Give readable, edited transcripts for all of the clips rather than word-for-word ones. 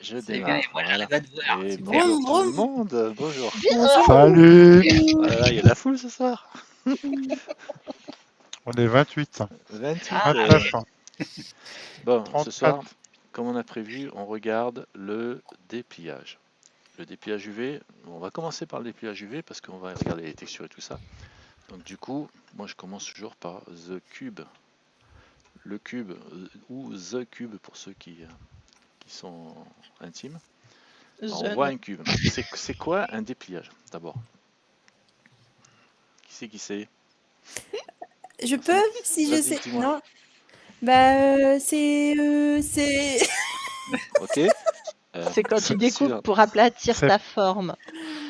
Je C'est bien, et démarre, voilà, voilà. elle va te voir. Et Super. bonjour tout le Vroom, vroom. monde, bonjour. Bonjour. Salut! Oh là là, il y a de la foule ce soir. On est 28, 28. Ah, 29, Bon, ce 34. soir, comme on a prévu, on regarde le dépliage. Le dépliage UV, on va commencer par le dépliage UV parce qu'on va regarder les textures et tout ça. Donc du coup, moi je commence toujours par The Cube. Le cube ou The Cube pour ceux qui sont intimes. Alors, on voit un cube. C'est quoi un dépliage d'abord? Qui sait? Je peux, si je Vas-y, sais. dis-moi. Non. Bah, c'est. Ok. C'est quand tu découpes Celui-là. pour aplatir C'est ta forme.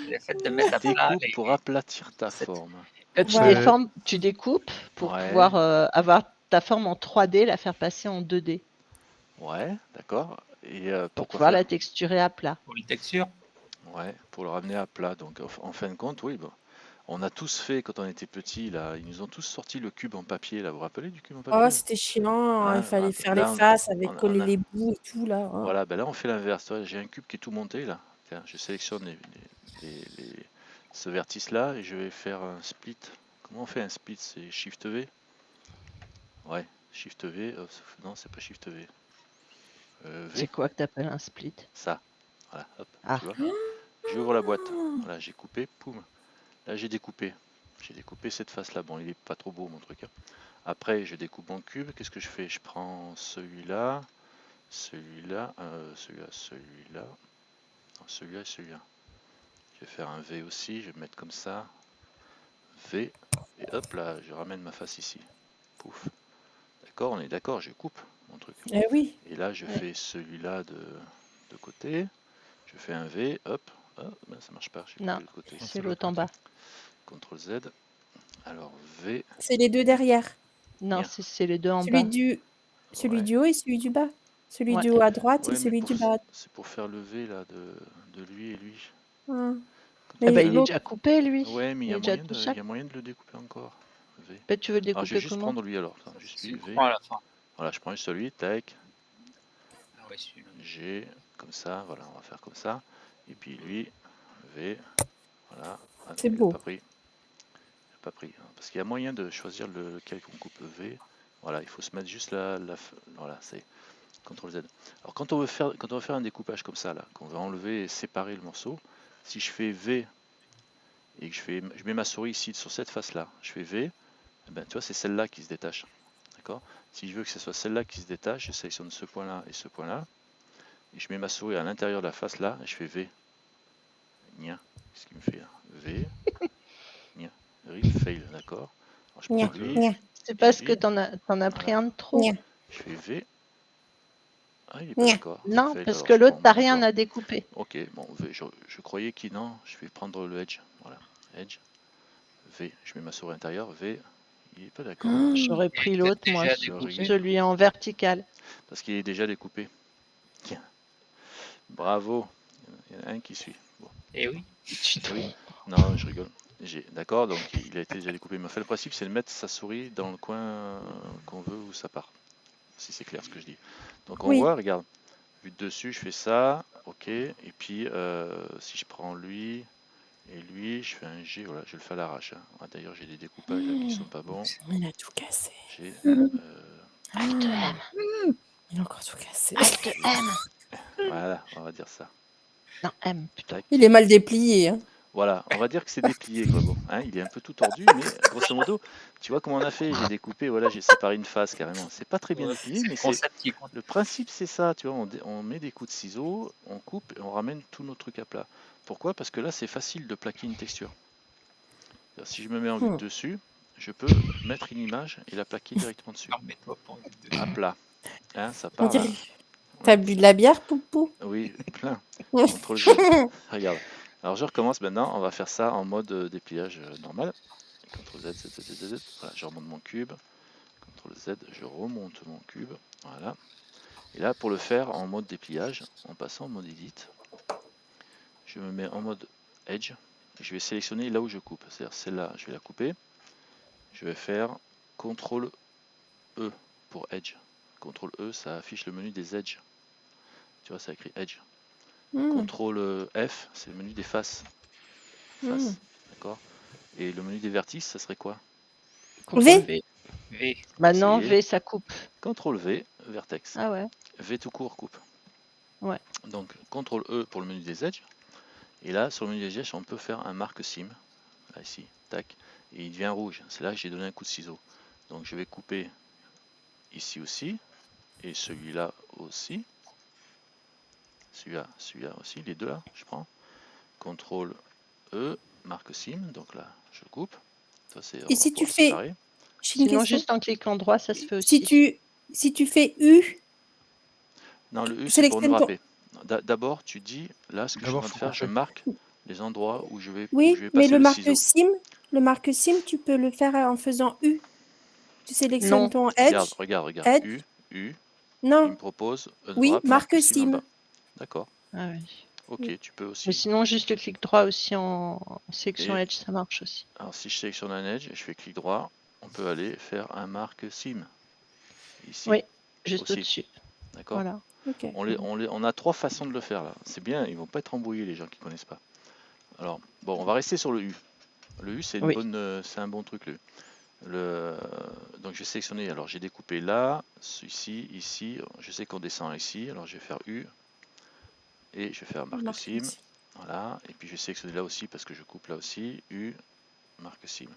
le fait de mettre à plat Découpe pour aplatir ta forme. Quand tu, Voilà. tu découpes pour Ouais. pouvoir avoir ta forme en 3D, la faire passer en 2D. Ouais, d'accord. Et Pour pourquoi pouvoir faire? la texturer à plat. pour une texture. Ouais, pour le ramener à plat. Donc en fin de compte, oui, bon. On a tous fait quand on était petit, là, ils nous ont tous sorti le cube en papier, là. Vous vous rappelez du cube en papier? Oh, c'était chiant. Hein, Il fallait faire là, les faces avec on coller a- les bouts et tout, là. Oh. Voilà, ben là on fait l'inverse. J'ai un cube qui est tout monté là. Tiens, je sélectionne ce vertice là et je vais faire un split. Comment on fait un split? C'est Shift V? Ouais, Shift V. Non, c'est pas Shift V. V, C'est quoi que tu appelles un split? ça. Voilà, hop, Ah. tu vois. J'ouvre la boîte. Voilà, j'ai coupé, poum. Là j'ai découpé. J'ai découpé cette face là. Bon, il est pas trop beau mon truc, hein. Après, je découpe mon cube. Qu'est-ce que je fais? Je prends celui-là, celui-là, celui-là, celui-là. Non, celui-là et celui-là. Je vais faire un V aussi, je vais me mettre comme ça. V. Et hop là, je ramène ma face ici. Pouf. D'accord, on est d'accord, je coupe mon truc. Eh oui. Et là, je fais celui-là de côté. Je fais un V, hop. Ah, ben, ça marche pas, j'ai Non, coupé de côté. c'est l'autre en bas. CTRL Z. Alors V. C'est les deux derrière. Non, Bien. c'est les deux en Celui bas. celui Ouais. du haut et celui du bas. Celui Ouais. du haut à droite Ouais, et mais celui du bas. c'est pour faire le V là de lui et lui. Ah. Quand Mais Eh ben, on il fait est un- déjà coupé, lui. Ouais, mais Il est déjà tout il seul. y a moyen de le découper encore. V. Ben, tu veux le Alors je vais découper juste comment? prendre lui alors. Attends, juste lui, C'est V. coupant à la fin. Voilà, je prends juste celui, tac. Ah ouais, celui-là. G, comme ça, voilà, on va faire comme ça. Et puis lui, V, voilà. Ah non, C'est il n'a beau. pas pris. Il a pas pris. Parce qu'il y a moyen de choisir lequel on coupe V. Voilà, il faut se mettre juste là, voilà, c'est CTRL Z. Alors quand on veut faire un découpage comme ça, là, qu'on veut enlever et séparer le morceau, si je fais V et que je mets ma souris ici sur cette face-là, je fais V, eh ben, tu vois, c'est celle-là qui se détache. D'accord? Si je veux que ce soit celle-là qui se détache, je sélectionne ce point-là et ce point-là. Et je mets ma souris à l'intérieur de la face là et je fais V. Nia. Qu'est-ce qu'il me fait là? V. Nia. Rip fail, d'accord. Alors je Nia, prends lui. nia, C'est parce que lui. t'en as pris Voilà. un de trop. nia. Je fais V. Ah, il est pas Nia. d'accord. Non, Fail. parce Alors, que je l'autre, prends, t'as bon, rien d'accord. à découper. Ok, bon, V. Je croyais qu'il non. Je vais prendre le Edge. Voilà. Edge. V. Je mets ma souris intérieure. V. Il est pas d'accord. J'aurais pris Il est l'autre, moi, déjà Sur découpé. celui en vertical. Parce qu'il est déjà découpé. Tiens. Bravo. Il y en a un qui suit. Bon. Eh oui. Oui. Non, je rigole. D'accord, donc il a été déjà découpé. Mais en fait, le principe, c'est de mettre sa souris dans le coin qu'on veut où ça part. Si c'est clair ce que je dis. Donc on Oui. voit, regarde. Vu de dessus, je fais ça. Ok. Et puis, si je prends lui et lui, je fais un G. Voilà, je le fais à l'arrache, hein. Ah, d'ailleurs, j'ai des découpages là qui sont pas bons. Il a tout cassé. J'ai. Alt M. Il a encore tout cassé. Alt M. Voilà, on va dire ça. Non, M plutôt. Tac. Il est mal déplié. Hein. Voilà, on va dire que c'est déplié, quoi. Bon, hein, il est un peu tout tordu, mais grosso modo, tu vois comment on a fait. J'ai découpé, voilà, j'ai séparé une face carrément. C'est pas très bien Ouais, déplié, c'est mais le concept qui compte. le principe, c'est ça. Tu vois, on met des coups de ciseaux, on coupe et on ramène tous nos trucs à plat. Pourquoi? Parce que là, c'est facile de plaquer une texture. C'est-à-dire, si je me mets en vue de dessus, je peux mettre une image et la plaquer directement dessus, Non, mets-toi pas en vue de- à plat. Hein, ça On part là. dirait. T'as bu de la bière, Poupou? Oui, plein. CTRL Z. Regarde. Alors je recommence maintenant. On va faire ça en mode dépliage normal. CTRL Z, Z, Z, Z, Z. Voilà, je remonte mon cube. CTRL Z, je remonte mon cube. Voilà. Et là, pour le faire en mode dépliage, en passant en mode edit, je me mets en mode edge. Et je vais sélectionner là où je coupe. C'est-à-dire celle-là, je vais la couper. Je vais faire CTRL E pour edge. CTRL E, ça affiche le menu des edges. Tu vois, ça écrit edge. CTRL F, c'est le menu des faces. Face, d'accord. Et le menu des vertices, ça serait quoi? CTRL V. V. V. Bah Ça non, y est. V, ça coupe. CTRL V, vertex. Ah ouais. V tout court, coupe. Ouais. Donc CTRL E pour le menu des edges. Et là, sur le menu des edges, on peut faire un marque sim. Là, ici, tac. Et il devient rouge. C'est là que j'ai donné un coup de ciseau. Donc je vais couper ici aussi. Et celui-là aussi. Celui-là aussi. Les deux là, je prends. CTRL E, marque sim. Donc là, je coupe. Ça, c'est, on Et va si tu pouvoir fais, séparer. j'ai une Sinon, question. juste en cliquant droit, ça se fait Si aussi. tu fais U, Non, le U, c'est pour sélectionne ton. unwrapper. D'abord, tu dis, là, ce que je suis en D'abord, train de faut faire, je couper. marque les endroits où je vais Oui, mais passer le le marque ciseau. sim, tu peux le faire en faisant U. Tu sélectionnes Non. ton Regarde, edge. regarde, regarde. Edge. U, il Non. me propose Oui, unwrap, marque marque sim en sim. bas. D'accord. Ah ouais. Ok, tu peux Mais aussi. sinon, juste le clic droit aussi en section Et Edge, ça marche aussi. alors, si je sélectionne un edge, je fais clic droit, on peut aller faire un marque sim. Ici Oui, juste aussi. au-dessus. D'accord. Voilà. Ok. On a trois façons de le faire là. C'est bien, ils vont pas être embrouillés les gens qui connaissent pas. Alors, bon, on va rester sur le U. Le U, c'est Oui. c'est un bon truc. Donc je vais sélectionner, alors j'ai découpé là, ici, ici, je sais qu'on descend ici, alors je vais faire U, et je vais faire marque Marque sim, sim. voilà, et puis je vais sélectionner là aussi, parce que je coupe là aussi, U, marque sim.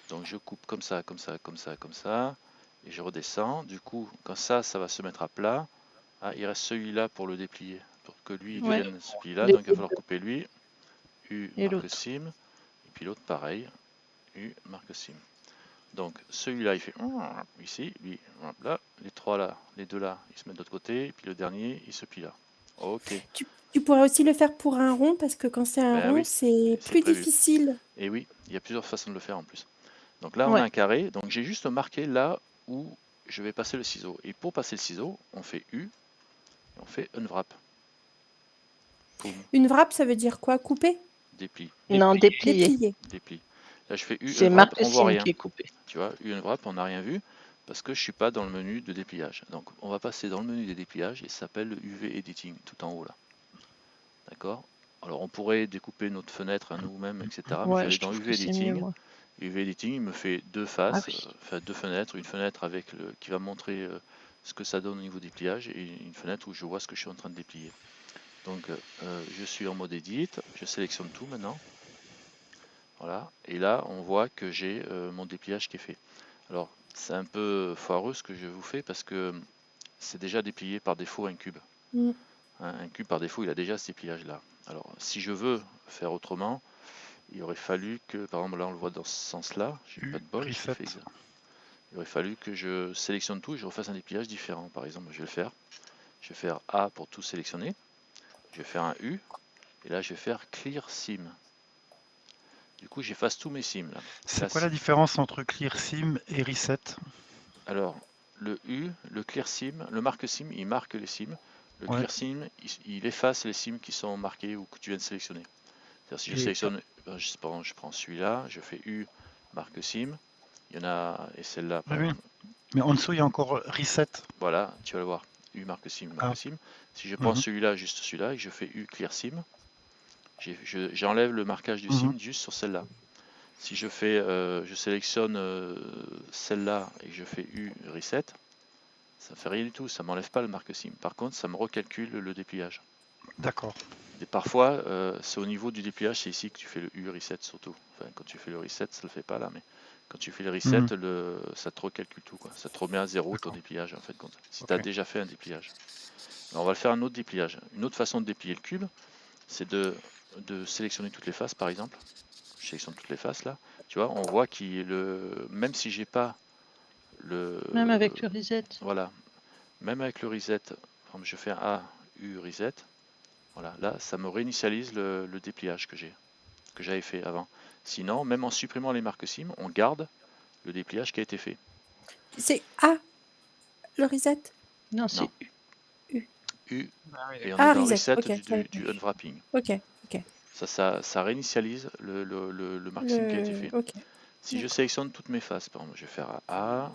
Donc je coupe comme ça, comme ça, comme ça, comme ça, et je redescends, du coup, quand ça va se mettre à plat, ah, il reste celui-là pour le déplier, pour que lui il Ouais. devienne ce pli-là, Les donc il va deux falloir couper lui, U, et marque l'autre. sim, et puis l'autre pareil, U, marque sim. Donc celui-là il fait ici, lui là, les trois là, les deux là, ils se mettent de l'autre côté, et puis le dernier il se plie là. Ok, Tu pourrais aussi le faire pour un rond parce que quand c'est un ben rond, oui, c'est c'est plus prévu. difficile. Et oui, il y a plusieurs façons de le faire en plus. Donc là on a Ouais. un carré, donc j'ai juste marqué là où je vais passer le ciseau. Et pour passer le ciseau, on fait U, et on fait unwrap. Poum, Une wrap, ça veut dire quoi? Couper? déplie, Non, déplier. Déplier. déplie. Là je fais U C'est unwrap, marque on voit sim rien. qui est coupé. Tu vois, U unwrap, on n'a rien vu parce que je suis pas dans le menu de dépliage. Donc on va passer dans le menu des dépliages et ça s'appelle le UV Editing tout en haut là. D'accord. Alors on pourrait découper notre fenêtre à nous-mêmes, etc. Mais je vais Ouais, aller je dans trouve UV que c'est mieux, Editing. moi. UV Editing, il me fait deux Ah faces, oui. enfin deux fenêtres, une fenêtre avec qui va montrer ce que ça donne au niveau des pliages et une fenêtre où je vois ce que je suis en train de déplier. Donc je suis en mode Edit, je sélectionne tout maintenant. Voilà, et là on voit que j'ai mon dépliage qui est fait. Alors c'est un peu foireux ce que je vous fais parce que c'est déjà déplié par défaut un cube. Mm. Un cube par défaut il a déjà ce dépliage là. Alors si je veux faire autrement, il aurait fallu que, par exemple là on le voit dans ce sens là, j'ai pas de bol, je l'ai Reset. fait exact. Il aurait fallu que je sélectionne tout et je refasse un dépliage différent. Par exemple je vais le faire, je vais faire A pour tout sélectionner, je vais faire un U, et là je vais faire Clear Sim. Du coup j'efface tous mes sims là. C'est Là, quoi la différence entre Clear Sim et Reset? alors le U, le Clear Sim, le marque Sim, il marque les sims. Le Ouais. Clear Sim, il efface les sims qui sont marqués ou que tu viens de sélectionner. C'est-à-dire si je Et sélectionne, je prends celui-là, je fais U, marque Sim, il y en a, et celle-là par oui, oui. exemple, Mais en dessous, il y a encore Reset. voilà, tu vas le voir, U marque Sim, marque Ah. Sim. Si je prends Mhm. celui-là, juste celui-là, et que je fais U Clear Sim, j'enlève le marquage du Mhm. Sim juste sur celle-là. Si je fais, je sélectionne celle-là et que je fais U Reset, ça fait rien du tout, ça m'enlève pas le marque Sim. Par contre, ça me recalcule le dépliage. D'accord. Et parfois, c'est au niveau du dépliage, c'est ici que tu fais le U reset surtout. Enfin, quand tu fais le reset, ça le fait pas là, mais quand tu fais le reset, ça te recalcule tout, quoi. Ça te remet à zéro ton dépliage en fait, si tu as déjà fait un dépliage. Alors, on va le faire un autre dépliage. Une autre façon de déplier le cube, c'est de sélectionner toutes les faces, par exemple. Je sélectionne toutes les faces là. Tu vois, on voit même si j'ai pas le. Même avec le reset. Voilà. Même avec le reset, je fais un A, U reset. Voilà, là, ça me réinitialise le dépliage que j'avais fait avant. Sinon, même en supprimant les marques SIM, on garde le dépliage qui a été fait. C'est A, le reset? Non, c'est U, Ah oui, et on d'accord. est dans reset. reset Ok, du unwrapping. ok, ok. Ça réinitialise le marque SIM qui a été fait. Ok. Si je sélectionne toutes mes faces, par exemple, je vais faire A,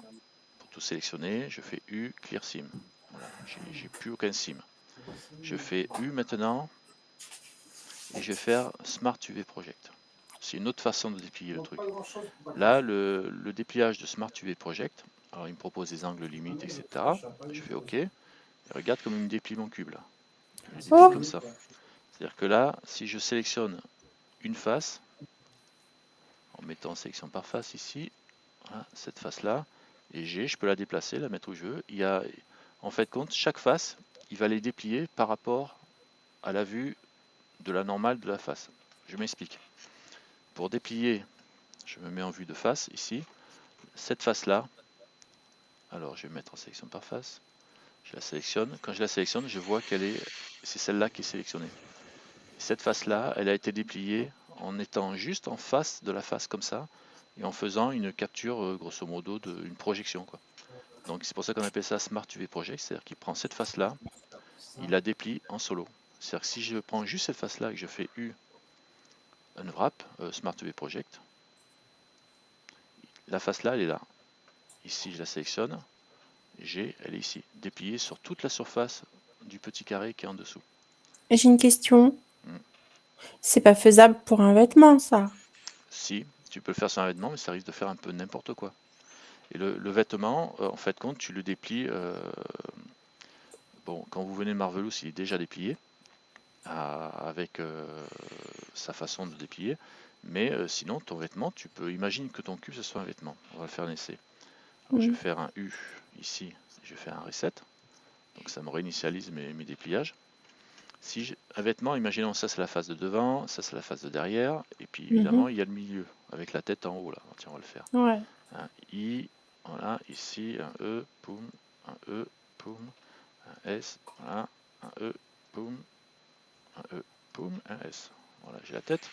pour tout sélectionner, je fais U, Clear SIM. Voilà, j'ai plus aucun SIM. Je fais U maintenant, et je vais faire Smart UV Project. C'est une autre façon de déplier le truc. Là, le dépliage de Smart UV Project, alors il me propose des angles limites, etc. Je fais OK. Et regarde comme il me déplie mon cube là. Il le déplie Oh. comme ça. C'est-à-dire que là, si je sélectionne une face, en mettant sélection par face ici, voilà, cette face-là, et je peux la déplacer, la mettre où je veux. Il y a, en fait, compte, chaque face, il va les déplier par rapport à la vue de la normale de la face. Je m'explique. Pour déplier, je me mets en vue de face ici. Cette face-là, alors je vais mettre en sélection par face. Je la sélectionne. Quand je la sélectionne, je vois c'est celle-là qui est sélectionnée. Cette face-là, elle a été dépliée en étant juste en face de la face comme ça et en faisant une capture grosso modo d'une projection, quoi. Donc c'est pour ça qu'on appelle ça Smart UV Project, c'est-à-dire qu'il prend cette face-là, il la déplie en solo. C'est-à-dire que si je prends juste cette face-là et que je fais U Unwrap, Smart UV Project, la face-là, elle est là. Ici, je la sélectionne, elle est ici, dépliée sur toute la surface du petit carré qui est en dessous. J'ai une question. Mm. C'est pas faisable pour un vêtement, ça. Si, tu peux le faire sur un vêtement, mais ça risque de faire un peu n'importe quoi. Et le vêtement, en fait, compte, tu le déplies. Bon, quand vous venez de Marvelous, il est déjà déplié avec sa façon de déplier. Mais sinon, ton vêtement, tu peux imaginer que ton cube ce soit un vêtement. On va le faire un essai. Alors, je vais faire un U ici. Je vais faire un reset. Donc, ça me réinitialise mes dépliages. Si un vêtement, imaginons ça c'est la face de devant, ça c'est la face de derrière, et puis évidemment il y a le milieu avec la tête en haut là. Tiens, on va le faire. Ouais. Un I, voilà, ici un E, poum, un E, poum, un S, voilà, un E, poum, un E, poum, un S. Voilà, j'ai la tête.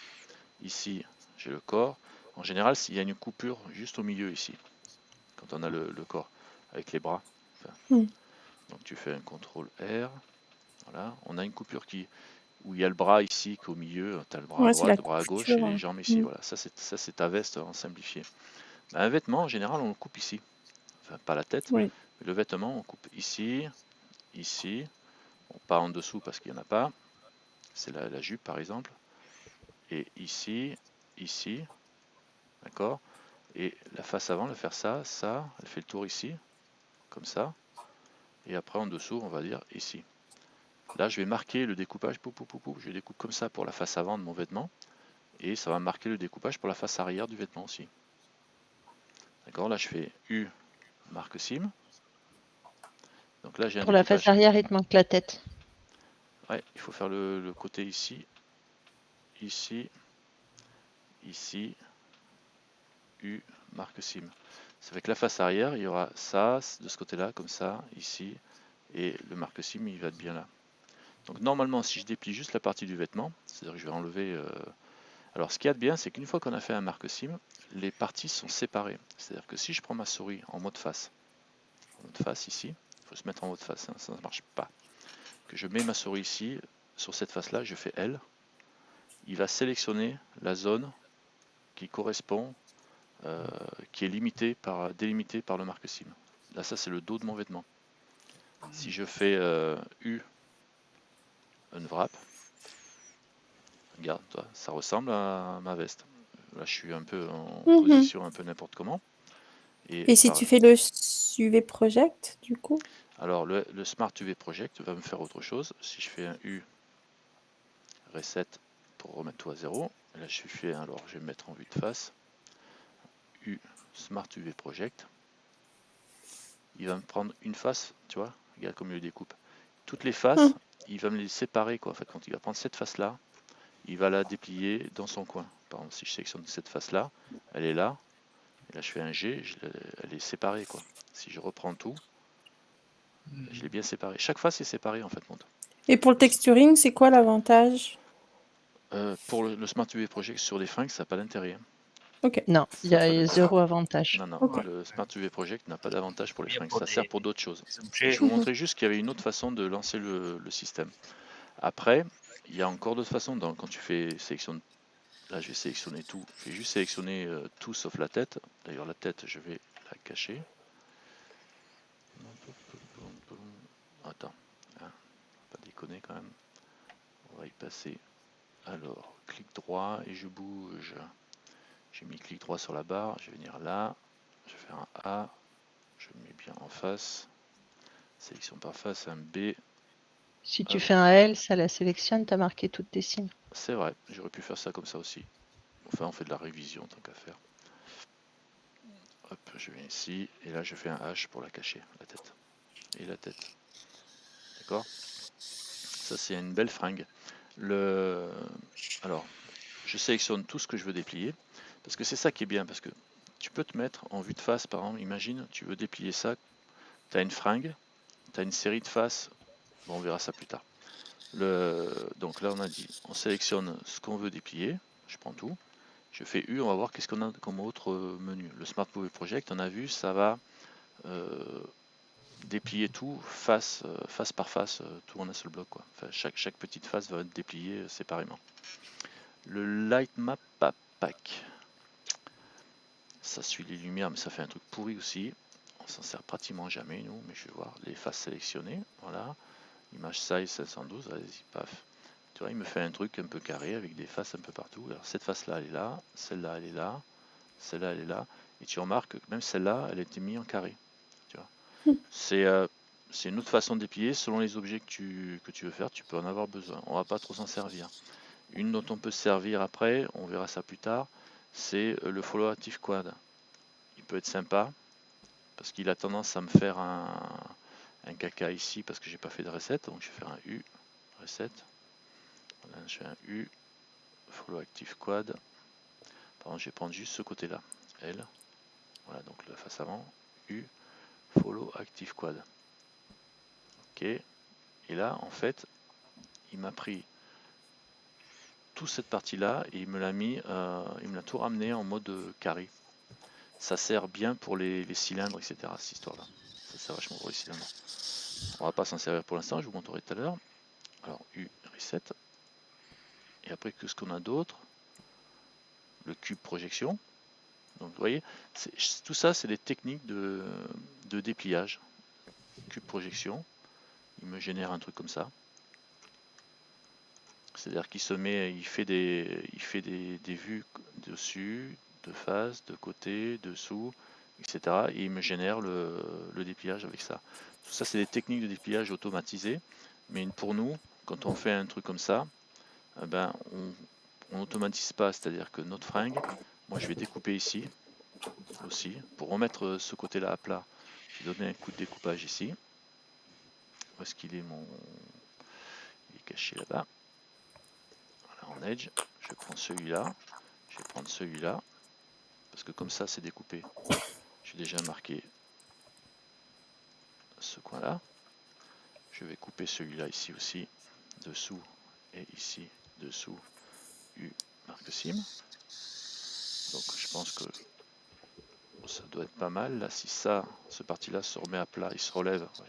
Ici, j'ai le corps. En général, s'il y a une coupure juste au milieu ici, quand on a le corps, avec les bras. Enfin, donc tu fais un CTRL R. Voilà, on a une coupure où il y a le bras ici qu'au milieu, tu as le bras à Ouais, c'est droite, la le bras à gauche et couture. les jambes ici. Voilà, ça c'est ta veste en simplifié. Un vêtement, en général, on le coupe ici. Enfin, pas la tête, Oui. mais le vêtement, on coupe ici, ici. Bon, pas en dessous parce qu'il n'y en a pas. C'est la jupe, par exemple. Et ici, ici. D'accord. Et la face avant, elle va faire ça, ça. Elle fait le tour ici, comme ça. Et après, en dessous, on va dire ici. Là, je vais marquer le découpage. Je découpe comme ça pour la face avant de mon vêtement. Et ça va marquer le découpage pour la face arrière du vêtement aussi. D'accord, là je fais U, marque sim. Donc là j'ai un Pour la face découpage. arrière, il te manque la tête. Ouais, il faut faire le côté ici, ici, ici, U, marque sim. Ça fait que la face arrière, il y aura ça de ce côté-là, comme ça, ici, et le marque sim, il va être bien là. Donc normalement, si je déplie juste la partie du vêtement, c'est-à-dire que je vais enlever... Alors ce qu'il y a de bien, c'est qu'une fois qu'on a fait un marque sim, les parties sont séparées. C'est-à-dire que si je prends ma souris en mode face ici, il faut se mettre en mode face, hein, ça ne marche pas. Que je mets ma souris ici, sur cette face-là, je fais L. Il va sélectionner la zone qui correspond, qui est délimitée par le marque sim. Là, ça c'est le dos de mon vêtement. Si je fais U, Unwrap, regarde, toi, ça ressemble à ma veste. Là, je suis un peu en position un peu n'importe comment. Et si tu fais le UV Project, du coup? Alors, le Smart UV Project va me faire autre chose. Si je fais un U, Reset, pour remettre tout à zéro, là, je fais, alors, je vais me mettre en vue de face. U, Smart UV Project. Il va me prendre une face, tu vois, regarde comme il le découpe. Toutes les faces, il va me les séparer, quoi. En fait, quand il va prendre cette face-là, il va la déplier dans son coin. Par exemple, si je sélectionne cette face-là, elle est là. Et là, je fais un G, elle est séparée, quoi. Si je reprends tout, je l'ai bien séparé. Chaque face est séparée, en fait, monte. Et pour le texturing, c'est quoi l'avantage? Pour le Smart UV Project sur des fringues, ça n'a pas d'intérêt. Ok. Non, il y a zéro avantage. Non, non, Ok. le Smart UV Project n'a pas d'avantage pour les Bien fringues. pour Ça sert des- pour d'autres choses. des objets. Je vous montrais juste qu'il y avait une autre façon de lancer le système. Après, il y a encore d'autres façons. Quand tu fais sélection, là je vais sélectionner tout. Je vais juste sélectionner tout sauf la tête. D'ailleurs la tête, je vais la cacher. Attends, hein, pas déconner quand même. On va y passer Alors, clic droit et je bouge. J'ai mis clic droit sur la barre, je vais venir là, je vais faire un A, je mets bien en face, sélection par face, un B. Si tu Hop. fais un L, ça la sélectionne, tu as marqué toutes tes cimes. C'est vrai, j'aurais pu faire ça comme ça aussi. Enfin, on fait de la révision tant qu'à faire. Hop, je viens ici, et là je fais un H pour la cacher, la tête. Et la tête. D'accord? Ça c'est une belle fringue. Alors, je sélectionne tout ce que je veux déplier, parce que c'est ça qui est bien, parce que tu peux te mettre en vue de face, par exemple, imagine, tu veux déplier ça, tu as une fringue, tu as une série de faces, bon, on verra ça plus tard. Donc là on a dit, on sélectionne ce qu'on veut déplier, je prends tout, je fais U, on va voir qu'est-ce qu'on a comme autre menu. Le Smart Movie Project, on a vu, ça va déplier tout face par face, tout en un seul bloc, quoi. Enfin, chaque petite face va être dépliée séparément. Le Light Map Pack, ça suit les lumières, mais ça fait un truc pourri aussi. On s'en sert pratiquement jamais, nous, mais je vais voir les faces sélectionnées. Voilà, image size 512, allez-y, paf. Tu vois, il me fait un truc un peu carré avec des faces un peu partout. Alors, cette face-là, elle est là, celle-là, elle est là, celle-là, elle est là. Et tu remarques que même celle-là, elle a été mise en carré. Tu vois. C'est une autre façon de déplier. Selon les objets que tu veux faire, tu peux en avoir besoin. On va pas trop s'en servir. Une dont on peut se servir après, on verra ça plus tard, c'est le Follow Active Quad. Il peut être sympa parce qu'il a tendance à me faire un caca ici parce que j'ai pas fait de recette. Donc je vais faire un U, recette. Voilà, je fais un U, Follow Active Quad. Par exemple, je vais prendre juste ce côté-là, L. Voilà, donc la face avant, U, Follow Active Quad. Ok. Et là, en fait, il m'a pris toute cette partie-là et il me l'a tout ramené en mode carré. Ça sert bien pour les cylindres, etc. Cette histoire-là. Ça sert vachement pour les cylindres. On va pas s'en servir pour l'instant, je vous montrerai tout à l'heure. Alors, U, reset. Et après, qu'est-ce qu'on a d'autre? Le cube projection. Donc, vous voyez, tout ça, c'est des techniques de dépliage. Cube projection. Il me génère un truc comme ça. C'est-à-dire qu'il se met, il fait des vues dessus, de face, de côté, dessous, etc. Et il me génère le dépliage avec ça. Tout ça, c'est des techniques de dépliage automatisées. Mais pour nous, quand on fait un truc comme ça, ben, on n'automatise pas. C'est-à-dire que notre fringue, moi je vais découper ici aussi. Pour remettre ce côté-là à plat, je vais donner un coup de découpage ici. Où est-ce qu'il est mon... Il est caché là-bas. Voilà, en edge. Je vais prendre celui-là. Je vais prendre celui-là. Parce que comme ça, c'est découpé. J'ai déjà marqué ce coin-là. Je vais couper celui-là ici aussi. Dessous et ici. Dessous. U, marque sim. Donc je pense que ça doit être pas mal. Là, si ça, ce parti-là se remet à plat, il se relève. Ouais.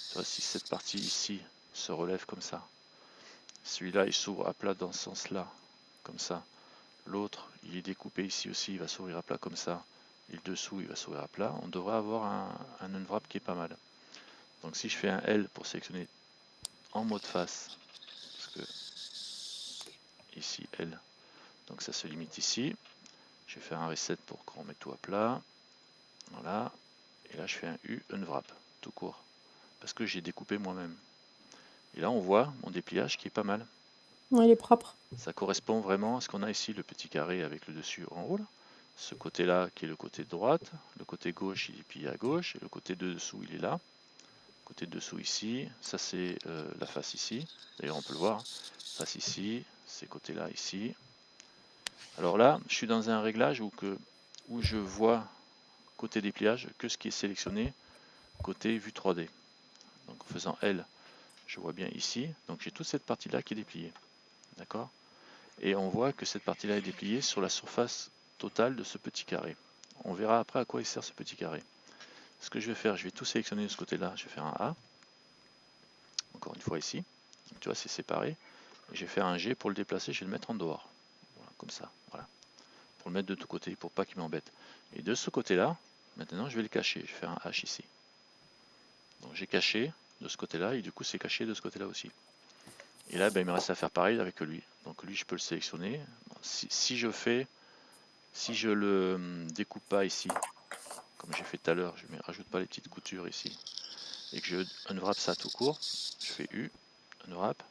Tu vois, si cette partie ici se relève comme ça. Celui-là, il s'ouvre à plat dans ce sens-là. Comme ça. L'autre, il est découpé ici aussi, il va s'ouvrir à plat comme ça. Et le dessous, il va s'ouvrir à plat. On devrait avoir un unwrap qui est pas mal. Donc si je fais un L pour sélectionner en mode face, parce que ici L, donc ça se limite ici. Je vais faire un reset pour qu'on mette tout à plat. Voilà. Et là je fais un U unwrap, tout court. Parce que j'ai découpé moi-même. Et là on voit mon dépliage qui est pas mal. Ouais, il est propre. Ça correspond vraiment à ce qu'on a ici, le petit carré avec le dessus en haut. Là. Ce côté-là qui est le côté droite, le côté gauche il est plié à gauche, et le côté de dessous il est là. Côté de dessous ici, ça c'est la face ici. D'ailleurs on peut le voir. Hein. Face ici, ces côtés-là ici. Alors là, je suis dans un réglage où je vois côté dépliage que ce qui est sélectionné côté vue 3D. Donc en faisant L, je vois bien ici. Donc j'ai toute cette partie-là qui est dépliée. D'accord? Et on voit que cette partie-là est dépliée sur la surface totale de ce petit carré. On verra après à quoi il sert ce petit carré. Ce que je vais faire, je vais tout sélectionner de ce côté-là. Je vais faire un A. Encore une fois ici. Donc, tu vois, c'est séparé. Et je vais faire un G pour le déplacer. Je vais le mettre en dehors. Voilà, comme ça. Voilà. Pour le mettre de tous côtés, pour pas qu'il m'embête. Et de ce côté-là, maintenant, je vais le cacher. Je vais faire un H ici. Donc j'ai caché de ce côté-là. Et du coup, c'est caché de ce côté-là aussi. Et là, ben, il me reste à faire pareil avec lui. Donc lui, je peux le sélectionner. Si je le découpe pas ici, comme j'ai fait tout à l'heure, je ne rajoute pas les petites coutures ici, et que je unwrap ça tout court, je fais U, unwrap,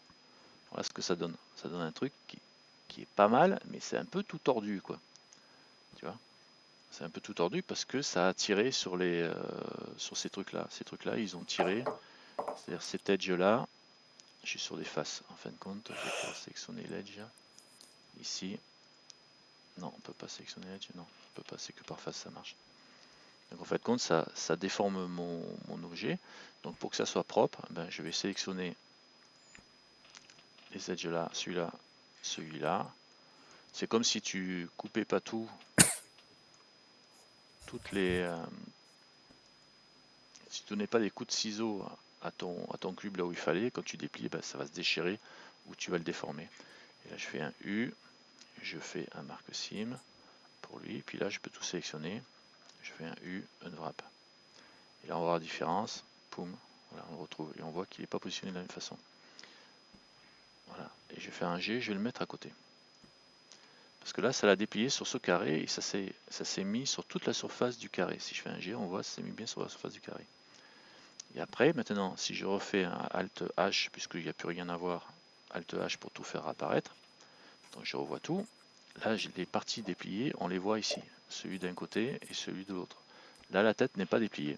voilà ce que ça donne. Ça donne un truc qui est pas mal, mais c'est un peu tout tordu, quoi. Tu vois? C'est un peu tout tordu parce que ça a tiré sur sur ces trucs-là. Ces trucs-là, ils ont tiré. C'est-à-dire cet edge-là, je suis sur des faces. En fin de compte, je vais pouvoir sélectionner l'edge ici. Non, on peut pas sélectionner l'edge. Non, on peut pas. C'est que par face ça marche. Donc en fait, compte, ça déforme mon objet. Donc pour que ça soit propre, ben, je vais sélectionner les edges là, celui-là, celui-là. C'est comme si tu coupais pas toutes les. Si tu donnais pas des coups de ciseaux à ton cube là où il fallait, quand tu déplies, ben, ça va se déchirer ou tu vas le déformer. Et là, je fais un U, je fais un marque sim pour lui, puis là, je peux tout sélectionner. Je fais un U, unwrap. Et là, on va voir la différence. Poum, voilà, on le retrouve et on voit qu'il n'est pas positionné de la même façon. Voilà. Et je vais faire un G, je vais le mettre à côté. Parce que là, ça l'a déplié sur ce carré et ça s'est mis sur toute la surface du carré. Si je fais un G, on voit que ça s'est mis bien sur la surface du carré. Et après, maintenant, si je refais un Alt H, puisqu'il n'y a plus rien à voir, Alt H pour tout faire apparaître, donc je revois tout. Là, les parties dépliées, on les voit ici. Celui d'un côté et celui de l'autre. Là, la tête n'est pas dépliée.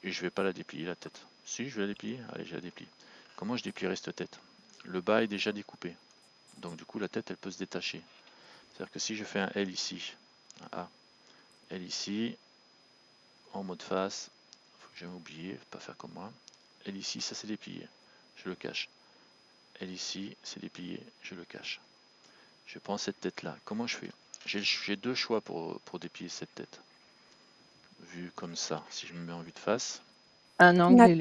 Et je ne vais pas la déplier, la tête. Si, je vais la déplier. Allez, je la déplie. Comment je déplierai cette tête? Le bas est déjà découpé. Donc du coup, la tête, elle peut se détacher. C'est-à-dire que si je fais un L ici, un A, L ici, en mode face, faut que j'aime oublier, pas faire comme moi. L ici, ça c'est déplié, je le cache. L ici, c'est déplié, je le cache. Je prends cette tête-là. Comment je fais? J'ai deux choix pour déplier cette tête. Vue comme ça, si je me mets en vue de face. Un angle La- et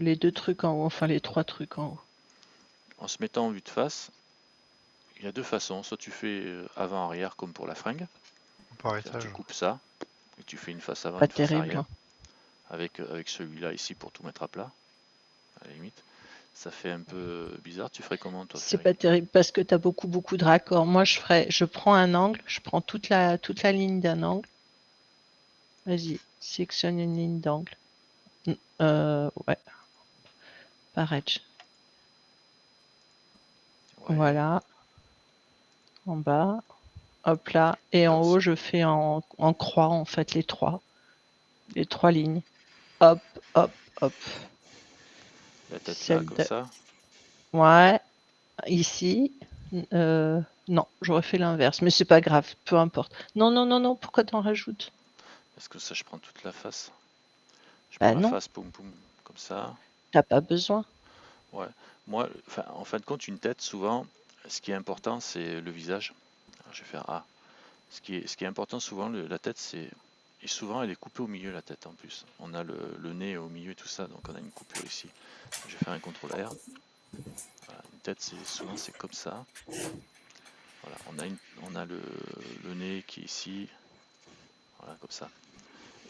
les deux trucs en haut, enfin les trois trucs en haut. En se mettant en vue de face, il y a deux façons. Soit tu fais avant-arrière comme pour la fringue. Par C'est-à-dire que tu étage. coupes ça et tu fais une face avant, Pas une face terrible. arrière. Hein. Avec celui-là ici pour tout mettre à plat, à la limite. Ça fait un peu bizarre. Tu ferais comment, toi, C'est Ferry? pas terrible parce que tu as beaucoup de raccords. Moi, je prends un angle, je prends toute la ligne d'un angle. Vas-y, sélectionne une ligne d'angle. Ouais, par edge. Ouais, Voilà, en bas. Hop là. Et là en aussi. haut, je fais en croix, en fait, les trois lignes. Hop, hop, hop. La tête là, Celle comme de... ça. Ouais, ici. Non, j'aurais fait l'inverse, mais c'est pas grave, peu importe. Non, pourquoi t'en rajoutes? Parce que ça, je prends toute la face. Je prends Bah la non, face, poum poum, comme ça. t'as pas besoin. Ouais. Moi, en fin de compte, une tête, souvent, ce qui est important, c'est le visage. Alors, je vais faire A. Ce qui est important, souvent, la tête, c'est. Et souvent, elle est coupée au milieu, la tête, en plus. On a le nez au milieu et tout ça, donc on a une coupure ici. Je vais faire un CTRL R. Voilà, une tête, souvent, c'est comme ça. Voilà, on a le nez qui est ici, voilà, comme ça.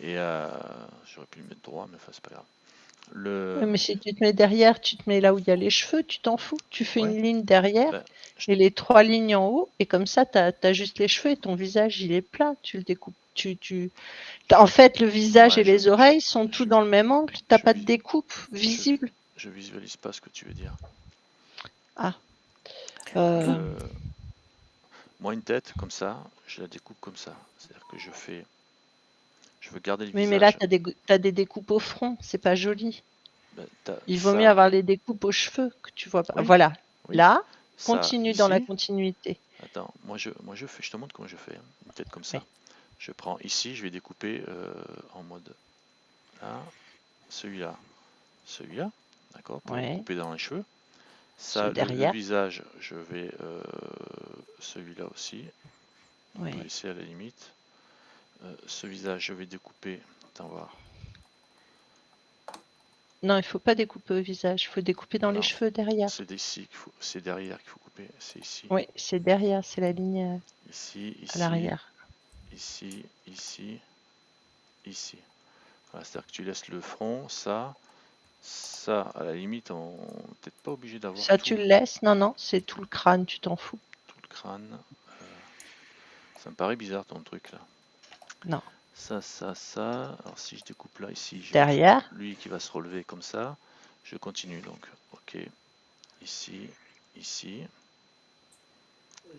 Et j'aurais pu le mettre droit, mais enfin, c'est pas grave. Ouais, mais si tu te mets derrière, tu te mets là où il y a les cheveux, tu t'en fous. Tu fais Ouais, une ligne derrière ben, et les trois lignes en haut, et comme ça, t'as juste les cheveux et ton visage, il est plat. Tu le découpes. En fait, le visage ouais, et les oreilles sont tout dans le même angle. T'as pas de découpe je, visible. je visualise pas ce que tu veux dire. Ah. Le, moi, une tête comme ça, je la découpe comme ça. C'est-à-dire que je veux garder le Oui, mais là, visage. t'as des découpes au front. C'est pas joli. Ben, Il vaut mieux ça, avoir les découpes aux cheveux que tu vois pas. oui, Voilà. oui, Là, ça continue dans la ici. continuité. Attends, je fais, je te montre comment je fais. Une tête comme ça. Oui. Je prends ici, je vais découper en mode là, celui-là, celui-là, d'accord, pour Ouais. couper dans les cheveux. Ça, Ceux le derrière. visage, je vais celui-là aussi. On peut Oui. laisser à la limite. Ce visage, je vais découper. Attends voir. Non, il faut pas découper au visage. Il faut découper dans les Non, cheveux derrière. c'est d'ici c'est derrière qu'il faut couper. C'est ici, Oui, c'est derrière. C'est la ligne ici, à ici, l'arrière. ici, ici, ici. Voilà, c'est-à-dire que tu laisses le front, ça, Ça, à la limite, on n'est peut-être pas obligé d'avoir Ça, tout, tu le laisses? Non, non, c'est tout le crâne, tu t'en fous. tout le crâne. Ça me paraît bizarre ton truc là. Non. Ça, ça, ça. Alors si je découpe là, ici, j'ai Derrière. lui qui va se relever comme ça. Je continue donc. Ok. Ici, ici.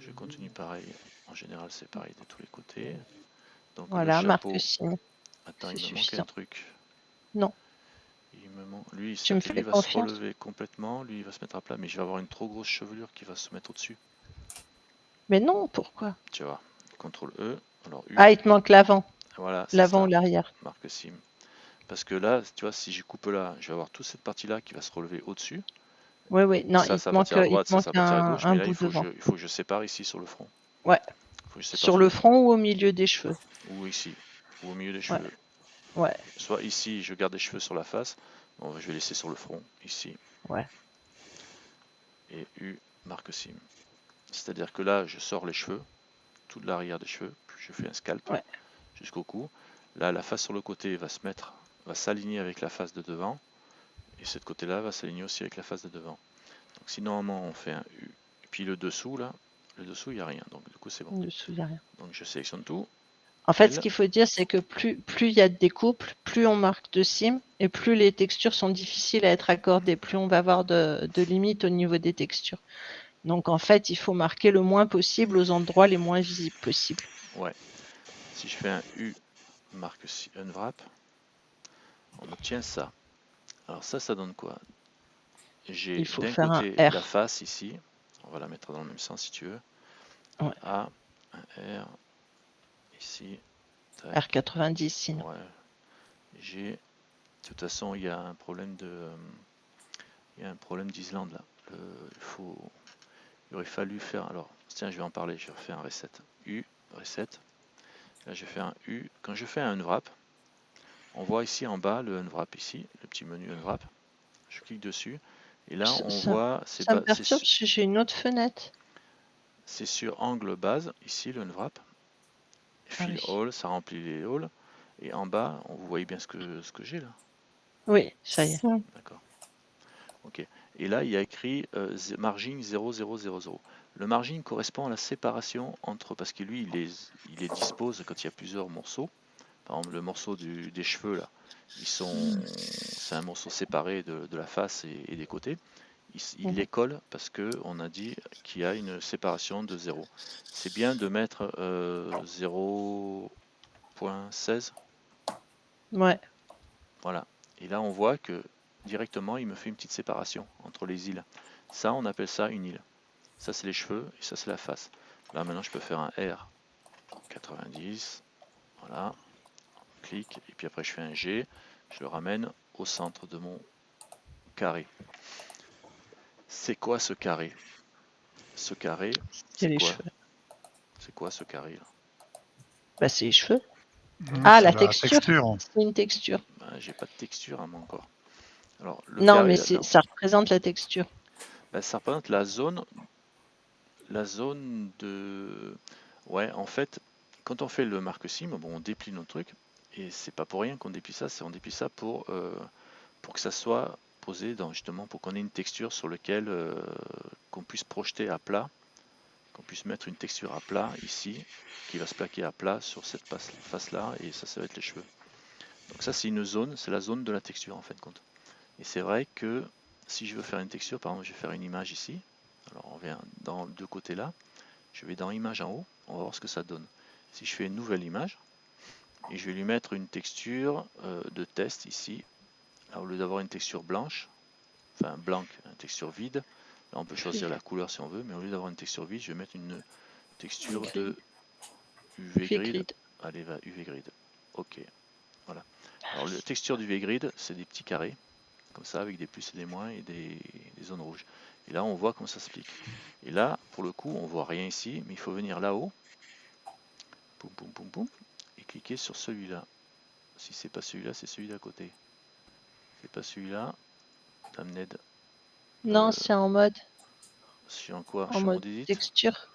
Je continue pareil. En général, c'est pareil de tous les côtés. Donc le Voilà, chapeau. marque signe. Attends, C'est il me manque un suffisant. truc. Non. Il me manque. Lui, Tu me c'est-à-dire que lui fais va se confiance? relever complètement. Lui, il va se mettre à plat, mais je vais avoir une trop grosse chevelure qui va se mettre au-dessus. Mais non, pourquoi? Tu vois. CTRL E. Alors U. Ah, il te manque l'avant. Voilà, c'est L'avant ça. ou l'arrière. Marque sim. Parce que là, tu vois, si je coupe là, je vais avoir toute cette partie-là qui va se relever au-dessus. Oui, oui. Non, Ça, il ça te va partir à droite, ça va manque partir à gauche. un Mais là, bout devant. il faut que je sépare ici sur le front. Ouais. Il faut que je sépare Sur le front ou au milieu des cheveux. Ou ici. Ou au milieu des Ouais. cheveux. Ouais. Soit ici, je garde les cheveux sur la face. Bon, je vais laisser sur le front, ici. Ouais. Et U, marque sim. C'est-à-dire que là, je sors les cheveux, tout de l'arrière des cheveux. Je fais un scalp Ouais. jusqu'au cou. Là, la face sur le côté va s'aligner avec la face de devant. Et cette côté-là va s'aligner aussi avec la face de devant. Donc si normalement on fait un U, et puis le dessous là, le dessous il n'y a rien, donc du coup c'est bon. Dessous, il y a rien. Donc je sélectionne tout. En fait, L. ce qu'il faut dire, c'est que plus il y a de découpes, plus on marque de cimes et plus les textures sont difficiles à être accordées, plus on va avoir de limites au niveau des textures. Donc en fait, il faut marquer le moins possible aux endroits les moins visibles possibles. Ouais. Si je fais un U, marque unwrap, on obtient ça. Alors ça donne quoi? J'ai Il faut d'un faire un côté R. la face ici, on va la mettre dans le même sens si tu veux. Un Ouais. A, un R, ici. Tac. R90 sinon. Ouais. J'ai. De toute façon, il y a un problème d'Islande là. Il aurait fallu faire. Alors, tiens, je vais en parler. Je vais refaire un reset. U, reset. Là, je fais un U. Quand je fais un unwrap, on voit ici en bas le unwrap ici, le petit menu unwrap. Je clique dessus et là on voit Ça me perturbe parce que j'ai une autre fenêtre. C'est sur angle base ici le unwrap. Fill all, ça remplit les halls. Et en bas, vous voyez bien ce que j'ai là. Oui, ça y est. D'accord. Ok. Et là, il y a écrit margin 0000. Le margin correspond à la séparation entre, parce que lui, il les dispose quand il y a plusieurs morceaux. Par exemple, le morceau des cheveux là, c'est un morceau séparé de la face et des côtés. Il les colle parce que on a dit qu'il y a une séparation de 0. C'est bien de mettre 0.16. Ouais. Voilà. Et là, on voit que directement, il me fait une petite séparation entre les îles. Ça, on appelle ça une île. Ça, c'est les cheveux et ça, c'est la face. Là, maintenant, je peux faire un R 90. Voilà. Clic. Et puis après, je fais un G. Je le ramène au centre de mon carré. C'est quoi ce carré? Ce carré, c'est quoi? C'est quoi ce carré là? Bah, c'est les cheveux. Ah, la texture. C'est une texture. Bah, j'ai pas de texture à moi encore. Alors, le non, carré, mais là, ça représente la texture. Bah, ça représente la zone de... Ouais, en fait, quand on fait le marque sim, bon, on déplie nos trucs, et c'est pas pour rien qu'on déplie ça, on déplie ça pour que ça soit posé justement pour qu'on ait une texture sur laquelle qu'on puisse projeter à plat, qu'on puisse mettre une texture à plat ici, qui va se plaquer à plat sur cette face là, et ça va être les cheveux. Donc ça c'est une zone, c'est la zone de la texture en fin de compte. Et c'est vrai que si je veux faire une texture, par exemple je vais faire une image ici, alors on vient dans deux côtés là, je vais dans image en haut, on va voir ce que ça donne. Si je fais une nouvelle image, et je vais lui mettre une texture de test ici, là, au lieu d'avoir une texture blanche, enfin blanc, une texture vide, là on peut choisir la couleur si on veut, mais au lieu d'avoir une texture vide, je vais mettre une texture de UV grid. Allez, va UV grid. Ok, voilà. Alors la texture du UV grid, c'est des petits carrés, comme ça, avec des plus et des moins et des zones rouges. Et là, on voit comment ça s'applique. Et là, pour le coup, on voit rien ici, mais il faut venir là-haut, boum, boum, boum, boum, et cliquer sur celui-là. Si c'est pas celui-là, c'est celui d'à côté. C'est pas celui-là, Damned. Non, c'est en mode. C'est en quoi? En mode texture.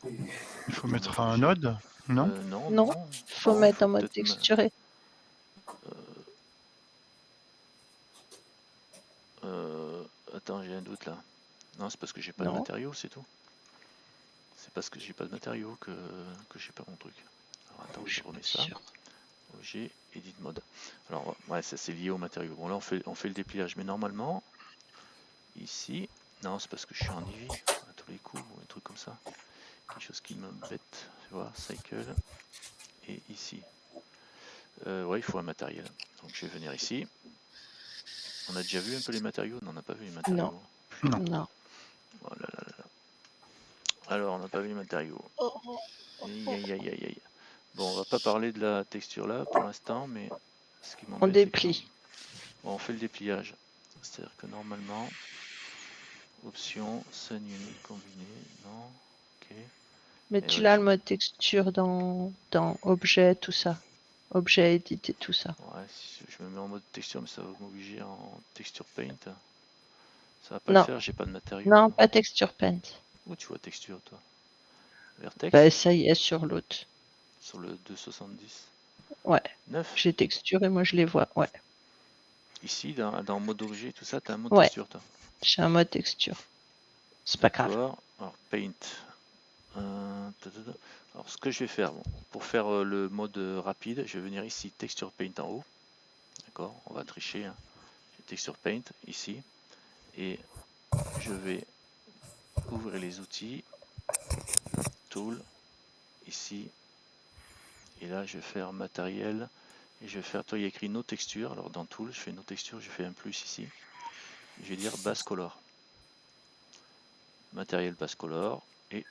Il faut mettre un node, non? Non, il faut mettre en mode texturé. attends, j'ai un doute là. Non, c'est parce que j'ai pas de Non. matériaux, c'est tout. C'est parce que j'ai pas de matériaux que j'ai pas mon truc. Alors attends, Je je suis pas remets ça. sûr. Objet, edit mode. Alors ouais, ça c'est lié aux matériaux. Bon là on fait le dépliage, mais normalement, ici, non c'est parce que je suis en Eevee, à tous les coups, ou un truc comme ça. Quelque chose qui me bête, tu vois, cycle, et ici. Ouais, il faut un matériel. Donc je vais venir ici. On a déjà vu un peu les matériaux? Non, on n'a pas vu les Non, matériaux. Non. non. Oh là là là là. Alors, on n'a pas vu les matériaux. Aïe aïe aïe aïe aïe. Bon, on va pas parler de la texture là pour l'instant, mais ce qui On m'embête, c'est que déplie. bon, on fait le dépliage. C'est-à-dire que normalement, option, scène unique combinée, non, ok. Mais Et tu ouais, l'as le mode texture dans objet, tout ça. Objet, éditer, tout ça. ouais, si je me mets en mode texture, mais ça va m'obliger en texture paint. Ça va pas le Non, faire, j'ai pas de matériaux. non, pas texture paint. Où tu vois texture, toi? Bah, Vertex? ça y est, sur l'autre. Sur le 270. Ouais, 9? j'ai texture et moi je les vois. Ouais, Ici, dans mode objet, tout ça, t'as un mode ouais, texture, toi. j'ai un mode texture. C'est pas grave. D'accord. Alors, paint. Alors, ce que je vais faire, bon, pour faire le mode rapide, je vais venir ici, texture paint en haut. D'accord, on va tricher. Hein. Texture paint ici. Et je vais ouvrir les outils. Tool. Ici. Et là, je vais faire matériel. Et je vais faire, toi, il y a écrit no texture. Alors, dans Tool, je fais no texture, je fais un plus ici. Je vais dire basse color. Matériel basse color. Et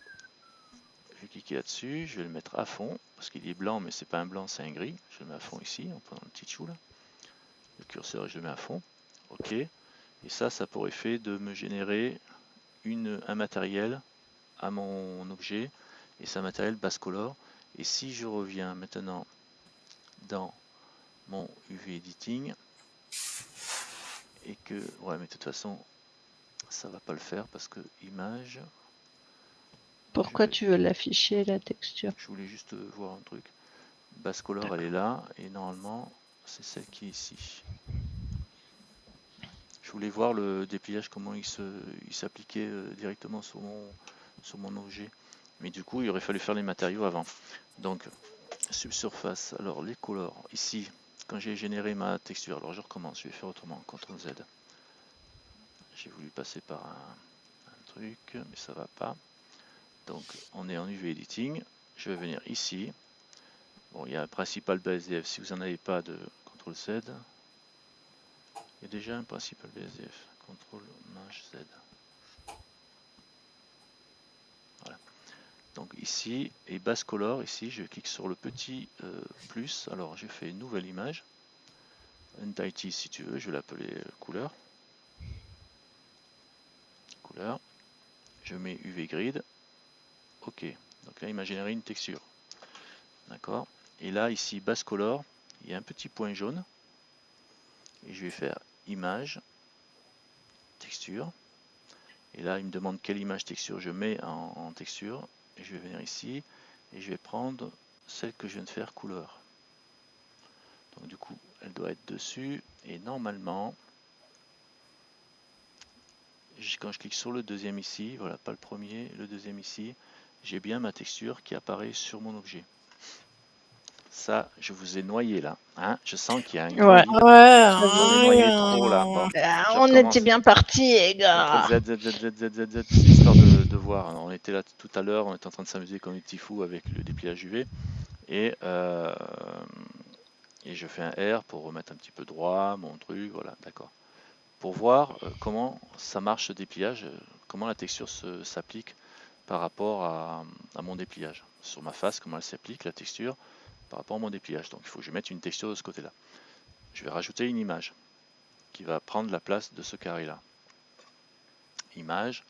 je vais cliquer là-dessus. Je vais le mettre à fond. Parce qu'il est blanc, mais c'est pas un blanc, c'est un gris. Je le mets à fond ici, en prenant le petit chou là. Le curseur, je le mets à fond. OK. Et ça pour effet de me générer un matériel à mon objet. Et c'est un matériel basse color. Et si je reviens maintenant dans mon UV Editing, et que, ouais, mais de toute façon, ça va pas le faire parce que image, Pourquoi tu veux l'afficher, la texture? je voulais juste voir un truc. Basse color, elle est là, et normalement, c'est celle qui est ici. Je voulais voir le dépliage, comment il s'appliquait directement sur mon objet. Mais du coup, il aurait fallu faire les matériaux avant. Donc, subsurface, alors les colors, ici, quand j'ai généré ma texture, alors je recommence, je vais faire autrement, CTRL Z. J'ai voulu passer par un truc, mais ça va pas. Donc, on est en UV Editing, je vais venir ici. Bon, il y a un principal BSDF, si vous n'en avez pas de CTRL Z. Il y a déjà un principal BSDF, CTRL-Z. Voilà. Donc ici, et basse color, ici, je clique sur le petit plus. Alors, j'ai fait une nouvelle image. Entity, si tu veux, je vais l'appeler couleur. Couleur. Je mets UV Grid. OK. Donc là, il m'a généré une texture. D'accord. Et là, ici, basse color, il y a un petit point jaune. Et je vais faire image, texture. Et là, il me demande quelle image texture je mets en texture. Et je vais venir ici. Et je vais prendre celle que je viens de faire couleur. Donc du coup, elle doit être dessus. Et normalement, quand je clique sur le deuxième ici, voilà, pas le premier, le deuxième ici, j'ai bien ma texture qui apparaît sur mon objet. Ça, je vous ai noyé là. Hein, je sens qu'il y a un gros Ouais. vide. Je vous ai noyé trop là. Bon, je On recommence. était bien partis, les CTRL gars. Z, Z, Z, Z, Z, Z, c'est histoire de voir. On était là tout à l'heure, on était en train de s'amuser comme des petits fous avec le dépliage UV. Et je fais un R pour remettre un petit peu droit, mon truc, voilà, d'accord. Pour voir comment ça marche ce dépliage, comment la texture s'applique par rapport à mon dépliage. Sur ma face, comment elle s'applique, la texture, par rapport à mon dépliage. Donc il faut que je mette une texture de ce côté-là. Je vais rajouter une image qui va prendre la place de ce carré-là. Image,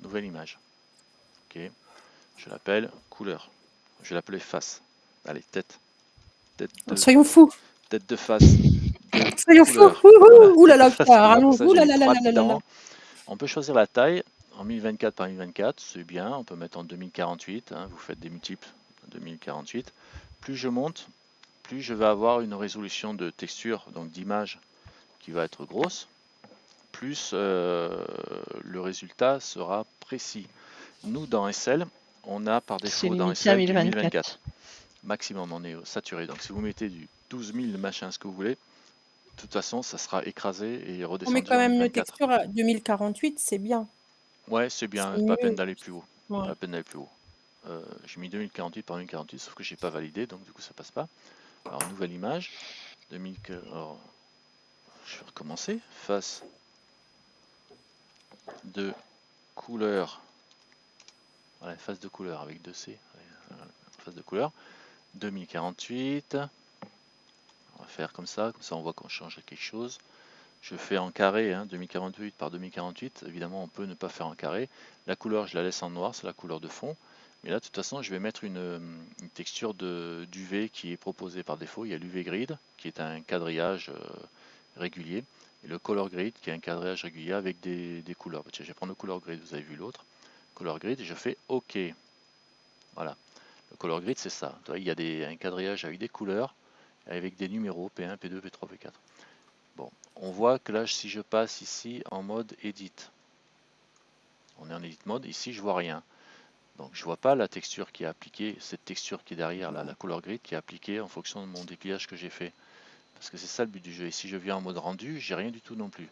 nouvelle image. Ok. Je l'appelle couleur. Je vais l'appeler face. Allez, tête. Soyons fous. Tête de face. De Soyons fous. couleur. Voilà, Ouh là tête de là, face couleur. carrément. Pour ça, Ouh j'ai là mis là là 3 là là là là. dedans. On peut choisir la taille. En 1024 par 1024, c'est bien. On peut mettre en 2048. Hein, vous faites des multiples 2048. Plus je monte, plus je vais avoir une résolution de texture, donc d'image, qui va être grosse. plus le résultat sera précis. Nous, dans SL, on a par C'est défaut dans limité à SL du 1024 1024. maximum, on est saturé. Donc si vous mettez du 12 000 machin, ce que vous voulez, de toute façon, ça sera écrasé et On met redescendu quand en même une 1024. texture à 2048, c'est bien. Ouais, c'est C'est bien, pas la peine mieux. d'aller plus haut. Pas Ouais. la peine d'aller plus haut. J'ai mis 2048 par 2048, sauf que j'ai pas validé, donc du coup ça passe pas. Alors nouvelle image, 2000, alors, je vais recommencer. Face de couleur, voilà, face de couleur avec 2C, face de couleur, 2048. On va faire comme ça on voit qu'on change quelque chose. Je fais en carré, hein, 2048 par 2048. Évidemment, on peut ne pas faire en carré. La couleur, je la laisse en noir, c'est la couleur de fond. Mais là, de toute façon, je vais mettre une texture d'UV qui est proposée par défaut. Il y a l'UV Grid, qui est un quadrillage régulier, et le Color Grid, qui est un quadrillage régulier avec des couleurs. Tiens, je vais prendre le Color Grid, vous avez vu l'autre. Color Grid, et je fais OK. Voilà. Le Color Grid, c'est ça. Il y a un quadrillage avec des couleurs, avec des numéros, P1, P2, P3, P4. Bon, on voit que là, si je passe ici en mode Edit, on est en Edit mode, ici je vois rien. Donc je vois pas la texture qui est appliquée, cette texture qui est derrière, là, la couleur grid qui est appliquée en fonction de mon dépliage que j'ai fait. Parce que c'est ça le but du jeu. Et si je viens en mode rendu, j'ai rien du tout non plus.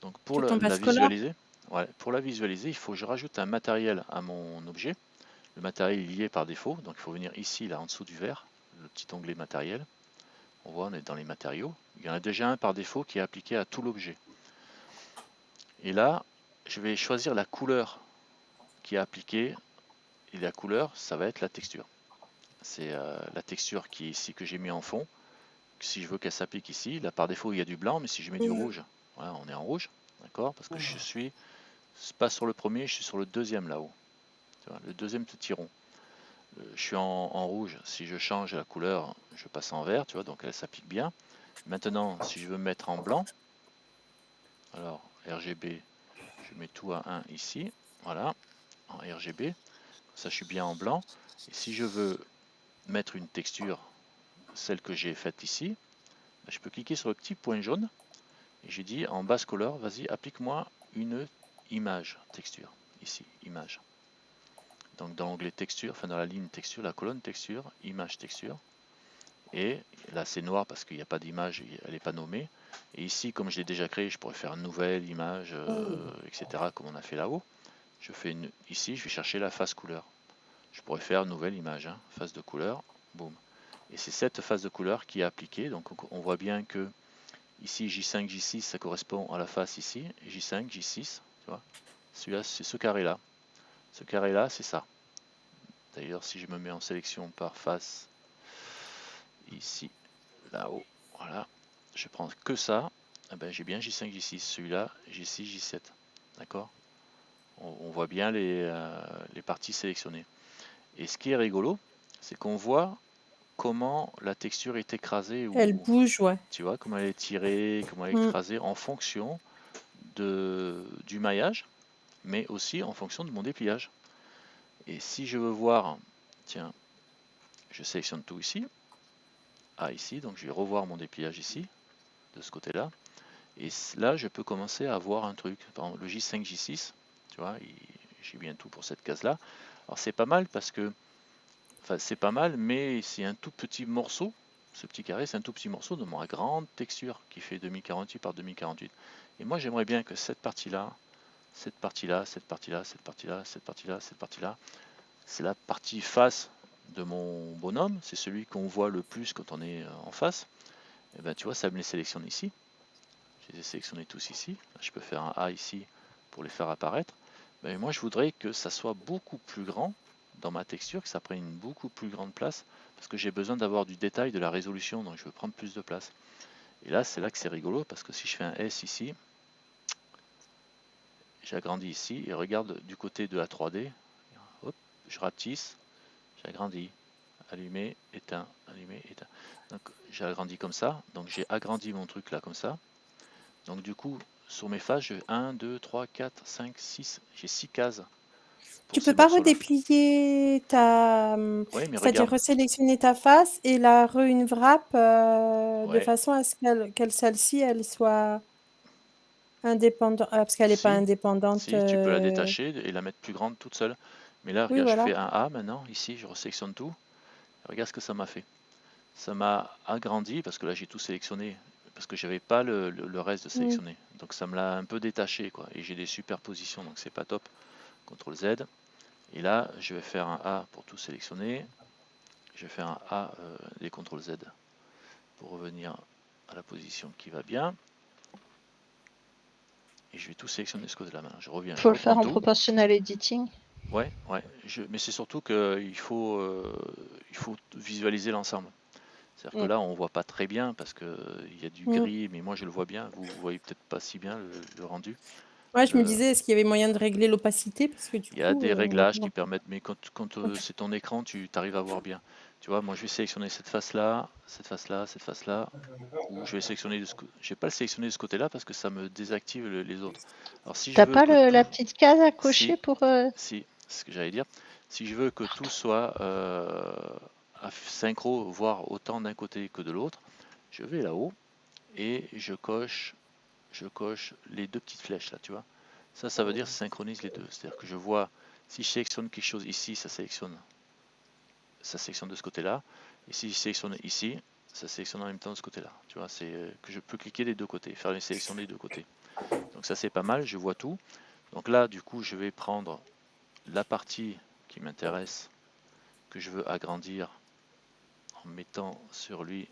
Donc pour Tu tombes à la ce color. visualiser, ouais, pour la visualiser, il faut que je rajoute un matériel à mon objet. Le matériel est lié par défaut, donc il faut venir ici, là en dessous du vert, le petit onglet matériel. On voit, on est dans les matériaux. Il y en a déjà un par défaut qui est appliqué à tout l'objet. Et là, je vais choisir la couleur qui est appliquée. Et la couleur, ça va être la texture. C'est la texture qui est ici que j'ai mis en fond. Si je veux qu'elle s'applique ici, là par défaut il y a du blanc, mais si je mets du rouge, voilà, on est en rouge, d'accord? Parce que je suis pas sur le premier, je suis sur le deuxième là-haut. Le deuxième petit rond. Je suis en rouge. Si je change la couleur, je passe en vert, tu vois, donc elle s'applique bien. Maintenant, si je veux mettre en blanc, alors RGB, je mets tout à 1 ici, voilà, en RGB. Ça, je suis bien en blanc. Et si je veux mettre une texture, celle que j'ai faite ici, je peux cliquer sur le petit point jaune et j'ai dit en basse couleur, vas-y, applique-moi une image texture. Ici, image. Donc dans l'onglet texture, enfin dans la ligne texture, la colonne texture, image texture. Et là c'est noir parce qu'il n'y a pas d'image, elle n'est pas nommée. Et ici, comme je l'ai déjà créé, je pourrais faire une nouvelle image, etc. comme on a fait là-haut. Je fais ici, je vais chercher la face couleur. Je pourrais faire nouvelle image, hein, face de couleur, boum. Et c'est cette face de couleur qui est appliquée. Donc on voit bien que ici J5, J6, ça correspond à la face ici. J5, J6, tu vois. Celui-là, c'est ce carré-là. Ce carré-là, c'est ça. D'ailleurs, si je me mets en sélection par face, ici, là-haut, voilà, je prends que ça, eh ben, j'ai bien J5, J6. Celui-là, J6, J7. D'accord? On voit bien les parties sélectionnées. Et ce qui est rigolo, c'est qu'on voit comment la texture est écrasée Elle ou bouge, ouais. tu vois, comment elle est tirée, comment elle est écrasée en fonction du maillage, mais aussi en fonction de mon dépliage. Et si je veux voir, tiens, je sélectionne tout ici, ici, donc je vais revoir mon dépliage ici, de ce côté-là, et là je peux commencer à voir un truc, par exemple le J5, J6, tu vois, j'ai bien tout pour cette case-là. Alors c'est pas mal parce que, enfin c'est pas mal, mais c'est un tout petit morceau. Ce petit carré, c'est un tout petit morceau de ma grande texture qui fait 2048 par 2048. Et moi, j'aimerais bien que cette partie-là, cette partie-là, cette partie-là, cette partie-là, cette partie-là, cette partie-là, c'est la partie face de mon bonhomme. C'est celui qu'on voit le plus quand on est en face. Et ben, tu vois, ça me les sélectionne ici. Je les ai sélectionnés tous ici. Je peux faire un A ici pour les faire apparaître. Mais moi, je voudrais que ça soit beaucoup plus grand dans ma texture, que ça prenne une beaucoup plus grande place, parce que j'ai besoin d'avoir du détail, de la résolution, donc je veux prendre plus de place. Et là, c'est là que c'est rigolo, parce que si je fais un S ici, j'agrandis ici, et regarde du côté de la 3D, hop, je rapetisse, j'agrandis, allumé, éteint, allumé, éteint. Donc j'ai agrandi comme ça, donc j'ai agrandi mon truc là comme ça. Donc du coup, sur mes faces, j'ai 1, 2, 3, 4, 5, 6, j'ai 6 cases. Tu peux pas redéplier ta... Oui, mais C'est-à-dire regarde. resélectionner ta face et la re-wrap de Ouais. façon à ce qu'elle, celle-ci, elle soit... Indépendant. Ah, parce qu'elle n'est pas Si, indépendante. si, tu peux la détacher et la mettre plus grande toute seule. Mais là, Oui, regarde, je voilà. fais un A maintenant, ici, je resélectionne tout. Regarde ce que ça m'a fait. Ça m'a agrandi, parce que là j'ai tout sélectionné, parce que j'avais pas le reste de Mm. sélectionné. Donc ça me l'a un peu détaché, quoi. Et j'ai des superpositions, donc c'est pas top. CTRL Z. Et là, je vais faire un A pour tout sélectionner. Je vais faire un A des CTRL Z pour revenir à la position qui va bien. Et je vais tout sélectionner de ce côté-là maintenant. Je reviens, je Faut le faire reprends en tout. proportional editing. Ouais, ouais. Mais c'est surtout qu'il faut visualiser l'ensemble. C'est-à-dire que Mm. là, on voit pas très bien parce que il y a du Mm. gris, mais moi je le vois bien. Vous voyez peut-être pas si bien le rendu. Ouais, je me Le- disais, est-ce qu'il y avait moyen de régler l'opacité? Parce que du Il y a coup, des réglages qui non. permettent, mais quand Ok. c'est ton écran, tu arrives à voir bien. Tu vois, moi je vais sélectionner cette face-là, cette face-là, cette face-là, ou je vais sélectionner je vais pas le sélectionner de ce côté-là parce que ça me désactive les autres. Alors si je T'as veux pas que tout, la petite case à si, cocher pour. si, c'est ce que j'allais dire, si je veux que tout Pardon. soit à synchro, voire autant d'un côté que de l'autre, je vais là-haut et je coche les deux petites flèches là, tu vois. Ça veut dire synchronise les deux. C'est-à-dire que je vois, si je sélectionne quelque chose ici, ça sélectionne de ce côté-là. Et si je sélectionne ici, ça sélectionne en même temps de ce côté-là. Tu vois, c'est que je peux cliquer des deux côtés, faire les sélections des deux côtés. Donc ça c'est pas mal, je vois tout. Donc là, du coup, je vais prendre la partie qui m'intéresse, que je veux agrandir en mettant sur lui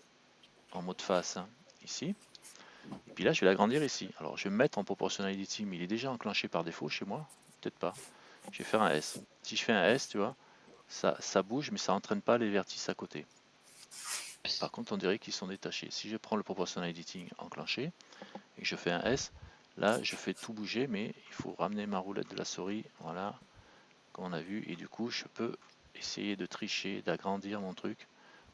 en mode face, hein, ici. Et puis là, je vais l'agrandir ici. Alors, je vais me mettre en proportional editing, mais il est déjà enclenché par défaut chez moi. Peut-être pas. Je vais faire un S. Si je fais un S, tu vois, ça bouge, mais ça n'entraîne pas les vertices à côté. Par contre, on dirait qu'ils sont détachés. Si je prends le proportional editing enclenché et que je fais un S, là, je fais tout bouger, mais il faut ramener ma roulette de la souris, voilà, comme on a vu. Et du coup, je peux essayer de tricher, d'agrandir mon truc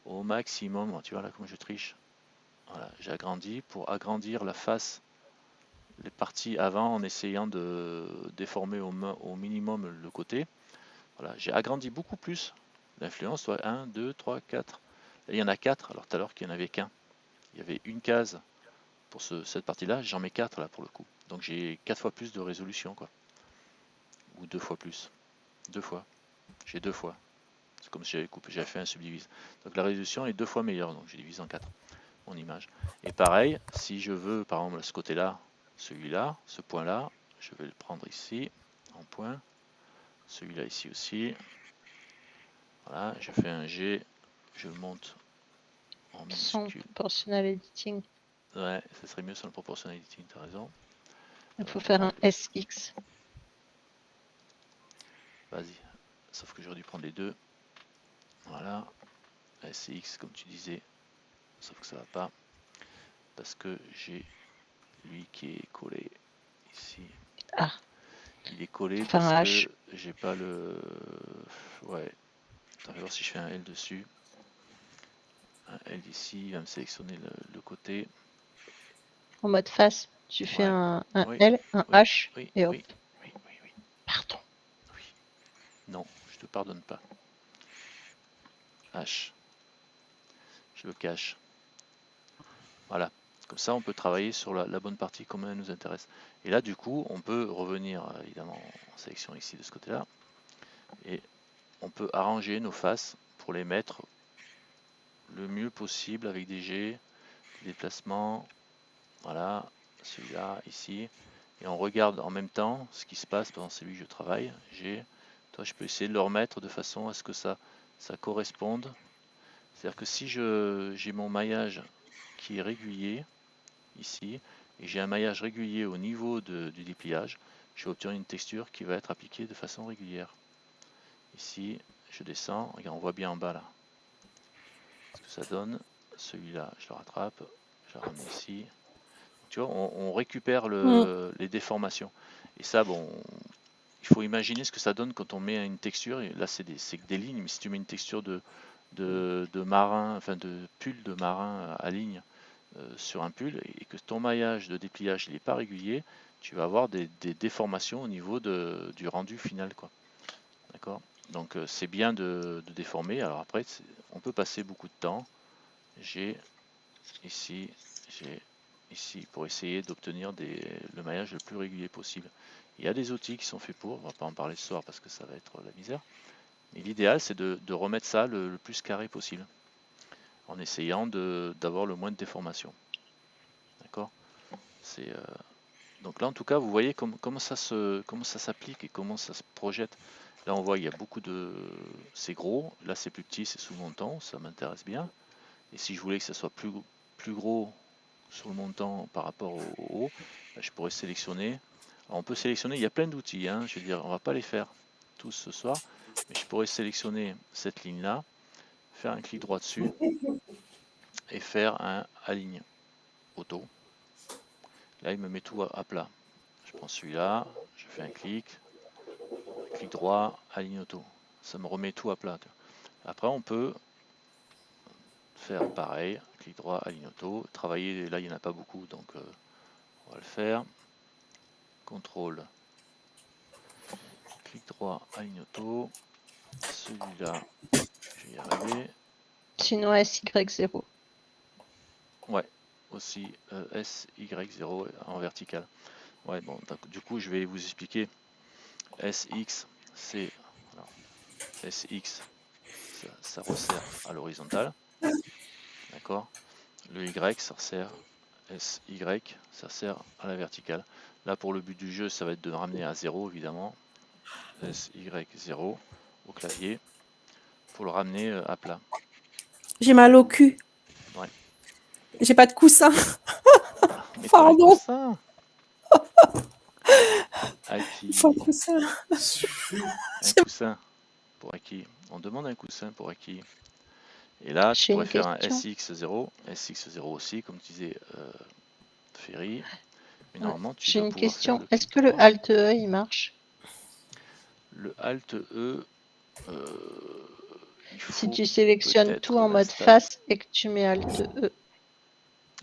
au maximum. Tu vois là, comme je triche. Voilà, j'ai agrandi pour agrandir la face, les parties avant, en essayant de déformer au minimum le côté. Voilà, j'ai agrandi beaucoup plus l'influence. 1, 2, 3, 4. Là, il y en a 4, alors tout à l'heure qu'il n'y en avait qu'un. Il y avait une case pour cette partie-là, j'en mets 4 là pour le coup. Donc j'ai 4 fois plus de résolution, quoi. Ou 2 fois plus. 2 fois. J'ai 2 fois. C'est comme si j'avais fait un subdivise. Donc la résolution est 2 fois meilleure, donc j'ai divisé en 4 mon image. Et pareil, si je veux par exemple ce côté-là, celui-là, ce point-là, je vais le prendre ici en point. Celui-là ici aussi. Voilà, je fais un G, je le monte en Sans minuscule. proportional editing. Ouais, ça serait mieux sur le proportional editing, t'as raison. Il faut Alors, faire un hop, SX. vas-y. Sauf que j'aurais dû prendre les deux. Voilà. SCX comme tu disais. Sauf que ça va pas. Parce que j'ai lui qui est collé ici. Ah, Il est collé faire parce un que H. j'ai pas le. Ouais. Attends, je vais voir si je fais un L dessus. Un L ici, il va me sélectionner le côté. En mode face. Tu fais Ouais. un Oui, L, un oui, H, oui, et hop. oui, oui, oui, oui, Pardon. oui. Non, je te pardonne pas. H. Je le cache. Voilà. Comme ça, on peut travailler sur la bonne partie comme elle nous intéresse. Et là, du coup, on peut revenir évidemment en sélection ici de ce côté-là. Et on peut arranger nos faces pour les mettre le mieux possible avec des G, des déplacements. Voilà, celui-là, ici. Et on regarde en même temps ce qui se passe pendant celui que je travaille. G. Toi, je peux essayer de le remettre de façon à ce que ça corresponde. C'est-à-dire que si j'ai mon maillage qui est régulier, ici, et j'ai un maillage régulier au niveau du dépliage, je vais obtenir une texture qui va être appliquée de façon régulière. Ici, je descends, regarde, on voit bien en bas là ce que ça donne. Celui-là, je le rattrape, je le ramène ici. Tu vois, on récupère les déformations. Et ça, bon, il faut imaginer ce que ça donne quand on met une texture. Et là, c'est que des lignes, mais si tu mets une texture de marin, enfin de pull de marin à ligne, sur un pull et que ton maillage de dépliage n'est pas régulier, tu vas avoir des déformations au niveau du rendu final, quoi. D'accord. Donc c'est bien de déformer. Alors après, on peut passer beaucoup de temps. J'ai ici, j'ai ici, pour essayer d'obtenir le maillage le plus régulier possible. Il y a des outils qui sont faits pour, on va pas en parler ce soir parce que ça va être la misère. Mais l'idéal, c'est de remettre ça le plus carré possible, en essayant d'avoir le moins de déformation. D'accord? Donc là, en tout cas, vous voyez comment ça s'applique et comment ça se projette. Là, on voit il y a beaucoup de... C'est gros, là c'est plus petit, c'est sous montant, ça m'intéresse bien. Et si je voulais que ça soit plus gros sur le montant par rapport au haut, je pourrais sélectionner. Alors, on peut sélectionner, il y a plein d'outils, hein, je veux dire, on va pas les faire tous ce soir, mais je pourrais sélectionner cette ligne-là, faire un clic droit dessus et faire un aligne auto. Là, il me met tout à plat. Je prends celui-là, je fais un clic droit, aligne auto. Ça me remet tout à plat. Après, on peut faire pareil, clic droit, aligne auto. Travailler, là, il n'y en a pas beaucoup, donc on va le faire. Contrôle, clic droit, aligne auto. Celui-là, je vais y arriver. Sinon, SY0. Ouais, aussi SY0 en vertical. Ouais, bon, du coup, je vais vous expliquer. SX, c'est SX, ça resserre à l'horizontale. D'accord. Le Y, ça resserre SY, ça sert à la verticale. Là, pour le but du jeu, ça va être de ramener à 0, évidemment. SY0 au clavier pour le ramener à plat. J'ai mal au cul. Ouais. J'ai pas de coussin. Mais Pardon. coussin. À qui? Il faut un coussin. Un coussin. Pour qui? On demande un coussin pour qui? Et là, tu J'ai pourrais une faire un question. SX0. SX0 aussi, comme disait Ferry. Mais Ouais. normalement, tu J'ai dois une pouvoir faire question. le Est-ce clic que le droit. Alt E, il marche? Le Alt E, il Si faut tu sélectionnes tout peut-être en mode l'installer. face et que tu mets Alt E.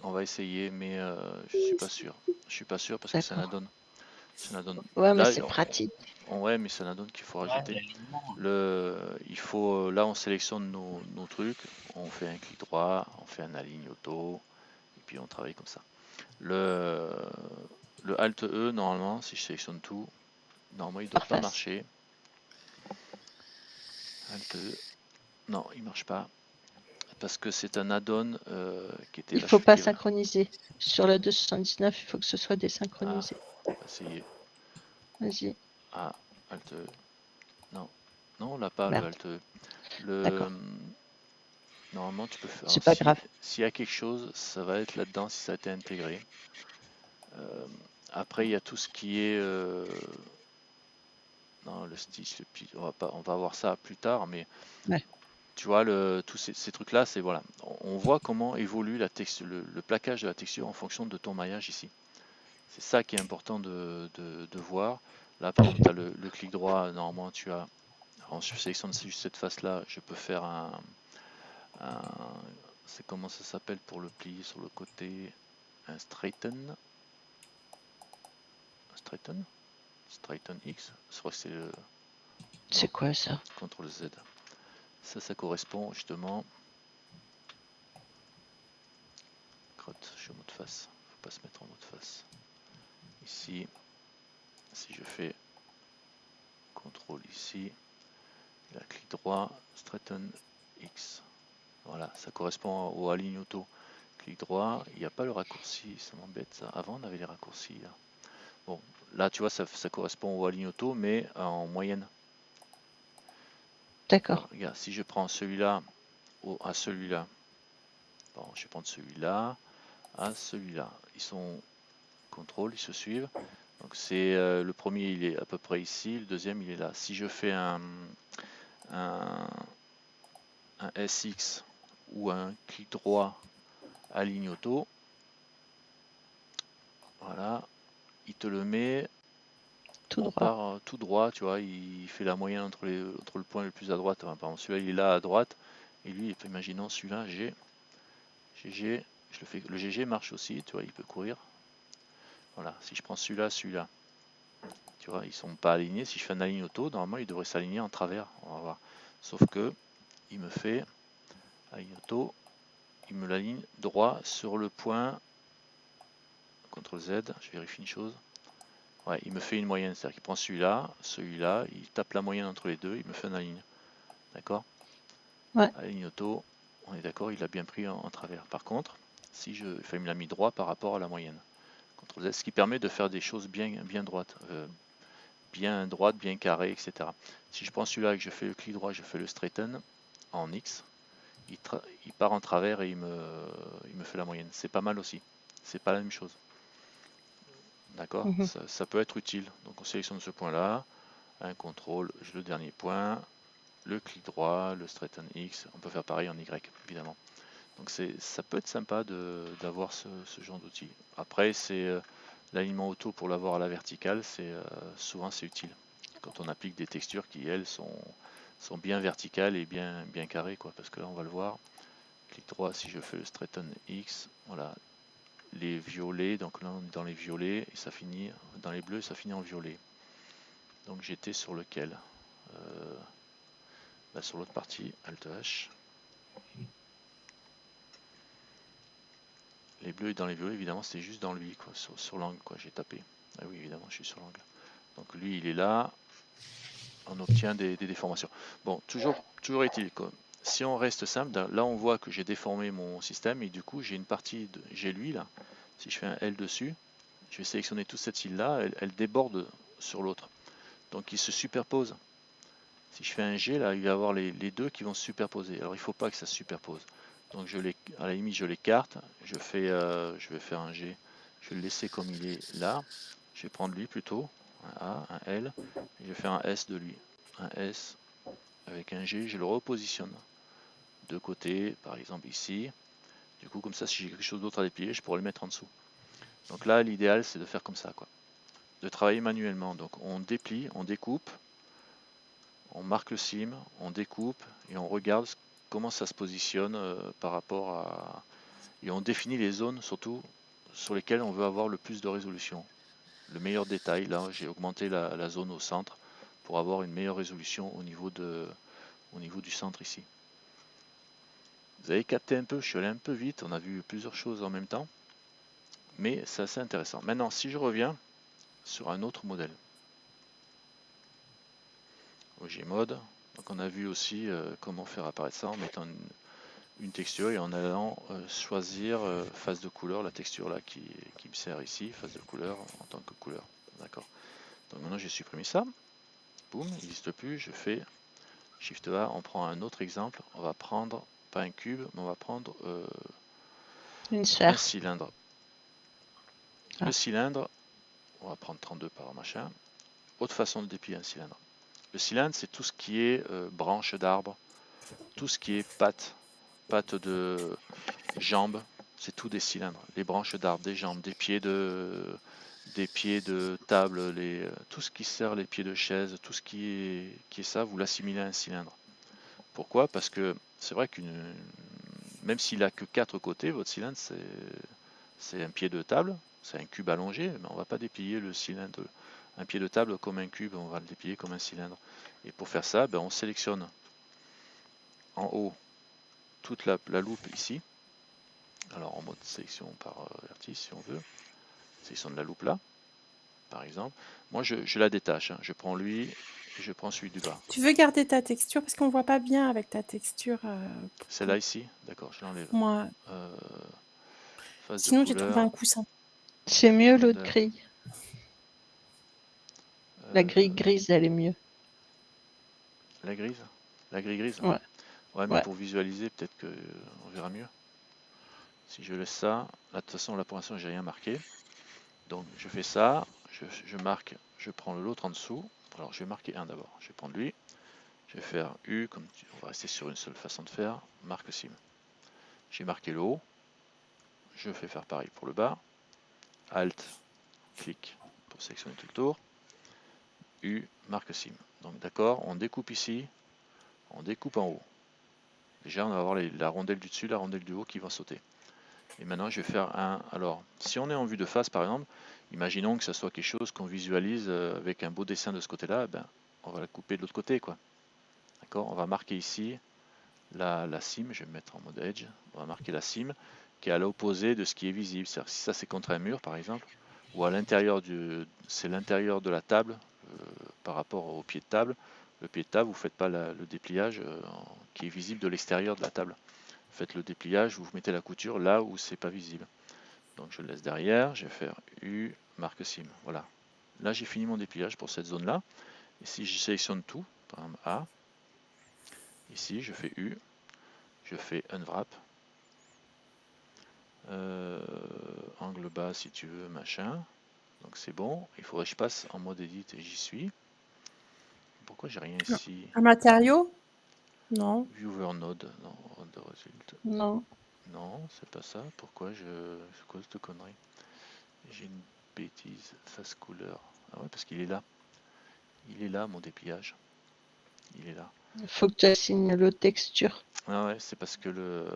On va essayer, mais je suis pas sûr. Je suis pas sûr parce que c'est un D'accord. add-on. C'est un add-on. Ouais, mais Là, c'est pratique. ouais, mais c'est un add-on qu'il faut Ouais, rajouter. l'alignement. Il faut, là, on sélectionne nos trucs, on fait un clic droit, on fait un aligne auto, et puis on travaille comme ça. Le Alt E, normalement, si je sélectionne tout, normalement, il doit Par pas face. marcher. Alt E, non, il marche pas. Parce que c'est un add-on qui était Il faut pas qui est- synchroniser. Sur la 279, il faut que ce soit Ah, désynchronisé. on va essayer. Vas-y. Ah, Alt E. Non, non, on l'a pas le Merde. Alt E. D'accord. Normalement, tu peux faire. C'est Alors, pas grave. s'il y a quelque chose, ça va être là-dedans si ça a été intégré. Après, il y a tout ce qui est. Non, le style, on va voir ça plus tard, mais Ouais. tu vois, tous ces trucs-là, c'est voilà. On voit comment évolue la texture, le plaquage de la texture en fonction de ton maillage ici. C'est ça qui est important de voir. Là, par exemple, tu as le clic droit. Normalement, tu as. Alors, je sélectionne juste cette face-là. Je peux faire c'est comment ça s'appelle pour le plier sur le côté? Un straighten. Straighten? Straighten X. Je crois que c'est le C'est quoi ça? CTRL Z. Ça correspond justement. Crotte, je suis en mode face. Faut pas se mettre en mode face. Ici, si je fais CTRL ici, là, clic droit, straighten X. Voilà, ça correspond au aligne auto. Clic droit, il n'y a pas le raccourci, ça m'embête ça. Avant on avait les raccourcis là. Bon, là tu vois ça correspond au aligne auto mais en moyenne. D'accord. Regarde, si je prends celui-là à celui-là, bon, je vais prendre celui-là à celui-là. Ils sont contrôle, ils se suivent. Donc c'est le premier il est à peu près ici, le deuxième il est là. Si je fais un SX ou un clic droit aligne auto, voilà, il te le met, Tout on droit. part tout droit, tu vois, il fait la moyenne entre le point le plus à droite. Enfin, par exemple, celui-là il est là à droite, et lui, imaginons celui-là, GG, je le fais, le GG marche aussi, tu vois, il peut courir. Voilà, si je prends celui-là, celui-là, tu vois, ils sont pas alignés. Si je fais un aligne auto, normalement ils devraient s'aligner en travers, on va voir. Sauf que il me fait aligne auto, il me l'aligne droit sur le point CTRL Z, je vérifie une chose. Ouais, il me fait une moyenne, c'est-à-dire qu'il prend celui-là, il tape la moyenne entre les deux, il me fait un aligne. D'accord? Ouais. Aligne auto, on est d'accord, il l'a bien pris en travers. Par contre, si je, enfin, il me l'a mis droit par rapport à la moyenne. CTRL Z, ce qui permet de faire des choses bien droites. Bien droite, bien carré, etc. Si je prends celui-là et que je fais le clic droit, je fais le straighten en X, il part en travers et il me fait la moyenne. C'est pas mal aussi. C'est pas la même chose. D'accord? Mhm. Ça peut être utile. Donc on sélectionne ce point-là, un contrôle, le dernier point, le clic droit, le straighten X. On peut faire pareil en Y, évidemment. Donc ça peut être sympa d'avoir ce genre d'outil. Après, c'est l'alignement auto pour l'avoir à la verticale, souvent c'est utile. Quand on applique des textures qui, elles, sont bien verticales et bien carrées, quoi. Parce que là, on va le voir. Clic droit, si je fais le straighten X, voilà, les violets, donc là on est dans les violets, et ça finit dans les bleus, et ça finit en violet. Donc j'étais sur lequel sur l'autre partie, Alt H. Les bleus et dans les violets, évidemment, c'est juste dans lui, quoi, sur l'angle, quoi, j'ai tapé. Ah oui, évidemment, je suis sur l'angle. Donc lui, il est là, on obtient des déformations. Bon, toujours est-il, quoi. Si on reste simple, là on voit que j'ai déformé mon système, et du coup j'ai une partie, j'ai lui là, si je fais un L dessus, je vais sélectionner toute cette île-là, elle déborde sur l'autre. Donc ils se superposent. Si je fais un G, là, il va y avoir les deux qui vont se superposer. Alors il ne faut pas que ça se superpose. Donc à la limite, je l'écarte. Je vais faire un G. Je vais le laisser comme il est là. Je vais prendre lui plutôt. Un A, un L. Et je vais faire un S de lui. Un S avec un G. Je le repositionne de côté, par exemple ici. Du coup, comme ça, si j'ai quelque chose d'autre à déplier, je pourrais le mettre en dessous. Donc là, l'idéal, c'est de faire comme ça, quoi. De travailler manuellement. Donc on déplie, on découpe. On marque le sim, on découpe et on regarde comment ça se positionne par rapport à... Et on définit les zones surtout sur lesquelles on veut avoir le plus de résolution. Le meilleur détail, là j'ai augmenté la zone au centre pour avoir une meilleure résolution au niveau du centre ici. Vous avez capté un peu, je suis allé un peu vite, on a vu plusieurs choses en même temps, mais c'est assez intéressant. Maintenant, si je reviens sur un autre modèle, au Gmod, donc on a vu aussi comment faire apparaître ça en mettant une texture et en allant choisir phase de couleur, la texture là qui me sert ici, phase de couleur en tant que couleur. D'accord. Donc maintenant j'ai supprimé ça. Boum, il n'existe plus. Je fais Shift A, on prend un autre exemple. On va prendre, pas un cube, mais on va prendre Une un sphère. cylindre. Ah. Le cylindre, on va prendre 32 par machin. Autre façon de déplier un cylindre. Le cylindre, c'est tout ce qui est branche d'arbre, tout ce qui est pattes de jambes, c'est tout des cylindres. Les branches d'arbres, des jambes, des pieds de table, tout ce qui sert les pieds de chaise, tout ce qui est ça, vous l'assimilez à un cylindre. Pourquoi? Parce que c'est vrai même s'il a que 4 côtés, votre cylindre, c'est un pied de table, c'est un cube allongé, mais on ne va pas déplier le cylindre, un pied de table comme un cube, on va le déplier comme un cylindre. Et pour faire ça, on sélectionne en haut toute la loupe ici. Alors en mode sélection par vertice si on veut. Sélection de la loupe là, par exemple. Moi je la détache, hein. Je prends lui et je prends celui du bas. Tu veux garder ta texture parce qu'on voit pas bien avec ta texture. Celle-là ici, d'accord, je l'enlève. Moi. Phase Sinon, de j'ai trouvé couleur. un coussin. C'est mieux l'autre Modèle. grille. La grille grise, elle est mieux. La grise? La grille grise? Ouais. Ouais, mais Ouais. pour visualiser, peut-être qu'on verra mieux. Si je laisse ça, là de toute façon là pour l'instant j'ai rien marqué. Donc je fais ça, je marque, je prends l'autre en dessous. Alors je vais marquer un d'abord. Je vais prendre lui. Je vais faire U, on va rester sur une seule façon de faire, marque sim. J'ai marqué le haut, je fais faire pareil pour le bas, Alt, clic pour sélectionner tout le tour, U, marque sim. Donc d'accord, on découpe ici, on découpe en haut. Déjà on va avoir la rondelle du dessus, la rondelle du haut qui va sauter. Et maintenant je vais faire un, alors si on est en vue de face par exemple, imaginons que ce soit quelque chose qu'on visualise avec un beau dessin de ce côté-là, on va la couper de l'autre côté, quoi. D'accord, on va marquer ici la sim, je vais me mettre en mode edge, on va marquer la sim, qui est à l'opposé de ce qui est visible. C'est-à-dire que si ça c'est contre un mur par exemple, ou à l'intérieur c'est l'intérieur de la table par rapport au pied de table. Le pied de table, vous ne faites pas le dépliage qui est visible de l'extérieur de la table. Faites le dépliage, vous mettez la couture là où c'est pas visible. Donc je le laisse derrière, je vais faire U, marque sim. Voilà. Là j'ai fini mon dépliage pour cette zone là. Et si je sélectionne tout, par exemple A, ici je fais U, je fais Unwrap, angle bas si tu veux, machin. Donc c'est bon, il faudrait que je passe en mode edit et j'y suis. Pourquoi j'ai rien ici? Un matériau? Non. Viewer node, non, de result. Non. Non, c'est pas ça. Pourquoi c'est quoi cette connerie? J'ai une bêtise. Face couleur. Ah ouais, parce qu'il est là. Il est là, mon dépliage. Il est là. Il faut que tu assignes le texture. Ah ouais, c'est parce que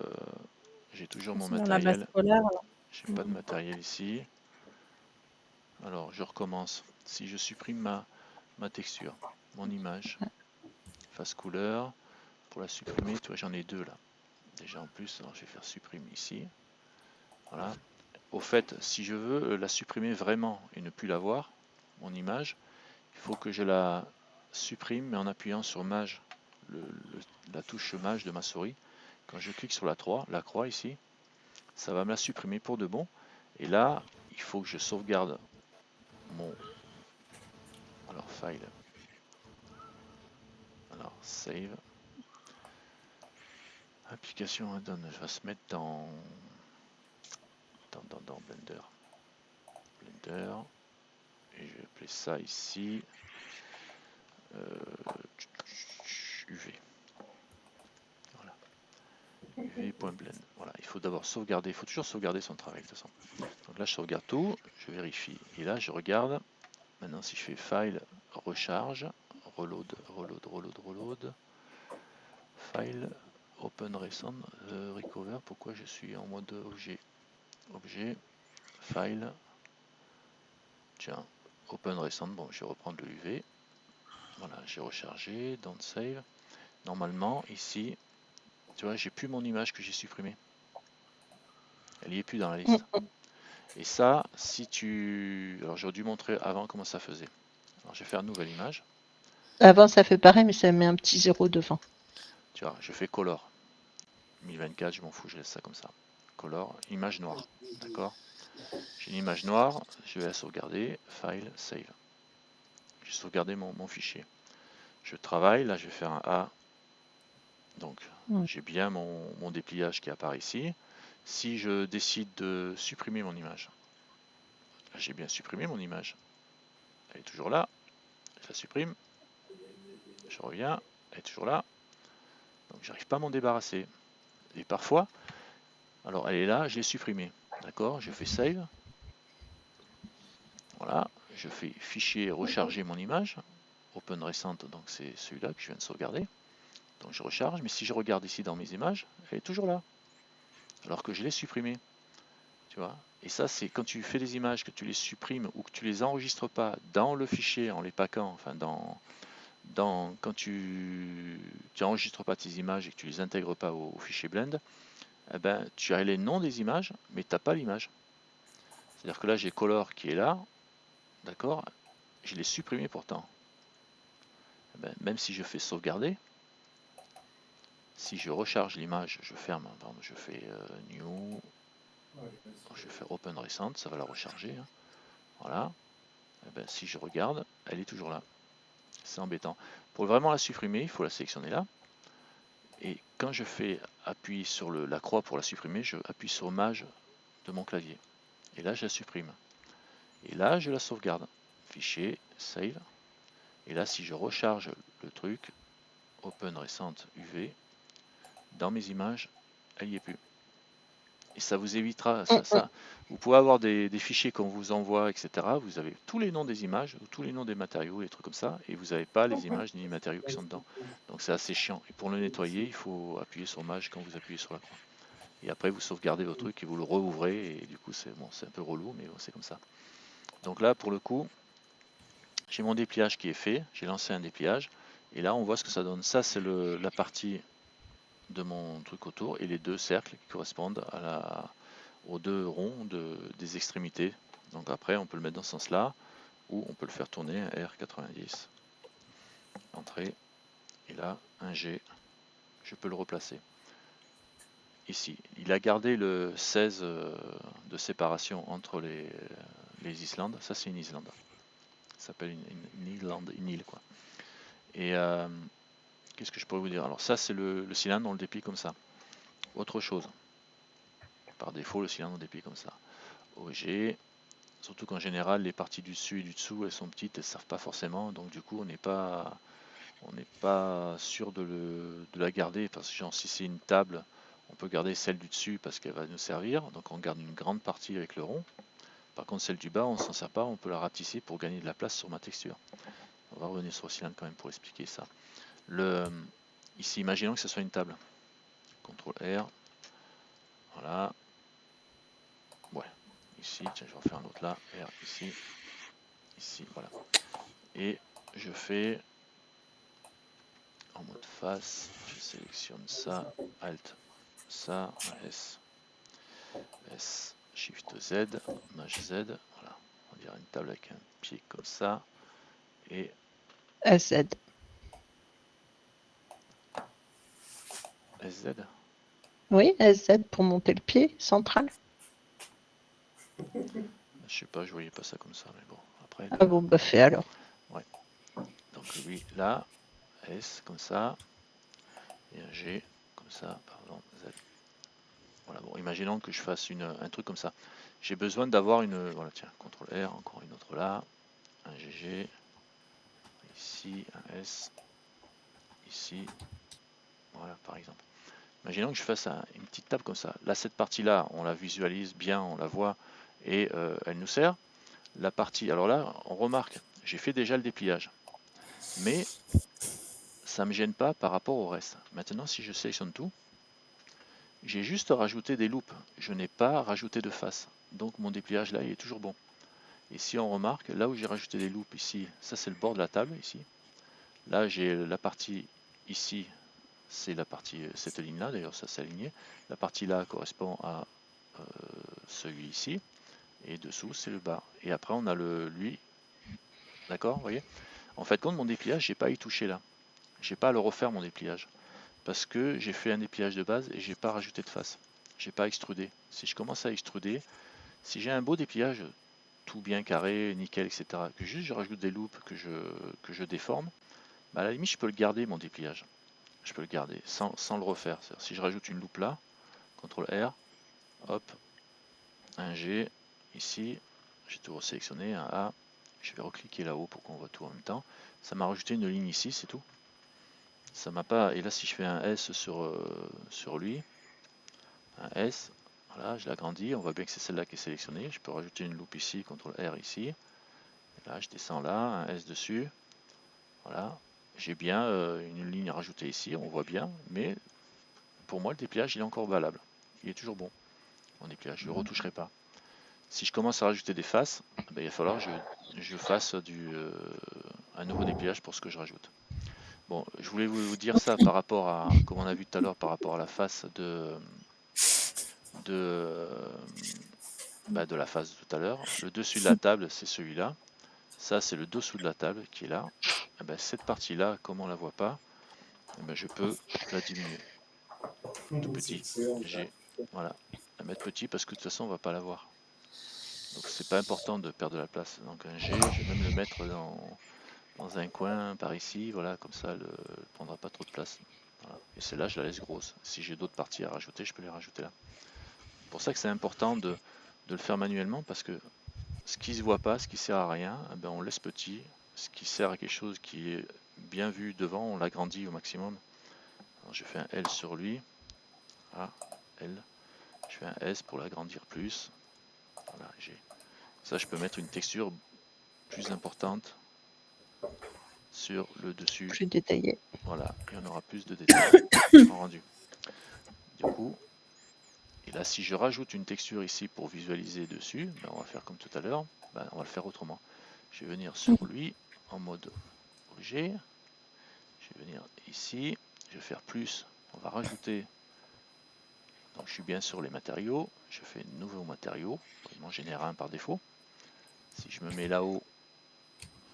j'ai toujours mon C'est dans la base matériel. scolaire. J'ai pas de matériel ici. Alors, je recommence. Si je supprime ma texture, mon image, face couleur, pour la supprimer, tu vois, j'en ai deux là. Déjà en plus, alors je vais faire supprimer ici. Voilà. Au fait, si je veux la supprimer vraiment et ne plus la voir, mon image, il faut que je la supprime mais en appuyant sur Maj, la touche Maj de ma souris. Quand je clique sur la croix ici, ça va me la supprimer pour de bon. Et là, il faut que je sauvegarde mon file. Alors save. Application add-on, je vais se mettre dans Blender. Blender. Et je vais appeler ça ici UV. Voilà. UV.blend. Voilà, il faut d'abord sauvegarder, il faut toujours sauvegarder son travail de toute façon. Donc là je sauvegarde tout, je vérifie. Et là je regarde. Maintenant si je fais file, recharge, reload, file, open recent, recover, pourquoi je suis en mode objet, file, tiens, open recent, bon je vais reprendre le UV. Voilà, j'ai rechargé, don't save. Normalement, ici, tu vois, j'ai plus mon image que j'ai supprimée. Elle n'y est plus dans la liste. Et ça, si tu... Alors, j'aurais dû montrer avant comment ça faisait. Alors, je vais faire une nouvelle image. Avant, ça fait pareil, mais ça met un petit 0 devant. Tu vois, je fais color. 1024, je m'en fous, je laisse ça comme ça. Color, image noire. D'accord? J'ai une image noire, je vais la sauvegarder. File, save. J'ai sauvegardé mon fichier. Je travaille, là, je vais faire un A. Donc, j'ai bien mon dépliage qui apparaît ici. Si je décide de supprimer mon image, j'ai bien supprimé mon image. Elle est toujours là. Je la supprime. Je reviens. Elle est toujours là. Donc, j'arrive pas à m'en débarrasser. Et parfois, alors elle est là, je l'ai supprimée. D'accord? Je fais save. Voilà. Je fais fichier recharger mon image. Open recent, donc c'est celui-là que je viens de sauvegarder. Donc je recharge, mais si je regarde ici dans mes images, elle est toujours là. Alors que je l'ai supprimée. Tu vois? Et ça, c'est quand tu fais des images, que tu les supprimes ou que tu les enregistres pas dans le fichier en les paquant, enfin quand tu n'enregistres pas tes images et que tu les intègres pas au fichier blend, eh ben, tu as les noms des images, mais tu n'as pas l'image. C'est-à-dire que là, j'ai color qui est là, d'accord? Je l'ai supprimé pourtant. Eh ben, même si je fais sauvegarder, si je recharge l'image, je ferme, pardon, je fais new, je vais faire open recent, ça va la recharger. Hein. Voilà. Eh ben, si je regarde, elle est toujours là. C'est embêtant. Pour vraiment la supprimer, il faut la sélectionner là. Et quand je fais appui sur la croix pour la supprimer, je appuie sur Maj de mon clavier. Et là, je la supprime. Et là, je la sauvegarde. Fichier, save. Et là, si je recharge le truc, open recent UV, dans mes images, elle n'y est plus. Et ça vous évitera ça. Vous pouvez avoir des fichiers qu'on vous envoie, etc. Vous avez tous les noms des images, tous les noms des matériaux, les trucs comme ça, et vous n'avez pas les images ni les matériaux qui sont dedans. Donc c'est assez chiant. Et pour le nettoyer, il faut appuyer sur Maj quand vous appuyez sur la croix. Et après, vous sauvegardez votre truc et vous le rouvrez. Et du coup, c'est bon, un peu relou, mais bon, c'est comme ça. Donc là, pour le coup, j'ai mon dépliage qui est fait. J'ai lancé un dépliage. Et là, on voit ce que ça donne. Ça, c'est la partie de mon truc autour et les deux cercles qui correspondent aux deux ronds des extrémités. Donc après, on peut le mettre dans ce sens-là, ou on peut le faire tourner un R90. Entrée, et là, un G, je peux le replacer. Ici, il a gardé le 16 de séparation entre les Islandes. Ça, c'est une Islande. Ça s'appelle une île, quoi. Et qu'est-ce que je pourrais vous dire? Alors ça, c'est le cylindre, on le déplie comme ça. Autre chose. Par défaut, le cylindre, on le déplie comme ça. OG, surtout qu'en général, les parties du dessus et du dessous, elles sont petites, elles ne servent pas forcément. Donc du coup, on n'est pas sûr de la garder. Parce que genre, si c'est une table, on peut garder celle du dessus parce qu'elle va nous servir. Donc on garde une grande partie avec le rond. Par contre, celle du bas, on ne s'en sert pas, on peut la rapetisser pour gagner de la place sur ma texture. On va revenir sur le cylindre quand même pour expliquer ça. Ici, imaginons que ce soit une table. CTRL R. Voilà. Ouais. Ici, tiens, je vais en faire un autre là. R ici. Ici, voilà. Et je fais en mode face. Je sélectionne ça. Alt. Ça. S. S. Shift Z. Maj Z. Voilà. On dirait une table avec un pied comme ça. Et SZ. SZ. Oui, SZ pour monter le pied central. Je sais pas, je voyais pas ça comme ça, mais bon. Après, Ah bon, bah fait alors. donc lui là, S comme ça, et un G comme ça, pardon, Z. Voilà, bon, imaginons que je fasse un truc comme ça. J'ai besoin d'avoir une, voilà, tiens, CTRL R, encore une autre là, un GG, ici, un S, ici, voilà, par exemple. Imaginons que je fasse une petite table comme ça. Là, cette partie-là, on la visualise bien, on la voit, et elle nous sert. La partie, alors là, on remarque, j'ai fait déjà le dépliage, mais ça ne me gêne pas par rapport au reste. Maintenant, si je sélectionne tout, j'ai juste rajouté des loupes. Je n'ai pas rajouté de face. Donc mon dépliage là, il est toujours bon. Et si on remarque, là où j'ai rajouté des loupes ici, ça c'est le bord de la table ici. Là j'ai la partie ici, c'est la partie, cette ligne là, d'ailleurs ça s'est aligné. La partie là correspond à celui ici. Et dessous c'est le bas. Et après on a lui. D'accord, vous voyez? En fait, compte mon dépliage, j'ai pas à y toucher là. J'ai pas à le refaire mon dépliage. Parce que j'ai fait un dépliage de base et j'ai pas rajouté de face. J'ai pas extrudé. Si je commence à extruder, si j'ai un beau dépliage, tout bien carré, nickel, etc., que juste je rajoute des loupes que je déforme, bah à la limite je peux le garder mon dépliage. Je peux le garder sans le refaire. Si je rajoute une loupe là, CTRL R, hop, un G, ici, j'ai tout resélectionné, un A, je vais recliquer là-haut pour qu'on voit tout en même temps. Ça m'a rajouté une ligne ici, c'est tout. Ça m'a pas. Et là si je fais un S sur lui, un S, voilà, je l'agrandis, on voit bien que c'est celle-là qui est sélectionnée. Je peux rajouter une loupe ici, CTRL R ici. Et là, je descends là, un S dessus. Voilà, j'ai bien une ligne rajoutée ici, on voit bien, mais pour moi, le dépliage, il est encore valable. Il est toujours bon, mon dépliage, je ne le retoucherai pas. Si je commence à rajouter des faces, ben, il va falloir que je fasse un nouveau dépliage pour ce que je rajoute. Bon, je voulais vous dire ça par rapport à, comme on a vu tout à l'heure, par rapport à la face de la face de tout à l'heure. Le dessus de la table, c'est celui-là. Ça, c'est le dessous de la table qui est là. Et ben, cette partie-là, comme on ne la voit pas, ben, je peux la diminuer. Tout petit. G. Voilà. La mettre petit parce que de toute façon, on ne va pas la voir. Donc, c'est pas important de perdre de la place. Donc, un G, je vais même le mettre dans un coin par ici. Voilà, comme ça, elle ne prendra pas trop de place. Voilà. Et celle-là, je la laisse grosse. Si j'ai d'autres parties à rajouter, je peux les rajouter là. C'est pour ça que c'est important de le faire manuellement parce que ce qui ne se voit pas, ce qui sert à rien, eh ben on laisse petit. Ce qui sert à quelque chose qui est bien vu devant, on l'agrandit au maximum. Alors je fais un L sur lui. Ah, L. Je fais un S pour l'agrandir plus. Voilà, ça, je peux mettre une texture plus importante sur le dessus. Plus détaillé. Voilà, et on aura plus de détails en rendu. Du coup, et là, si je rajoute une texture ici pour visualiser dessus, ben on va faire comme tout à l'heure. Ben, on va le faire autrement. Je vais venir sur lui en mode objet. Je vais venir ici. Je vais faire plus. On va rajouter Donc je suis bien sur les matériaux, je fais nouveau matériau, il m'en génère un par défaut. Si je me mets là-haut,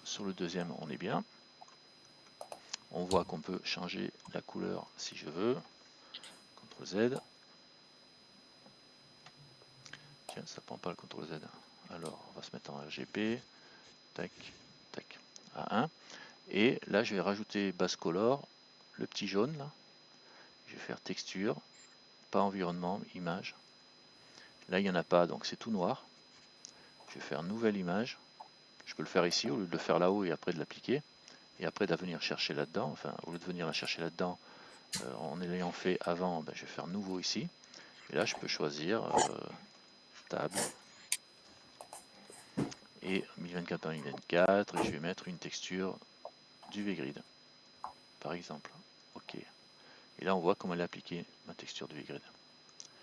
sur le deuxième, on est bien. On voit qu'on peut changer la couleur si je veux. CTRL Z. Tiens, ça prend pas le CTRL Z. Alors, on va se mettre en RGB. Tac, tac, à 1. Et là, je vais rajouter base color, le petit jaune là. Je vais faire texture, pas environnement, image. Là, il n'y en a pas, donc c'est tout noir. Je vais faire nouvelle image. Je peux le faire ici au lieu de le faire là-haut et après de l'appliquer. Et après de venir chercher là-dedans, enfin, au lieu de venir la chercher là-dedans, en l'ayant fait avant, ben, je vais faire nouveau ici. Et là, je peux choisir table et 1024 par 1024 et je vais mettre une texture du V-Grid, par exemple. OK. Et là, on voit comment elle a appliqué ma texture du V-Grid.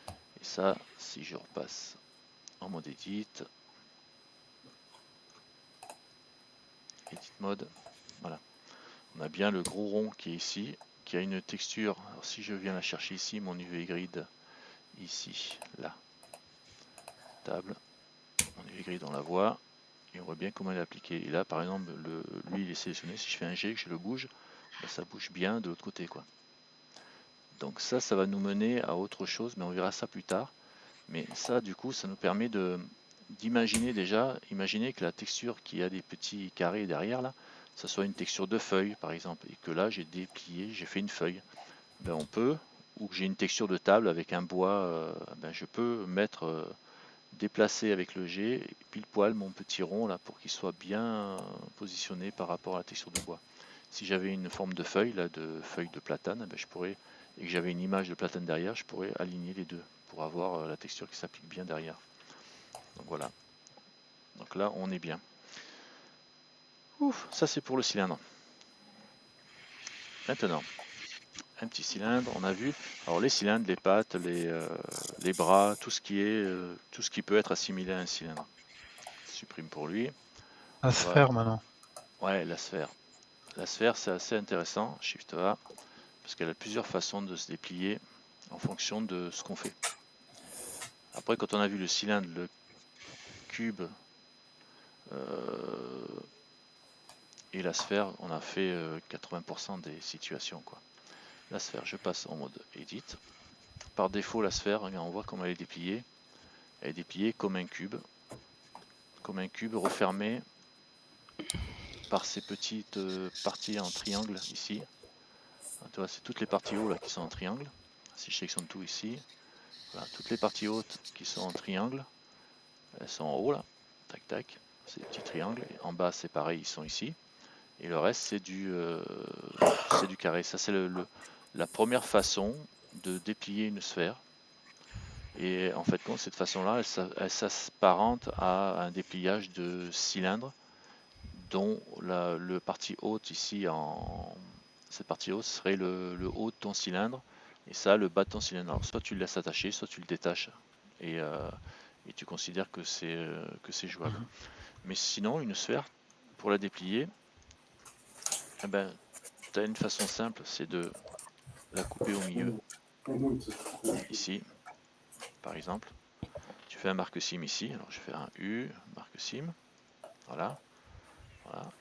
Et ça, si je repasse en mode edit, edit mode, voilà. On a bien le gros rond qui est ici, qui a une texture. Alors si je viens la chercher ici, mon UV grid, ici, là, table, mon UV grid on la voit, et on voit bien comment elle est appliquée. Et là par exemple, lui il est sélectionné, si je fais un G, que je le bouge, ben, ça bouge bien de l'autre côté, quoi. Donc ça va nous mener à autre chose, mais on verra ça plus tard. Mais ça du coup, ça nous permet d'imaginer déjà, imaginer que la texture qui a des petits carrés derrière là, ça soit une texture de feuille par exemple, et que là j'ai déplié, j'ai fait une feuille. Ben, on peut, ou que j'ai une texture de table avec un bois, ben, je peux mettre, déplacer avec le G pile poil mon petit rond là pour qu'il soit bien positionné par rapport à la texture de bois. Si j'avais une forme de feuille là, de feuille de platane, ben, je pourrais, et que j'avais une image de platane derrière, je pourrais aligner les deux pour avoir la texture qui s'applique bien derrière. Donc voilà. Donc là on est bien. Ouf, ça c'est pour le cylindre. Maintenant, un petit cylindre, on a vu. Alors les cylindres, les pattes, les bras, tout ce qui peut être assimilé à un cylindre. Supprime pour lui. La sphère maintenant. Ouais, la sphère. La sphère, c'est assez intéressant. Shift A, parce qu'elle a plusieurs façons de se déplier en fonction de ce qu'on fait. Après, quand on a vu le cylindre, le cube et la sphère, on a fait 80% des situations, quoi. La sphère, je passe en mode Edit. Par défaut, la sphère, on voit comment elle est dépliée. Elle est dépliée comme un cube refermé par ces petites parties en triangle ici. Tu vois, c'est toutes les parties hautes là qui sont en triangle. Si je sélectionne tout ici, voilà, toutes les parties hautes qui sont en triangle, elles sont en haut là, tac tac, c'est des petits triangles. Et en bas c'est pareil, ils sont ici. Et le reste c'est du carré. Ça c'est la première façon de déplier une sphère. Et en fait, cette façon-là, elle s'apparente à un dépliage de cylindre dont le partie haute ici, cette partie haute serait le haut de ton cylindre, et ça le bas de ton cylindre. Alors, soit tu le laisses attacher, soit tu le détaches, et tu considères que c'est jouable. Mais sinon, une sphère, pour la déplier, eh ben, tu as une façon simple, c'est de la couper au milieu, ici, par exemple. Tu fais un marque sim ici, alors je fais un U, marque sim, voilà.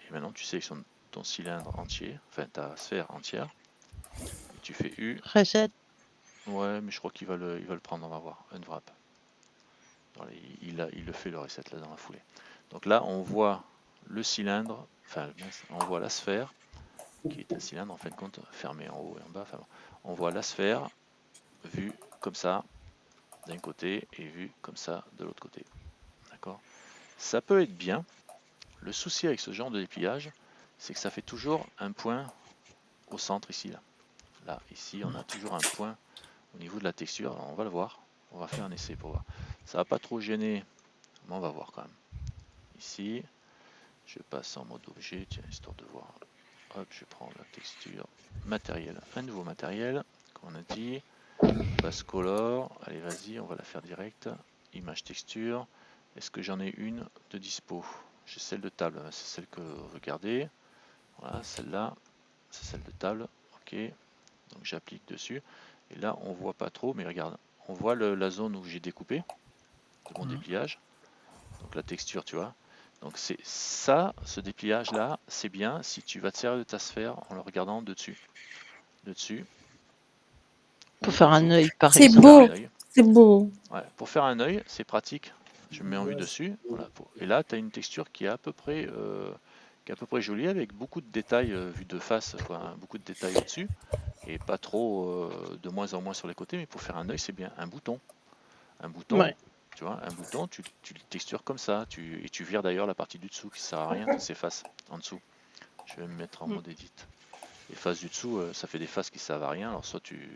Et maintenant tu sélectionnes ton cylindre entier, enfin ta sphère entière, et tu fais U. Reset. Ouais, mais je crois qu'il va le prendre, on va voir. Unwrap. Voilà, il le fait le reset là dans la foulée. Donc là, on voit le cylindre, enfin, on voit la sphère, qui est un cylindre en fin de compte fermé en haut et en bas. Enfin, on voit la sphère vue comme ça d'un côté et vue comme ça de l'autre côté. D'accord ? Ça peut être bien. Le souci avec ce genre de dépliage, c'est que ça fait toujours un point au centre ici. Là, ici, on a toujours un point au niveau de la texture. Alors, on va le voir. On va faire un essai pour voir. Ça va pas trop gêner, mais on va voir quand même. Ici, je passe en mode objet, tiens, histoire de voir. Hop, je prends la texture matériel, un nouveau matériel, comme on a dit. Base color, allez vas-y, on va la faire direct. Image texture, est-ce que j'en ai une de dispo? J'ai celle de table, c'est celle que vous regardez. Voilà, celle-là, c'est celle de table, ok. Donc j'applique dessus. Et là, on voit pas trop, mais regarde, on voit la zone où j'ai découpé de mon Mhm. dépliage. Donc la texture, tu vois. Donc c'est ça, ce dépliage là, c'est bien si tu vas te servir de ta sphère en le regardant de dessus. De dessus. Pour Ou faire en un dessous. œil, par C'est Pour exemple. faire beau, un œil. c'est beau. Ouais, pour faire un œil, c'est pratique. Je me mets en vue dessus. Voilà, et là, tu as une texture qui est à peu près, jolie avec beaucoup de détails vus de face, quoi, hein, beaucoup de détails au-dessus et pas trop de moins en moins sur les côtés. Mais pour faire un œil, c'est bien. Un bouton, Ouais. tu vois, un bouton, tu le textures comme ça. Et tu vires d'ailleurs la partie du dessous qui sert à rien, qui s'efface en dessous. Je vais me mettre en Mm. mode edit. Les faces du dessous, ça fait des faces qui servent à rien. Alors soit tu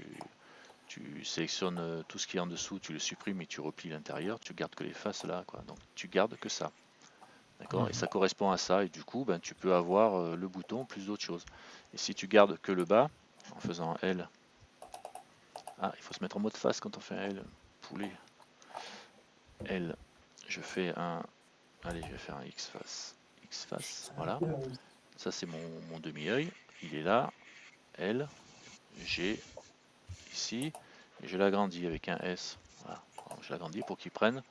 sélectionnes tout ce qui est en dessous, tu le supprimes et tu replies l'intérieur, tu gardes que les faces là, quoi. Donc tu gardes que ça. D'accord? Et ça correspond à ça, et du coup, ben, tu peux avoir le bouton plus d'autres choses. Et si tu gardes que le bas, en faisant un L, ah, il faut se mettre en mode face quand on fait un L, poulet. L, je fais un, allez, je vais faire un X face, voilà. Ça c'est mon demi-œil, il est là, L, G, ici, et je l'agrandis avec un S. Voilà. Alors, je l'agrandis pour qu'il prenne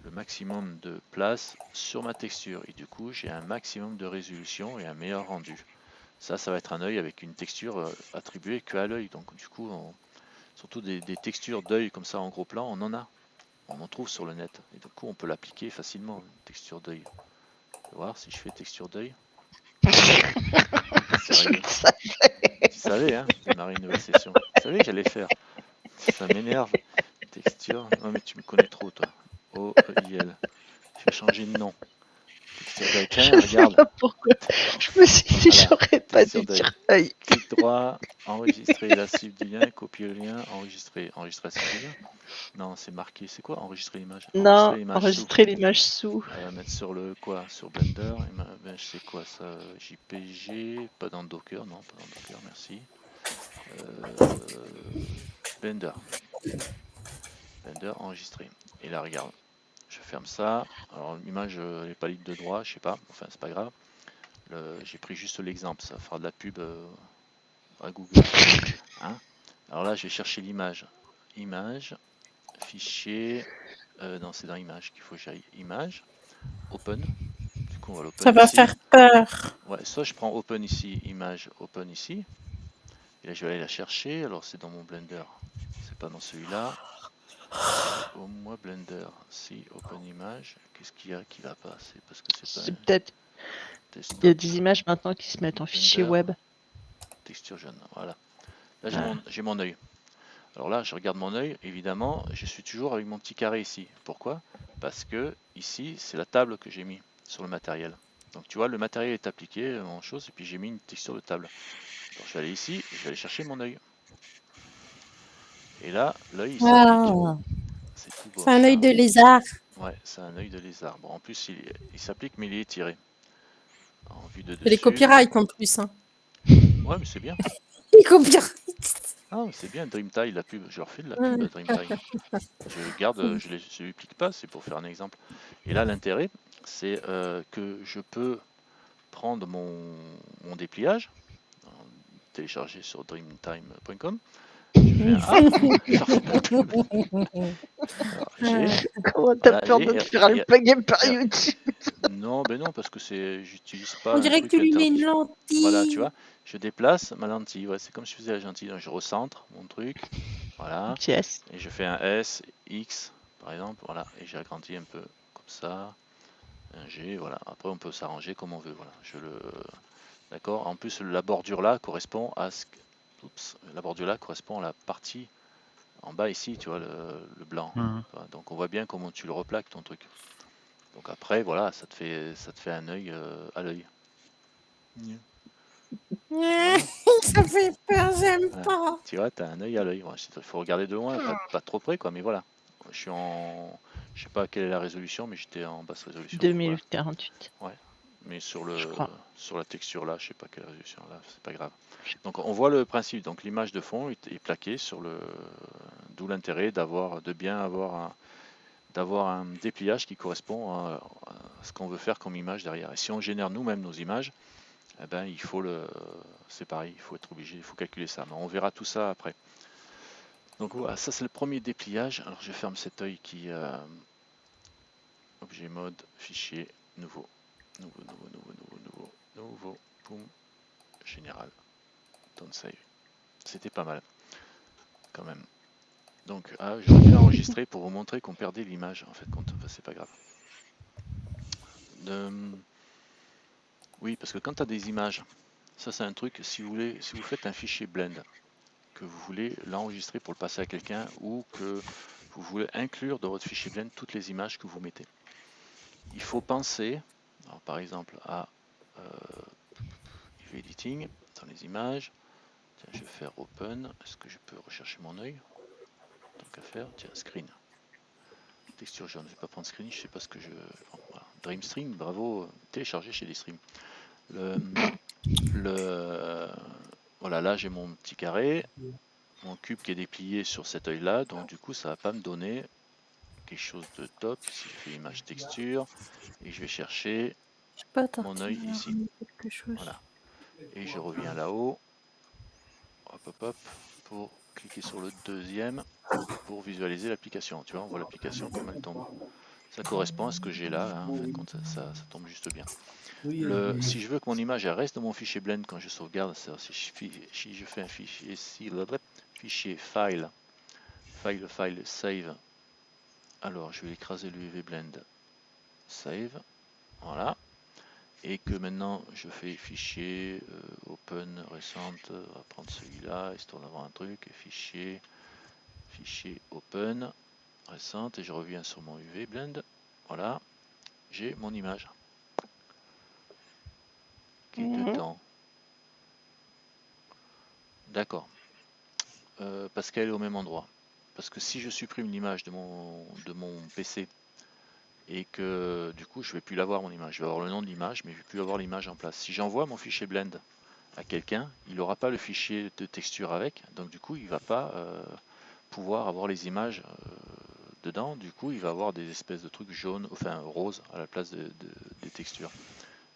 le maximum de place sur ma texture, et du coup j'ai un maximum de résolution et un meilleur rendu. Ça va être un œil avec une texture attribuée que à l'œil. Donc du coup, surtout des textures d'œil comme ça en gros plan, on en trouve sur le net. Et du coup, on peut l'appliquer facilement, une texture d'œil. On va voir si je fais texture d'œil. Je Sérieux. le savais. Tu savais, hein, démarrer une nouvelle session. Tu savais que j'allais faire. Ça m'énerve. Texture. Non mais tu me connais trop, toi. O-E-I-L. Je vais changer de nom. Texture d'œil. Tiens, Je sais regarde. pas pourquoi. Je me suis dit, Voilà. j'aurais pas Texture dû d'œil. dire œil. Clic droit, enregistrer la cible du lien, copier le lien, enregistrer la cible du lien. Non, c'est marqué. C'est quoi enregistrer l'image? Non, Enregistrer l'image sous. enregistrer l'image sous. Elle va mettre sur le quoi? Sur Blender. Ben, je sais quoi ça? JPG. Pas dans Docker. Non, pas dans Docker. Merci. Blender. Blender enregistrer. Et là, regarde. Je ferme ça. Alors l'image n'est pas libre de droit. Je sais pas. Enfin, c'est pas grave. J'ai pris juste l'exemple. Ça fera de la pub à Google. Hein? Alors là, je vais chercher l'image. Image. Fichier. Non, c'est dans image qu'il faut que j'aille. Image. Open. Du coup, on va Ça l'open va ici. faire peur. Ouais, soit je prends open ici, image, open ici. Et là, je vais aller la chercher. Alors, c'est dans mon Blender. C'est pas dans celui-là. Au moins Blender. Si, open image. Qu'est-ce qu'il y a qui va pas? C'est parce que c'est pas C'est un peut-être. Il y a desktop. des images maintenant qui se mettent en fichier Blender. web. Texture jaune. Voilà. Là, Ah. j'ai mon œil. Alors là, je regarde mon œil. Évidemment, je suis toujours avec mon petit carré ici. Pourquoi? Parce que ici, c'est la table que j'ai mis sur le matériel. Donc tu vois, le matériel est appliqué en chose, et puis j'ai mis une texture de table. Alors, je vais aller ici, et je vais aller chercher mon œil. Et là, l'œil il s'applique. Ah, C'est tout beau. c'est un œil de lézard. Ouais, c'est un œil de lézard. Bon, en plus, il s'applique, mais il est étiré. En vue de C'est les dessus. copyrights en plus. Hein. Ouais, mais c'est bien. Les copyrights. Ah, mais c'est bien, Dreamtime, la pub. Je leur fais de la pub à Dreamtime. Je garde, je ne lui pique pas, c'est pour faire un exemple. Et là, l'intérêt, c'est que je peux prendre mon dépliage, télécharger sur dreamtime.com. Je fais un Alors, Comment t'as voilà, peur de te faire alpaguer par YouTube? Non, ben non, parce que j'utilise pas On un dirait que truc tu lui mets une intuitif. lentille. Voilà, tu vois, je déplace ma lentille. Ouais, c'est comme si je faisais la gentille. Donc, je recentre mon truc. Voilà. Yes. Et je fais un S, X, par exemple. Voilà. Et j'agrandis un peu comme ça. Un G, voilà. Après, on peut s'arranger comme on veut. Voilà. D'accord. En plus, la bordure là correspond à ce. Oups. La bordure là correspond à la partie en bas ici, tu vois, le blanc. Mhm. Donc, on voit bien comment tu le replaques ton truc. Donc après, voilà, ça te fait un œil à l'œil. Voilà. Ça fait peur, j'aime Voilà. pas. Tu vois, tu as un œil à l'œil. Ouais, il faut regarder de loin, pas trop près, quoi. Mais voilà. Je sais pas quelle est la résolution, mais j'étais en basse résolution. Voilà. 2048. Ouais. Mais sur la texture là, je sais pas quelle résolution là, c'est pas grave. Donc on voit le principe. Donc l'image de fond est plaquée sur d'où l'intérêt de bien avoir un dépliage qui correspond à ce qu'on veut faire comme image derrière. Et si on génère nous-mêmes nos images, eh ben, c'est pareil, il faut être obligé, il faut calculer ça. Mais on verra tout ça après. Donc voilà, ça c'est le premier dépliage. Alors je ferme cet œil qui objet mode, fichier, nouveau, nouveau, boum, général, don't save. C'était pas mal quand même. Donc j'aurais dû enregistrer pour vous montrer qu'on perdait l'image en fait compte. Enfin, c'est pas grave. Oui, parce que quand tu as des images, ça c'est un truc, si vous voulez, si vous faites un fichier blend, que vous voulez l'enregistrer pour le passer à quelqu'un ou que vous voulez inclure dans votre fichier blend toutes les images que vous mettez. Il faut penser, alors, par exemple, à editing, dans les images. Tiens, je vais faire open. Est-ce que je peux rechercher mon œil? Tant qu'à faire, tiens, screen. Texture jaune, je vais pas prendre screen, je sais pas ce que je. Voilà. Dreamstream, bravo, téléchargé chez Stream. Voilà, là j'ai mon petit carré, mon cube qui est déplié sur cet œil là, donc du coup ça va pas me donner quelque chose de top. Si je fais image texture et je vais chercher Je sais pas, mon œil Tortilla, ici. quelque chose. Voilà. Et je reviens là-haut. Hop hop hop. Pour cliquer sur le deuxième pour visualiser l'application. Tu vois, on voit l'application comme elle tombe. Ça correspond à ce que j'ai là, hein, en fin de compte, ça tombe juste bien. Si je veux que mon image elle reste dans mon fichier blend quand je sauvegarde, si je fais un fichier ici, fichier file, save, alors je vais écraser l'UV blend, save, voilà, et que maintenant je fais fichier open récente, on va prendre celui-là histoire d'avoir un truc, fichier open récente, et je reviens sur mon UV blend, voilà, j'ai mon image qui est dedans. D'accord. Parce qu'elle est au même endroit. Parce que si je supprime l'image de mon PC et que du coup je vais plus l'avoir mon image, je vais avoir le nom de l'image mais je vais plus avoir l'image en place. Si j'envoie mon fichier blend à quelqu'un, il n'aura pas le fichier de texture avec, donc du coup il va pas pouvoir avoir les images dedans, du coup il va avoir des espèces de trucs jaunes, enfin roses à la place des textures.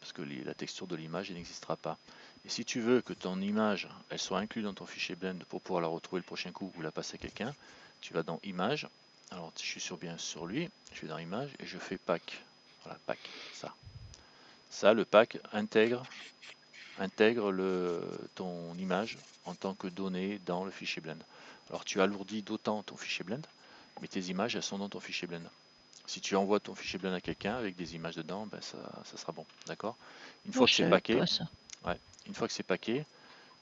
Parce que la texture de l'image n'existera pas. Et si tu veux que ton image elle soit incluse dans ton fichier blend pour pouvoir la retrouver le prochain coup ou la passer à quelqu'un, tu vas dans image. Alors je suis bien sur lui, je vais dans image et je fais pack. Voilà, pack, ça. Ça, le pack intègre ton image en tant que donnée dans le fichier blend. Alors tu alourdis d'autant ton fichier blend, mais tes images elles sont dans ton fichier blend. Si tu envoies ton fichier blend à quelqu'un avec des images dedans, ben ça sera bon, d'accord. Une fois Oh, que je c'est savais packé, pas ça. ouais, une fois que c'est packé,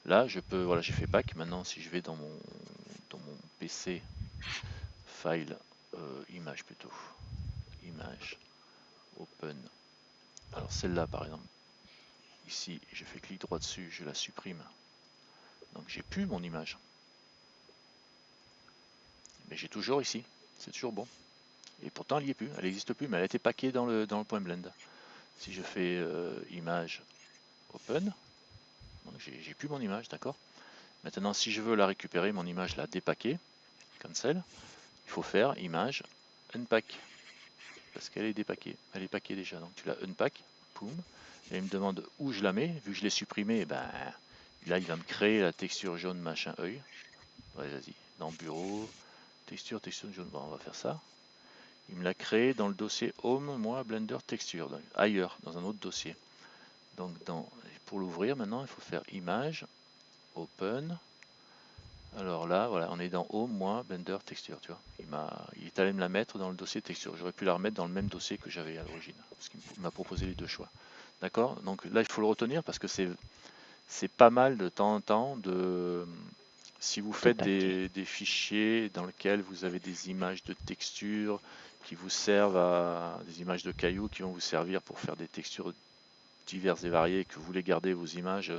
là je peux, voilà, j'ai fait pack. Maintenant, si je vais dans mon PC, file, image plutôt, image, open. Alors celle-là par exemple, ici, je fais clic droit dessus, je la supprime. Donc j'ai plus mon image, mais j'ai toujours ici, c'est toujours bon. Et pourtant elle n'y est plus, elle n'existe plus, mais elle a été packée dans le point blend. Si je fais image, open, donc j'ai plus mon image, d'accord. Maintenant, si je veux la récupérer, mon image la dépacker, cancel, il faut faire image unpack, parce qu'elle est dépackée, elle est packée déjà. Donc tu la unpack, boum, et il me demande où je la mets, vu que je l'ai supprimée, ben là il va me créer la texture jaune machin œil. Ouais, vas-y, dans bureau, texture jaune, bon, on va faire ça. Il me l'a créé dans le dossier home, moi, Blender texture, donc ailleurs, dans un autre dossier. Donc pour l'ouvrir maintenant, il faut faire image, open. Alors là, voilà, on est dans home, moi, Blender texture, tu vois. Il est allé me la mettre dans le dossier texture. J'aurais pu la remettre dans le même dossier que j'avais à l'origine, parce qu'il m'a proposé les deux choix. D'accord. Donc là, il faut le retenir parce que c'est pas mal de temps en temps de. Si vous faites des fichiers dans lesquels vous avez des images de texture qui vous servent à des images de cailloux qui vont vous servir pour faire des textures diverses et variées, que vous voulez garder vos images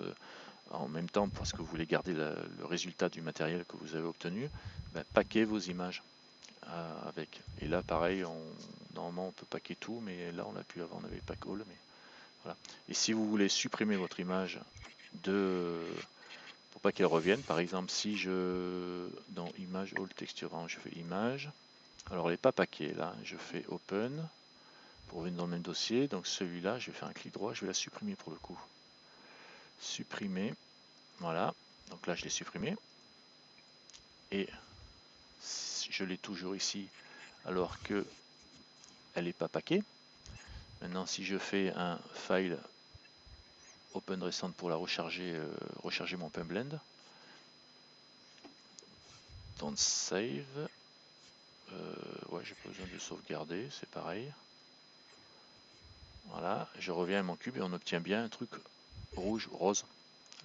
en même temps parce que vous voulez garder le résultat du matériel que vous avez obtenu, ben, paquez vos images avec. Et là, pareil, normalement on peut paquer tout, mais là on l'a pu avant, on avait pack all. Mais voilà. Et si vous voulez supprimer votre image pour pas qu'elle revienne, par exemple, si dans image all texture, je fais image, alors elle n'est pas paquée là, je fais open pour revenir dans le même dossier. Donc celui-là, je vais faire un clic droit, je vais la supprimer pour le coup. Supprimer. Voilà, donc là je l'ai supprimé. Et je l'ai toujours ici alors que elle n'est pas paquée. Maintenant, si je fais un file Open Recent pour la recharger, recharger mon PunBlend, don't save, ouais, j'ai pas besoin de sauvegarder, c'est pareil. Voilà, je reviens à mon cube et on obtient bien un truc rouge, rose,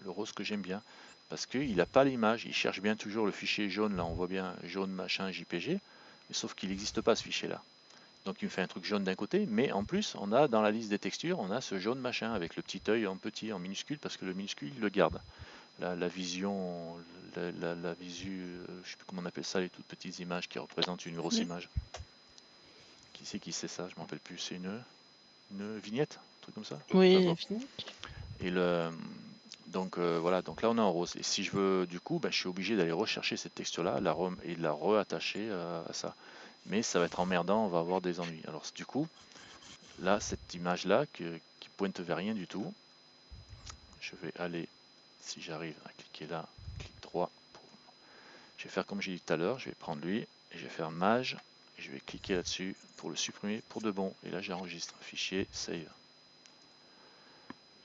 le rose que j'aime bien, parce qu'il n'a pas l'image, il cherche bien toujours le fichier jaune, là on voit bien jaune machin JPG, mais sauf qu'il n'existe pas ce fichier là. Donc il me fait un truc jaune d'un côté, mais en plus on a dans la liste des textures, on a ce jaune machin avec le petit œil en petit, en minuscule, parce que le minuscule il le garde. La vision, la visu, je sais plus comment on appelle ça, les toutes petites images qui représentent une grosse image. Qui c'est qui sait ça? Je m'en rappelle plus, c'est une vignette, un truc comme ça. Oui, Enfin, fini. et donc voilà, donc là on est en rose. Et si je veux, du coup, ben, je suis obligé d'aller rechercher cette texture-là et de la reattacher à ça. Mais ça va être emmerdant, on va avoir des ennuis. Alors du coup, là, cette image-là qui pointe vers rien du tout, je vais aller, si j'arrive à cliquer là, clic droit. Je vais faire comme j'ai dit tout à l'heure, je vais prendre lui et je vais faire mage et je vais cliquer là-dessus pour le supprimer pour de bon. Et là j'enregistre, fichier, save.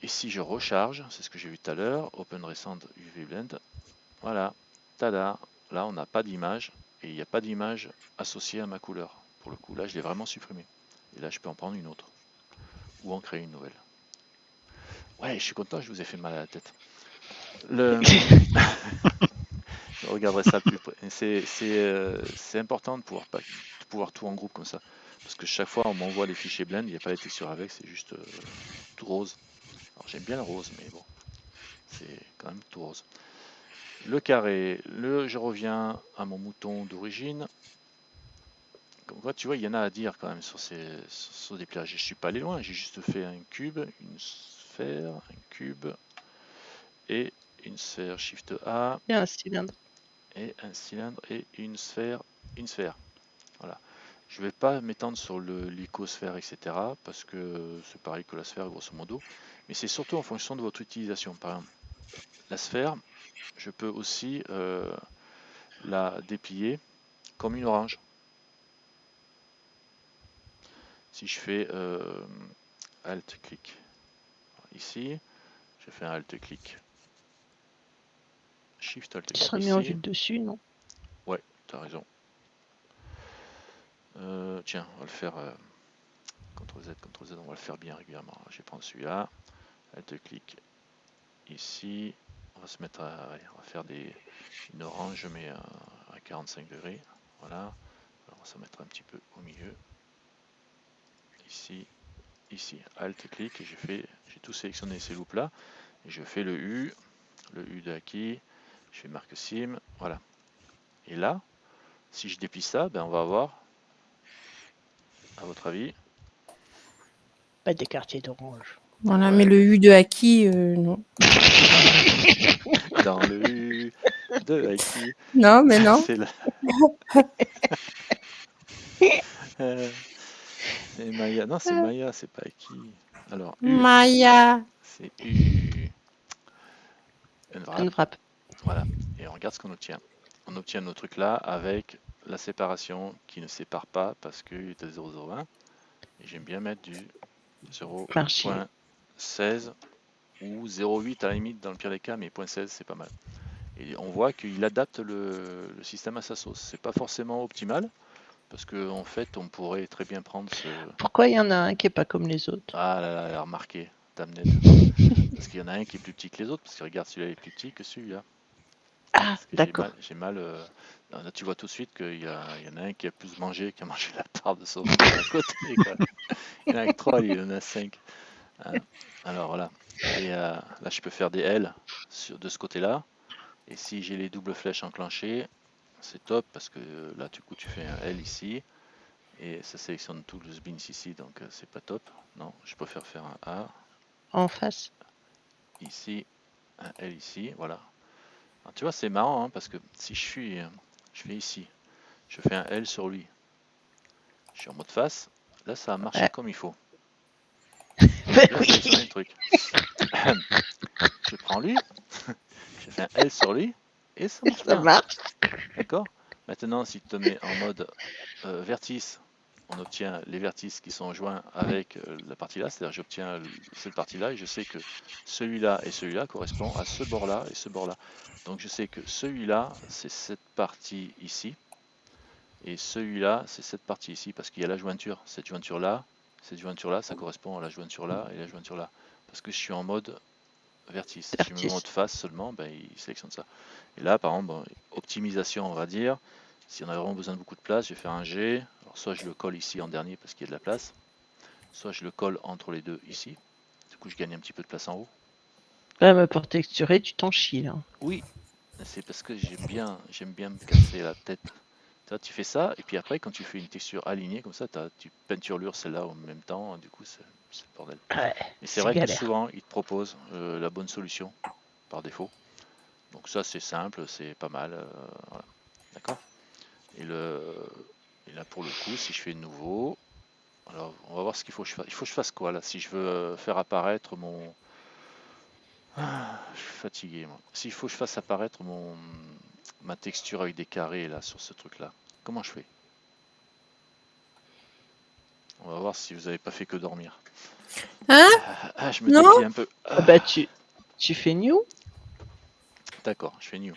Et si je recharge, c'est ce que j'ai vu tout à l'heure, Open Recent UV Blend, voilà, tada, là on n'a pas d'image et il n'y a pas d'image associée à ma couleur. Pour le coup, là je l'ai vraiment supprimé. Et là je peux en prendre une autre ou en créer une nouvelle. Ouais, je suis content, je vous ai fait mal à la tête. Je regarderai ça plus près. C'est important de pouvoir tout en groupe comme ça. Parce que chaque fois on m'envoie les fichiers blend, il n'y a pas les textures avec, c'est juste tout rose. Alors j'aime bien le rose, mais bon, c'est quand même tout rose. Le carré, je reviens à mon mouton d'origine. Comme quoi, tu vois, il y en a à dire quand même sur ce dépliage. Je suis pas allé loin, j'ai juste fait un cube, une sphère, un cube et une sphère Shift A. Il y a un cylindre. Et un cylindre et une sphère, une sphère. Voilà. Je ne vais pas m'étendre sur l'icosphère, etc. parce que c'est pareil que la sphère, grosso modo. Mais c'est surtout en fonction de votre utilisation. Par exemple, la sphère, je peux aussi la déplier comme une orange. Si je fais Alt-clic ici, je fais un Alt-clic, Shift-Alt-clic Tu seras mis en vue ici. de dessus, non? Ouais, tu as raison. Tiens, on va le faire CTRL-Z, CTRL-Z, on va le faire bien régulièrement. Je vais prendre celui-là, Alt-clic ici. On va se mettre allez, on va faire une orange, mais à 45 degrés. Voilà. Alors, on va se mettre un petit peu au milieu. Ici, ici, Alt-clic, et j'ai tout sélectionné ces loops là. Et je fais le U de Aki. Je fais marque sim, voilà. Et là, si je déplie ça, ben on va avoir, à votre avis, Pas des quartiers d'orange. Voilà, ouais. mais le U de Aki, non. Dans le U de Aki. Non, mais non. C'est là. C'est Maya. Non, c'est Maya, c'est pas Aki. Alors, U, Maya. c'est U. Unwrap. Unwrap. Voilà. Et on regarde ce qu'on obtient. On obtient nos trucs là avec la séparation qui ne sépare pas parce qu'il est à 0,020. Et j'aime bien mettre du 0.16 ou 0.8 à la limite dans le pire des cas, mais 0.16 c'est pas mal. Et on voit qu'il adapte le système à sa sauce. C'est pas forcément optimal parce qu'en fait on pourrait très bien prendre ce. Pourquoi il y en a un qui est pas comme les autres? Ah là là, remarqué, Damned. Parce qu'il y en a un qui est plus petit que les autres, parce que regarde, celui-là est plus petit que celui-là. Ah, d'accord. J'ai mal. Là, tu vois tout de suite qu'il y en a un qui a plus mangé, qui a mangé la part de son à côté. Quoi. Il y en a que 3, il y en a 5. Hein. Alors voilà. Et là, je peux faire des L de ce côté-là. Et si j'ai les doubles flèches enclenchées, c'est top parce que là, du coup, tu fais un L ici. Et ça sélectionne tout le spin ici, donc c'est pas top. Non, je préfère faire un A. En face. Ici, un L ici, voilà. Alors, tu vois, c'est marrant, hein, parce que si je fais ici, je fais un L sur lui. Je suis en mode face, là ça a marché Ouais. comme il faut. Ben Là, oui. sélectionner le truc. Je prends lui, je fais un L sur lui, et ça marche Ça bien. marche. D'accord? Maintenant, si tu te mets en mode vertice, on obtient les vertices qui sont joints avec la partie là, c'est-à-dire j'obtiens cette partie-là et je sais que celui-là et celui-là correspondent à ce bord-là et ce bord-là. Donc je sais que celui-là, c'est cette partie ici, et celui-là, c'est cette partie ici, parce qu'il y a la jointure. Cette jointure-là, ça correspond à la jointure là et la jointure là. Parce que je suis en mode vertice. Si je me mets en mode face seulement, ben, il sélectionne ça. Et là, par exemple, bon, optimisation, on va dire. Si on a vraiment besoin de beaucoup de place, je vais faire un G. Alors, soit je le colle ici en dernier parce qu'il y a de la place, soit je le colle entre les deux ici. Du coup, je gagne un petit peu de place en haut. Ouais, mais pour texturer, tu t'en chies là. Oui, c'est parce que j'aime bien me casser la tête. Tu fais ça, et puis après, quand tu fais une texture alignée comme ça, tu peinturlures celle-là en même temps, du coup, c'est le bordel. Ouais, Et c'est c'est vrai que galère. souvent, ils te proposent la bonne solution par défaut. Donc ça, c'est simple, c'est pas mal. Voilà. D'accord. Et là, pour le coup, si je fais nouveau, alors on va voir ce qu'il faut que je fasse. Il faut que je fasse quoi là? Si je veux faire apparaître mon... Ah, je suis fatigué, moi. S'il faut que je fasse apparaître ma texture avec des carrés là sur ce truc-là, comment je fais? On va voir si vous avez pas fait que dormir. Hein? Je me Non? déplie un peu. Ah bah tu fais new D'accord, je fais new.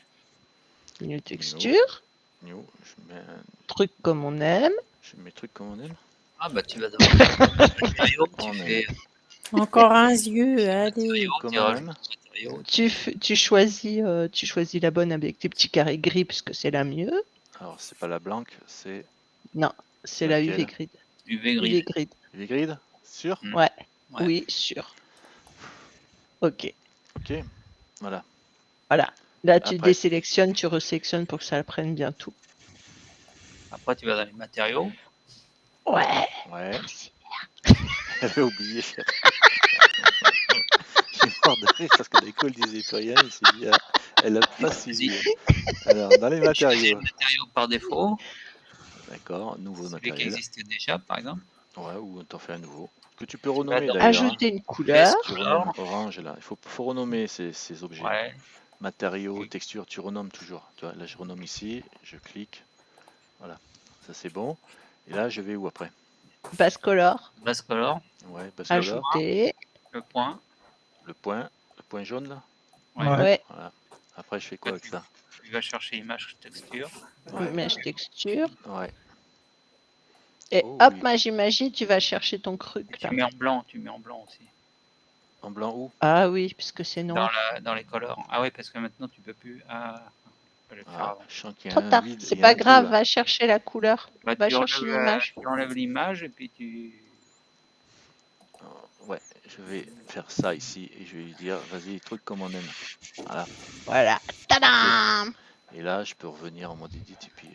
texture, New, je mets, truc comme on aime. je mets mes trucs comme on aime. Ah bah tu vas dans le matériau, On tu aime. fais Encore un yeux, allez. matériau, Comme tu on rajoutes aime. matériau. Tu choisis la bonne avec tes petits carrés gris parce que c'est la mieux. Alors, c'est pas la blanque, c'est Non, c'est la UV laquelle? grid. UV UV grid. grid. Les grids? Sûr? Ouais. Ouais. Oui, sûr. Ok. Ok, voilà. Voilà. Là, tu Après. désélectionnes, tu resélectionnes pour que ça prenne bien tout. Après tu vas dans les matériaux. Ouais. Ouais, Merci. j'avais oublié. J'ai mort de rire parce que d'un coup elle disait plus rien, il s'est dit, ah, elle a pas suivi. Alors, dans les Tu choisis les matériaux. matériaux par défaut, D'accord, nouveau celui qui matériel. existait déjà par exemple. Ouais, ou t'en fais un nouveau. Que tu peux Tu vas renommer dans d'ailleurs. Hein. Ajouter une pièce couleur. Tu color. renommes orange là. Il faut renommer ces objets. Ouais. Matériaux, textures, tu renommes toujours. Tu vois, là je renomme ici, je clique. Voilà, ça c'est bon. Et là je vais où après? Base color. Base color. Ouais, base color. Ajouter. Le point. Le point jaune là. Ouais. Ouais. Ouais. Voilà. Après je fais quoi avec ça? Tu vas chercher image texture. Ouais. Mesh texture. Ouais. Et Oh, hop, oui. magie, tu vas chercher ton truc Tu là. mets en blanc, aussi. En blanc où? Ah oui, puisque c'est noir. Dans les colors. Ah oui, parce que maintenant tu peux plus. Ah, tu peux le faire Ah, avant. je sens qu'il y a Trop un tard. vide, C'est il y a pas un trou grave, là. va chercher la couleur. Bah, Va chercher l'image. tu enlèves l'image et puis tu. Ouais, je vais faire ça ici et je vais lui dire, vas-y, truc comme on aime. Voilà. Voilà. Tadam! Et là, je peux revenir en mode edit et puis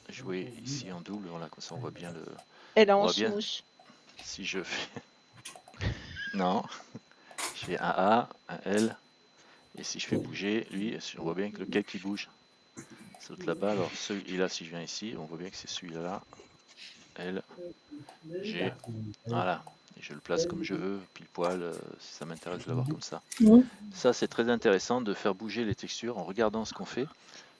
jouer ici en double. Voilà, comme ça on voit bien le. Et là, On on voit bien smooth. si je fais. Non, je fais un A, un L. Et si je fais bouger, lui, on voit bien que lequel qui bouge. C'est l'autre là-bas. Alors celui-là, si je viens ici, on voit bien que c'est celui-là. L, G. Voilà. Et je le place comme je veux, pile poil, si ça m'intéresse de l'avoir comme ça. Mhm. Ça, c'est très intéressant de faire bouger les textures en regardant ce qu'on fait.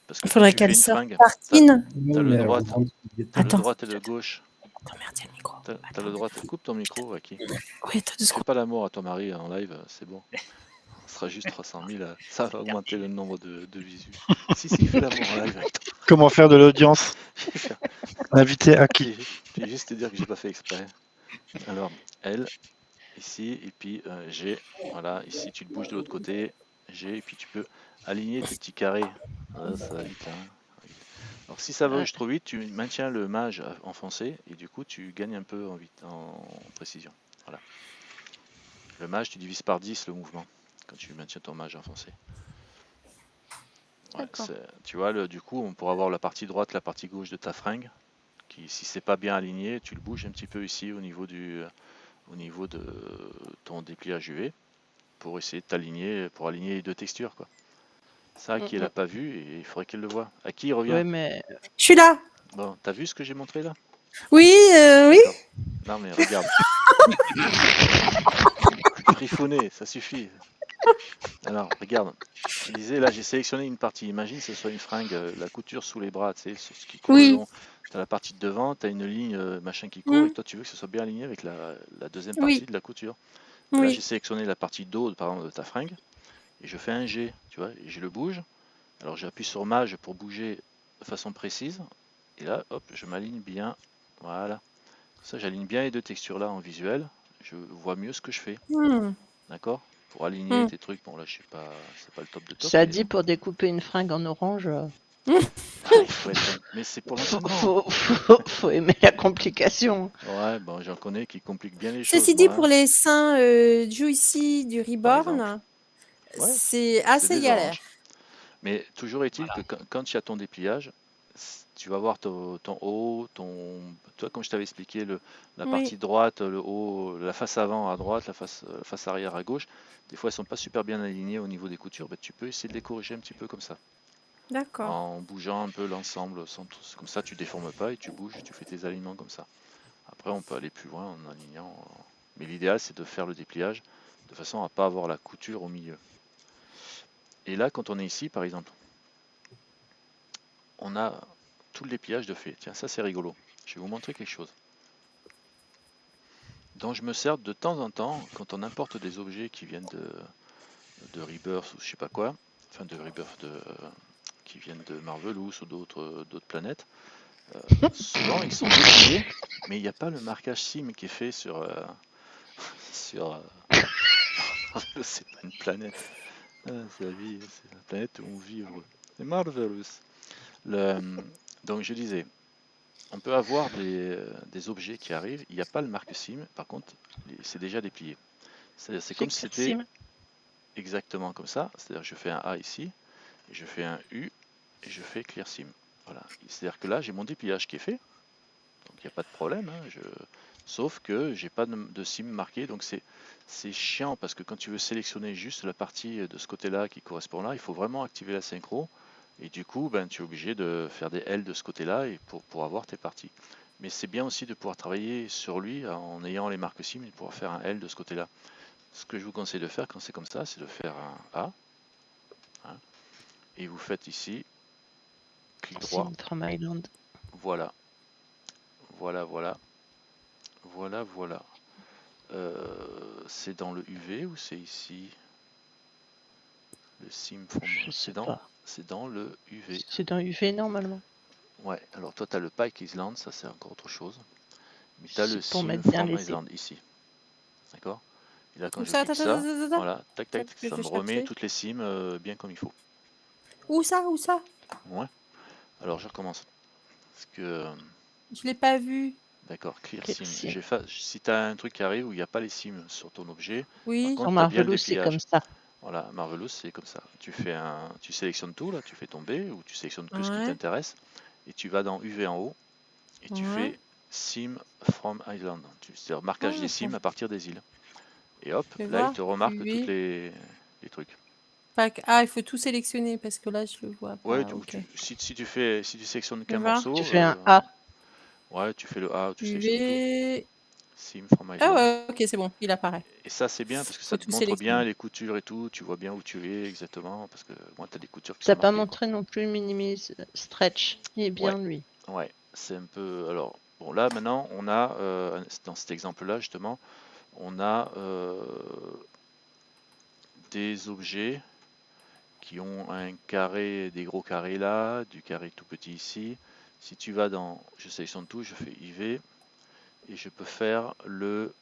Parce que Il quand faudrait tu fais qu'elle une sorte fringue, Tartine. t'as le droit, t'as le Attends. droit et le gauche. Attends, merde, il y a le micro. T'as le droit. Coupe ton micro, Aki. Oui, attends 2 Fais secondes. pas l'amour à ton mari en live, c'est bon. On sera juste 300 000, ça va augmenter le nombre de visus. Si, fais l'amour en live avec toi. Comment faire de l'audience? Je vais faire- Inviter à qui? Je vais juste te dire que j'ai pas fait exprès. Alors, L, ici, et puis G, voilà, ici tu le bouges de l'autre côté, G, et puis tu peux aligner tes petits carrés. Voilà, ça va vite, hein. Alors si ça bouge trop vite, tu maintiens le mage enfoncé, et du coup tu gagnes un peu en précision. Voilà. Le mage, tu divises par 10 le mouvement, quand tu maintiens ton mage enfoncé. Ouais, D'accord. tu vois, du coup, on pourra avoir la partie droite, la partie gauche de ta fringue, qui, si c'est pas bien aligné, tu le bouges un petit peu ici au niveau de ton dépliage UV, pour essayer de t'aligner, pour aligner les deux textures, quoi. Ça, Aki, elle a pas vu, et il faudrait qu'elle le voie. Aki, il revient. Ouais, mais Je suis là. Bon, t'as vu ce que j'ai montré là? Oui, oui. D'accord. Non mais regarde. Friffonner, ça suffit. Alors, regarde. Je disais, là, j'ai sélectionné une partie. Imagine que ce soit une fringue, la couture sous les bras, tu sais, ce qui court le Oui. long. Tu as la partie de devant, tu as une ligne machin qui court, et Mm. toi, tu veux que ce soit bien aligné avec la deuxième partie Oui. de la couture. Ben là, j'ai Oui. sélectionné la partie dos, par exemple, de ta fringue, et je fais un G, tu vois, et je le bouge. Alors, j'appuie sur Maj pour bouger de façon précise, et là, hop, je m'aligne bien. Voilà. Ça, j'aligne bien les deux textures là en visuel. Je vois mieux ce que je fais. Mm. D'accord? Pour aligner Mm. tes trucs. Bon, là, je sais pas, c'est pas le top de top, Ça mais dit pour découper une fringue en orange, il faut être. Mais c'est pour faut, l'entraînement. faut aimer la complication. Ouais, bon, j'en connais qui compliquent bien les choses, Ceci dit, moi, pour hein, les seins Juicy du par exemple. Reborn, Ouais, c'est c'est assez des galère. oranges. Mais toujours est-il que Voilà. quand tu as ton dépliage, tu vas voir ton haut, toi, comme je t'avais expliqué, la Oui. partie droite, le haut, la face avant à droite, la face arrière à gauche. Des fois, elles sont pas super bien alignées au niveau des coutures. Ben, tu peux essayer de les corriger un petit peu comme ça. D'accord. En bougeant un peu l'ensemble. Comme ça, tu déformes pas et tu bouges et tu fais tes alignements comme ça. Après, on peut aller plus loin en alignant. Mais l'idéal, c'est de faire le dépliage de façon à pas avoir la couture au milieu. Et là, quand on est ici, par exemple, on a tout le dépliage de fait. Tiens, ça c'est rigolo. Je vais vous montrer quelque chose. Donc je me sers de temps en temps, quand on importe des objets qui viennent de Rebirth ou je sais pas quoi, enfin de Rebirth qui viennent de Marvelous ou d'autres planètes, souvent ils sont dépliés, mais il n'y a pas le marquage SIM qui est fait sur c'est pas une planète. Ah, c'est la vie, c'est la planète où on vit heureux. C'est Marvelous. Donc je disais, on peut avoir des objets qui arrivent, il n'y a pas le marque SIM, par contre, c'est déjà déplié. C'est C'est comme si c'était Sim. exactement comme ça, c'est-à-dire je fais un A ici, et je fais un U, et je fais Clear SIM. Voilà. C'est-à-dire que là, j'ai mon dépliage qui est fait, donc il n'y a pas de problème, hein, sauf que j'ai pas de SIM marqué, donc c'est chiant, parce que quand tu veux sélectionner juste la partie de ce côté-là qui correspond là, il faut vraiment activer la synchro, et du coup, ben, tu es obligé de faire des L de ce côté-là et pour avoir tes parties. Mais c'est bien aussi de pouvoir travailler sur lui en ayant les marques SIM et de pouvoir faire un L de ce côté-là. Ce que je vous conseille de faire quand c'est comme ça, c'est de faire un A, hein, et vous faites ici, clic droit, Sim from Island. voilà, voilà, voilà, voilà, voilà. C'est dans le UV ou c'est ici le SIM from... Je sais pas. C'est dans le UV. C'est dans UV normalement. Ouais, alors toi tu as le Pike Island, ça c'est encore autre chose. Mais tu as le C'est pour SIM mettre bien from les. Island ici. D'accord? Et là quand Où je ça? clique Attends, attends, ça, attends, attends. voilà, tac tac, Attends, que je ça vais me remet chercher. toutes les SIM bien comme il faut. Où ça? Où ça? Ouais. Alors je recommence. Parce que, Je l'ai pas vu. d'accord, Clear Clear SIM. Sim. Si tu as un truc qui arrive où il n'y a pas les SIM sur ton objet, par Oui. Sur contre tu as bien le Marvelous, c'est dépliage. comme ça. Voilà, Marvelous c'est comme ça. Tu sélectionnes tout là, tu fais tomber ou tu sélectionnes que ce qui Ouais. t'intéresse et tu vas dans UV en haut et tu Ouais. fais SIM from Island. C'est-à-dire marquage Ah, des attends. SIM à partir des îles. Et hop, Je vais là il voir. te remarque toutes UV. les trucs. Ah, il faut tout sélectionner parce que là, je le vois Ouais, pas. Ok. si tu sélectionnes Je qu'un vais voir. Tu morceau, fais un A. ouais, tu fais le A, tu sélectionnes tout. UV. Sim from Ah Island. ouais, ok, c'est bon. Il apparaît. Et ça, c'est bien parce que ça Faut te tout montre bien sélectionner. les coutures et tout. Tu vois bien où tu es exactement. Parce que moi, tu as des coutures qui sont T'as pas marquées, quoi. montré non plus Minimise Stretch. Il est Ouais, bien lui. ouais. C'est un peu. Alors, bon, là, maintenant, on a, dans cet exemple-là, justement, on a des objets qui ont un carré, des gros carrés là, du carré tout petit ici. Si tu vas dans. Je sélectionne tout, je fais IV. Et je peux faire le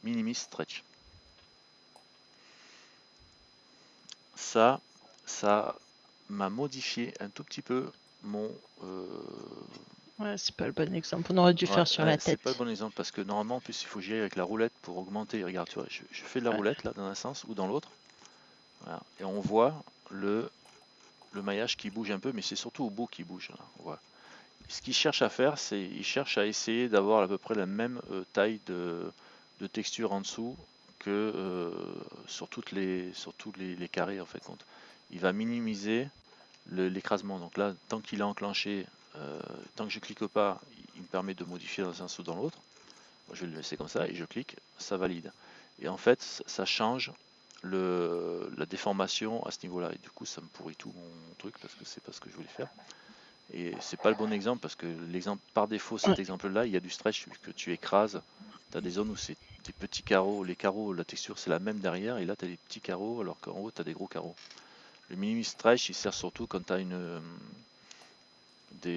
Minimis Stretch. Ça m'a modifié un tout petit peu mon. Ouais, c'est pas le bon exemple. On aurait dû Ouais, faire sur la c'est pas le tête. bon exemple parce que normalement, en plus, il faut que j'y aille avec la roulette pour augmenter. Regarde, tu vois, je fais de la Ouais. roulette là dans un sens ou dans l'autre. Voilà. Et on voit le maillage qui bouge un peu, mais c'est surtout au bout qui bouge. Là. On voit. Ce qu'il cherche à faire, c'est il cherche à essayer d'avoir à peu près la même taille de texture en dessous que sur tous les carrés en fait compte. Il va minimiser l'écrasement. Donc là, tant qu'il est enclenché, tant que je clique pas, il me permet de modifier dans un sens ou dans l'autre. Je vais le laisser comme ça et je clique, ça valide. Et en fait, ça change la déformation à ce niveau-là. Et du coup, ça me pourrit tout mon truc parce que c'est pas ce que je voulais faire. Et c'est pas le bon exemple parce que l'exemple par défaut, cet Ouais. exemple-là, il y a du stretch que tu écrases. Tu as des zones où c'est des petits carreaux. Les carreaux, la texture, c'est la même derrière. Et là, tu as des petits carreaux alors qu'en haut, tu as des gros carreaux. Le mini stretch, il sert surtout quand tu as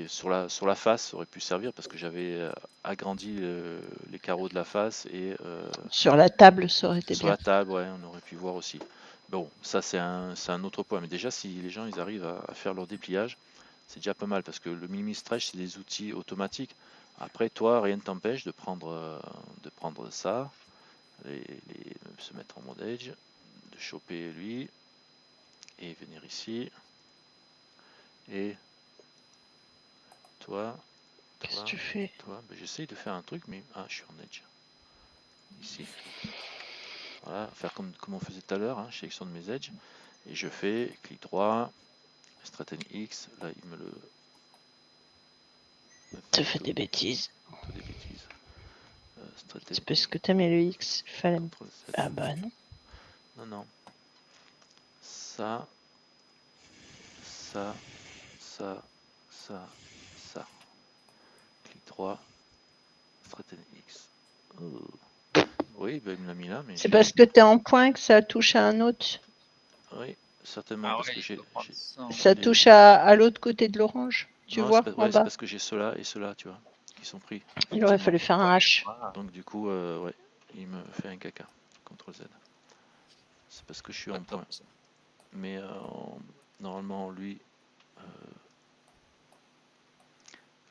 sur la face, ça aurait pu servir parce que j'avais agrandi les carreaux de la face et Sur la table, ça aurait été sur bien. la table, ouais, on aurait pu voir aussi. Bon, ça c'est un autre point. Mais déjà, si les gens ils arrivent à faire leur dépliage, c'est déjà pas mal parce que le mini stretch c'est des outils automatiques. Après, toi, rien ne t'empêche de prendre ça, se mettre en mode edge, de choper lui et venir ici. Et toi, Qu'est-ce que toi, tu fais? ben, j'essaye de faire un truc, mais je suis en edge. Ici. Voilà, faire comme on faisait tout à l'heure, je sélectionne mes edges et je fais clic droit, Straighten X, là il me le. Tu fais des bêtises. Tout des bêtises. Straighten C'est parce que t'as mis le X. Fallait... CTRL Z. Ah bah non. Non, non. Ça, ça, ça, ça, ça. Clic droit, Straighten X. Oh. Oui, ben, il me l'a mis là, mais C'est parce que t'es en point que ça touche à un autre. Oui, certainement, Ah parce ouais, que il j'ai. faut prendre ça. Ça Les- touche à l'autre côté de l'orange. Tu Non, vois, en c'est bas. parce que j'ai cela et cela, tu vois, qui sont pris, Il aurait effectivement. fallu faire un Ouais, H. voilà. Donc du coup, ouais, il me fait un caca. CTRL Z. C'est parce que je suis Pas en top, point. ça. Mais normalement, lui,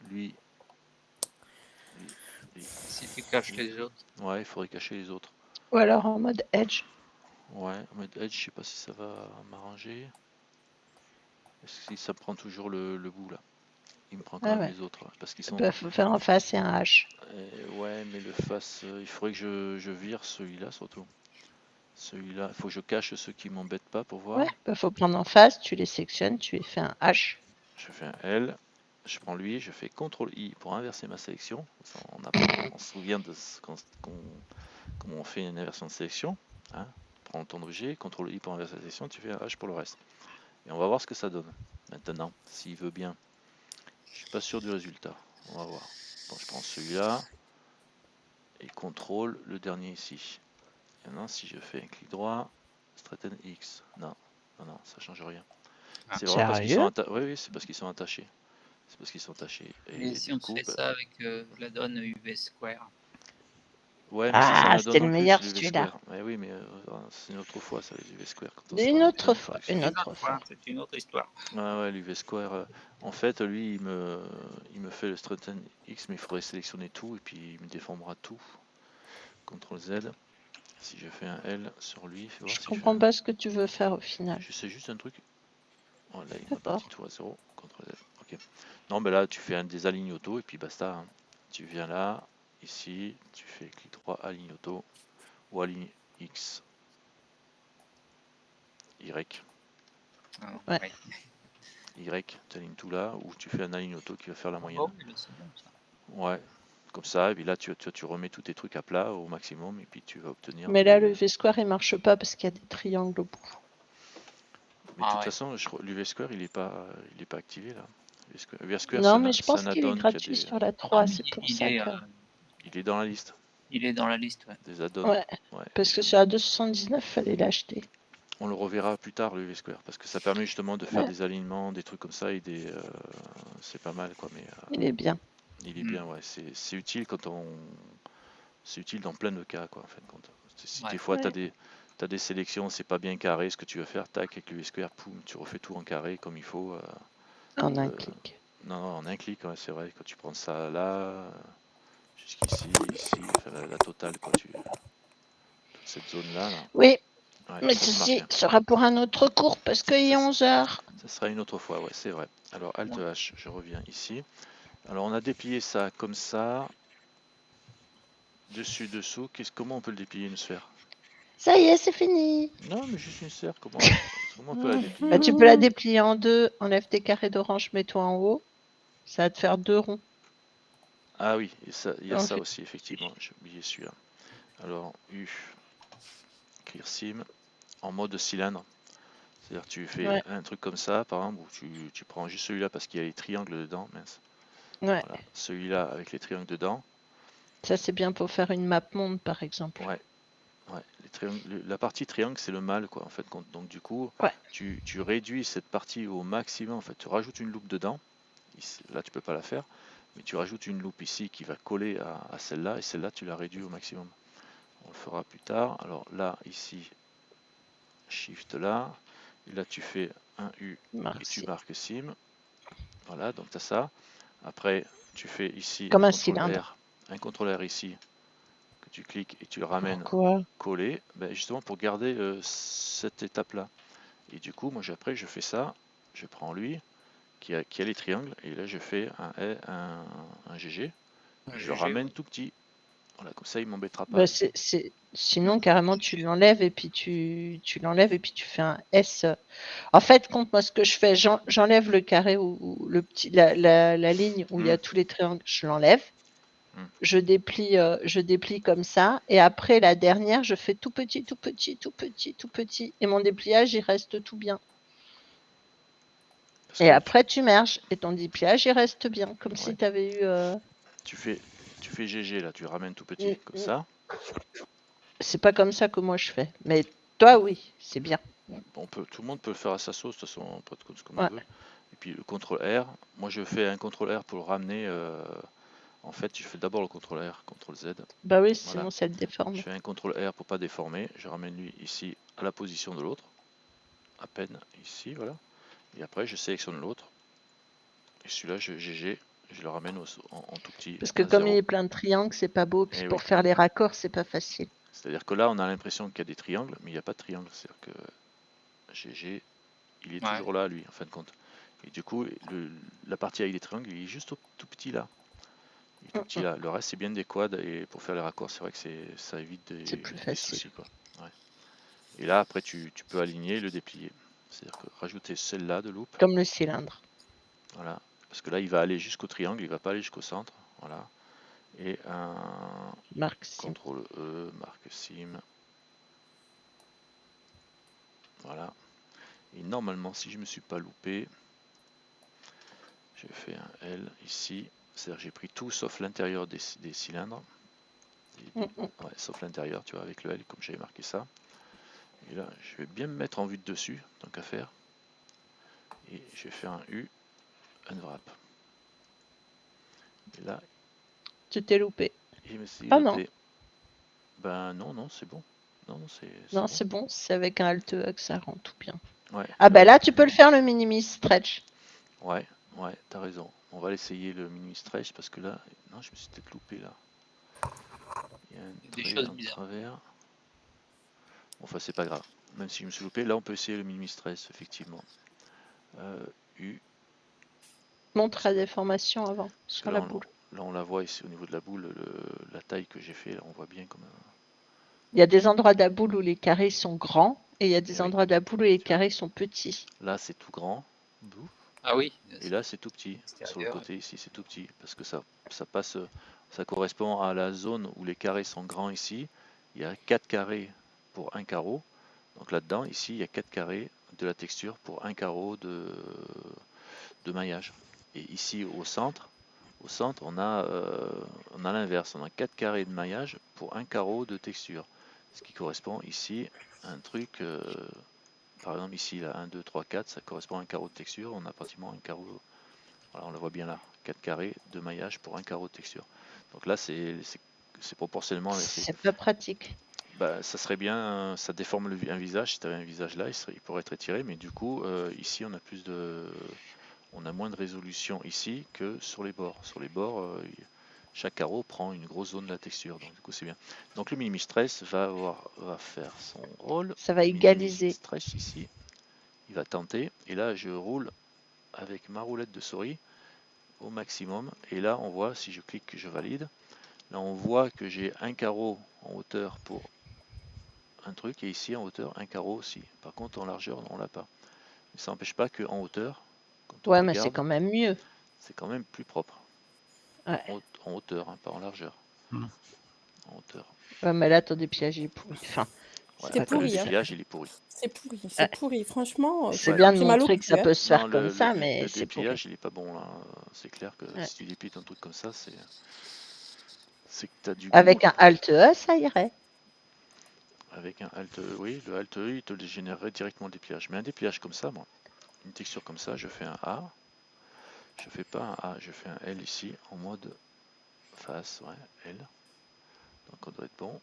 lui, Si tu caches les autres, ouais, il faudrait cacher les autres. Ou alors en mode Edge. Ouais, en mode edge, je sais pas si ça va m'arranger. Est-ce que ça prend toujours le bout là? Il me prend quand Ah même ouais. les autres là, parce qu'ils sont. Bah, faut faire en face et un H. Ouais, mais le face, il faudrait que je vire celui-là surtout. Celui-là, il faut que je cache ceux qui m'embêtent pas pour voir. Ouais, bah, faut prendre en face, tu les sectionnes, tu les fais un H. Je fais un L, je prends lui, je fais CTRL I pour inverser ma sélection. On se souvient de comment on fait une inversion de sélection. Hein. Prends le ton de G, CTRL I pour inverser la sélection, tu fais un H pour le reste. Et on va voir ce que ça donne. Maintenant, s'il veut bien. Je suis pas sûr du résultat. On va voir. Bon, je prends celui-là et contrôle le dernier ici. Et maintenant, si je fais un clic droit, Straighten X. Non, non, non, ça change rien. Ah. C'est vraiment parce qu'ils sont Sérieux? attachés. Oui, oui, c'est parce qu'ils sont attachés. C'est parce qu'ils sont attachés. et Et si du on coup, fait ça avec la donne UV Square? ouais, mais ça Ah, me donne c'était le en plus meilleur l'UV celui-là. Square. Mais oui, mais c'est une autre fois ça, les UV Square, quand on sera Une en autre pleine fois, production. une Une autre autre fois. fois, c'est une autre histoire. Ouais, ouais, l'UV Square. En fait, lui, il me fait le Straighten X, mais il faudrait sélectionner tout et puis il me déformera tout. CTRL Z. Si je fais un L sur lui, fais voir Je si je fais comprends un. pas ce que tu veux faire au final. Je sais juste un truc. Oh, là, il m'a D'accord. parti tout à 0. CTRL Z. Ok. Non, mais là, tu fais des alignes auto et puis basta. Hein. Tu viens là, ici, tu fais clic droit, aligne auto ou aligne X, Y. Ah, Ouais. ouais. Y, tu alignes tout là, ou tu fais un aligne auto qui va faire la Ah moyenne. bon, mais là, c'est bon ça. Ouais, comme ça, et puis là tu remets tous tes trucs à plat au maximum, et puis tu vas obtenir. Mais là, le V-square, il marche pas parce qu'il y a des triangles au bout. Mais de Ah toute ouais. façon, l'UV Square il est pas activé là. UV Square Non, mais je c'est pense un qu'il est add-on qui a gratuit des. sur la Non, 3, mais c'est pour ça que... Il est dans la liste il est dans la liste, ouais. des add-ons. Ouais, Ouais, parce que sur la 279, fallait l'acheter. on le reverra plus tard le UV Square, parce que ça permet justement de faire Ouais. des alignements, des trucs comme ça, et c'est pas mal quoi, mais Il est bien. il est bien, ouais. C'est utile c'est utile dans plein de cas, quoi, en fin de compte. Si Ouais. des fois, Ouais. t'as des sélections, c'est pas bien carré, ce que tu veux faire, tac, avec l'UV Square, poum, tu refais tout en carré comme il faut. En un Euh, clic. non, en un clic, ouais, c'est vrai, quand tu prends ça là, jusqu'ici, ici, enfin, la totale, quoi, toute cette zone-là, là. Oui, Ouais, mais ça marche ceci bien. sera pour un autre cours parce qu'il est 11 heures. Ça sera une autre fois, ouais, c'est vrai. Alors, Alt Ouais. H, je reviens ici. Alors, on a déplié ça comme ça, dessus, dessous. Comment on peut le déplier une sphère? Ça y est, c'est fini. Non, mais juste une sphère, comment on peut la déplier? Bah, tu peux la déplier en deux. Enlève tes carrés d'orange, mets-toi en haut. Ça va te faire deux ronds. Ah oui, il y a On ça fait- aussi, effectivement. J'ai oublié celui-là. Alors, U, écrire sim, en mode cylindre. C'est-à-dire tu fais Ouais. un truc comme ça, par exemple, où tu prends juste celui-là parce qu'il y a les triangles dedans. Mince. Ouais. Voilà, celui-là avec les triangles dedans. Ça, c'est bien pour faire une map monde, par exemple. Ouais, ouais. Les triangles, la partie triangle, c'est le mâle, quoi, en fait. Donc du coup, Ouais. tu réduis cette partie au maximum. En fait, tu rajoutes une loupe dedans. Ici, là, tu peux pas la faire, mais tu rajoutes une loupe ici qui va coller à celle-là, et celle-là, tu la réduis au maximum. On le fera plus tard. Alors là, ici, Shift là, et là, tu fais un U et tu Merci. marques Sim. Voilà, donc tu as ça. Après, tu fais ici Comme un CTRL cylindre. R, un CTRL R ici, que tu cliques et tu le ramènes Pourquoi? collé, ben justement pour garder cette étape-là. Et du coup, moi, après, je fais ça, je prends lui, qui a les triangles, et là, je fais un GG, Un je le GG, ramène ouais. tout petit. Voilà, comme ça, il m'embêtera pas. Bah, Sinon, carrément, tu l'enlèves et puis tu l'enlèves et puis tu fais un S. En fait, compte moi ce que je fais, j'enlève le carré ou le petit, la ligne où il y a tous les triangles, je l'enlève. Je déplie comme ça et après la dernière, je fais tout petit, tout petit, tout petit, tout petit et mon dépliage, il reste tout bien. Parce Et que après, tu merges et ton dépliage, il reste bien, comme si ouais, tu avais eu. tu fais GG là, tu ramènes tout petit, comme ça. C'est pas comme ça que moi je fais, mais toi, oui, c'est bien. Tout le monde peut le faire à sa sauce, de toute façon, pas de code comme on Ouais. veut. Et puis le CTRL R, moi je fais un CTRL R pour le ramener. En fait, je fais d'abord le CTRL R, CTRL Z. Bah oui, Voilà. sinon ça te déforme. Je fais un CTRL R pour pas déformer. Je ramène lui ici à la position de l'autre. À peine ici, voilà. Et après, je sélectionne l'autre. Et celui-là, GG, je le ramène en tout petit. Parce que à comme il 0. est plein de triangles, c'est pas beau. Puis Eh pour oui. faire les raccords, c'est pas facile. C'est-à-dire que là, on a l'impression qu'il y a des triangles, mais il n'y a pas de triangle. C'est-à-dire que GG, il est Ouais. toujours là, lui, en fin de compte. Et du coup, la partie avec les triangles, il est juste tout petit là. Il est tout petit là. Le reste, c'est bien des quads. Et pour faire les raccords, c'est vrai que ça évite C'est plus des facile. soucis, quoi. Ouais. Et là, après, tu peux aligner et le déplier. C'est-à-dire que rajouter celle-là de loupe. Comme le cylindre. Voilà. Parce que là, il va aller jusqu'au triangle, il va pas aller jusqu'au centre. Voilà. Et un Marque Sim. CTRL E, marque Sim. Voilà. Et normalement, si je me suis pas loupé, j'ai fait un L ici. C'est-à-dire que j'ai pris tout sauf l'intérieur des cylindres. Ouais, sauf l'intérieur, tu vois, avec le L, comme j'avais marqué ça. Et là, je vais bien me mettre en vue de dessus, tant qu'à faire. Et je vais faire un U, unwrap. Et là, Tu t'es loupé. il me s'est Ah loupé. non. Ben non, c'est bon. Non, Non, bon. c'est bon. C'est avec un Alt E que ça rend tout bien. Ouais, Ah bah là, tu peux le faire le minimis stretch. Ouais, t'as raison. On va l'essayer le mini stretch parce que là, non, je me suis peut-être loupé là. Il y a un Des trait choses en bizarres. travers. Enfin, c'est pas grave. Même si je me suis loupé, là, on peut essayer le mini stretch, effectivement. U. Montre la déformation avant, Parce que sur la boule. là, on la voit ici au niveau de la boule, la taille que j'ai fait, là, on voit bien comme un... Il y a des endroits de la boule où les carrés sont grands et il y a des oui. endroits de la boule où les Tu vois. carrés sont petits. Là, c'est tout grand. Ah oui. Et là, c'est tout petit. Sur le Extérieur. côté ici, c'est tout petit. Parce que ça passe, ça correspond à la zone où les carrés sont grands ici. Il y a 4 carrés pour un carreau. Donc là-dedans, ici, il y a 4 carrés de la texture pour un carreau de maillage. Et ici, au centre, on a l'inverse. On a 4 carrés de maillage pour un carreau de texture. Ce qui correspond ici à un truc... par exemple ici, là, 1, 2, 3, 4, ça correspond à un carreau de texture. On a pratiquement un carreau, voilà, on le voit bien là, 4 carrés de maillage pour un carreau de texture. Donc là, c'est proportionnellement... C'est pas pratique. Bah, ça serait bien, ça déforme un visage. Si tu avais un visage là, il pourrait être étiré, mais du coup, ici, on a moins de résolution ici que sur les bords. Sur les bords, chaque carreau prend une grosse zone de la texture, donc du coup c'est bien. Donc le mini stress va faire son rôle. Ça va Mini égaliser. stress ici, il va tenter, et là je roule avec ma roulette de souris au maximum, et là on voit, si je clique, je valide, là on voit que j'ai un carreau en hauteur pour un truc, et ici en hauteur un carreau aussi. Par contre en largeur on l'a pas. Mais ça n'empêche pas qu'en hauteur, quand on Ouais, mais c'est regarde, quand même mieux. c'est quand même plus propre. Ouais. En hauteur, hein, pas en largeur. Mm. En hauteur. Ouais, mais là, ton dépiage est pourri. Enfin, Voilà. C'est Le pourri, hein. dépliage, il est pourri. C'est pourri, Ouais. c'est pourri. Franchement, C'est Ouais. bien de j'ai mal au montrer que cul, ça hein. peut se Non, faire comme ça, mais le c'est pourri. dépliage, il est pas bon là. C'est clair que Ouais. si tu déplies un truc comme ça, c'est que t'as du goût. Avec un Alt E, ça irait. Avec un Alt E, oui, le Alt E, il te le générerait directement le dépliage. Mais un dépliage comme ça, moi, une texture comme ça, je fais un A. Je fais pas un A, je fais un L ici, en mode face, ouais, L. Donc on doit être bon.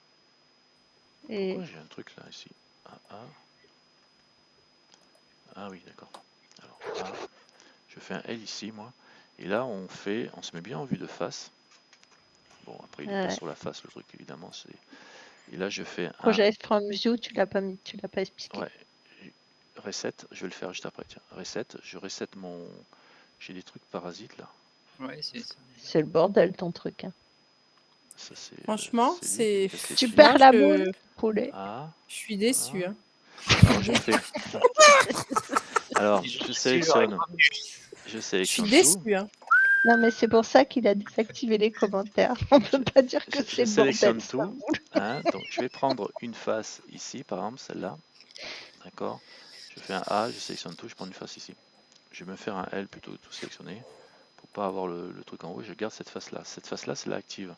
Et Pourquoi j'ai un truc là, ici? Un A. Ah oui, d'accord. Alors, A. Je fais un L ici, moi. Et là, on se met bien en vue de face. Bon, après, il n'est pas ouais. sur la face, le truc, évidemment. Et là, je fais un... Project from view, tu l'as pas expliqué. Ouais. Reset, je vais le faire juste après, tiens. Reset, je reset mon... J'ai des trucs parasites, là. Ouais, c'est ça. C'est le bordel ton truc. Hein. Ça, c'est... Franchement, lui qui c'est. me casse les Tu pieds. perds Moi, la je, boule, poulet. Ah, je suis déçue, voilà. hein. Alors, je fais... Alors, je J'aurais sélectionne... pas pu. Je Je suis sélectionne tout. déçue, hein. Non, mais c'est pour ça qu'il a désactivé les commentaires. On peut pas dire que c'est Je le bordel. sélectionne ça. tout. Hein, donc, je vais prendre une face ici, par exemple, celle-là. D'accord? Je fais un A, je sélectionne tout, je prends une face ici. Je vais me faire un L plutôt que tout sélectionner. Pour pas avoir le truc en haut, je garde cette face-là. Cette face-là, c'est la active.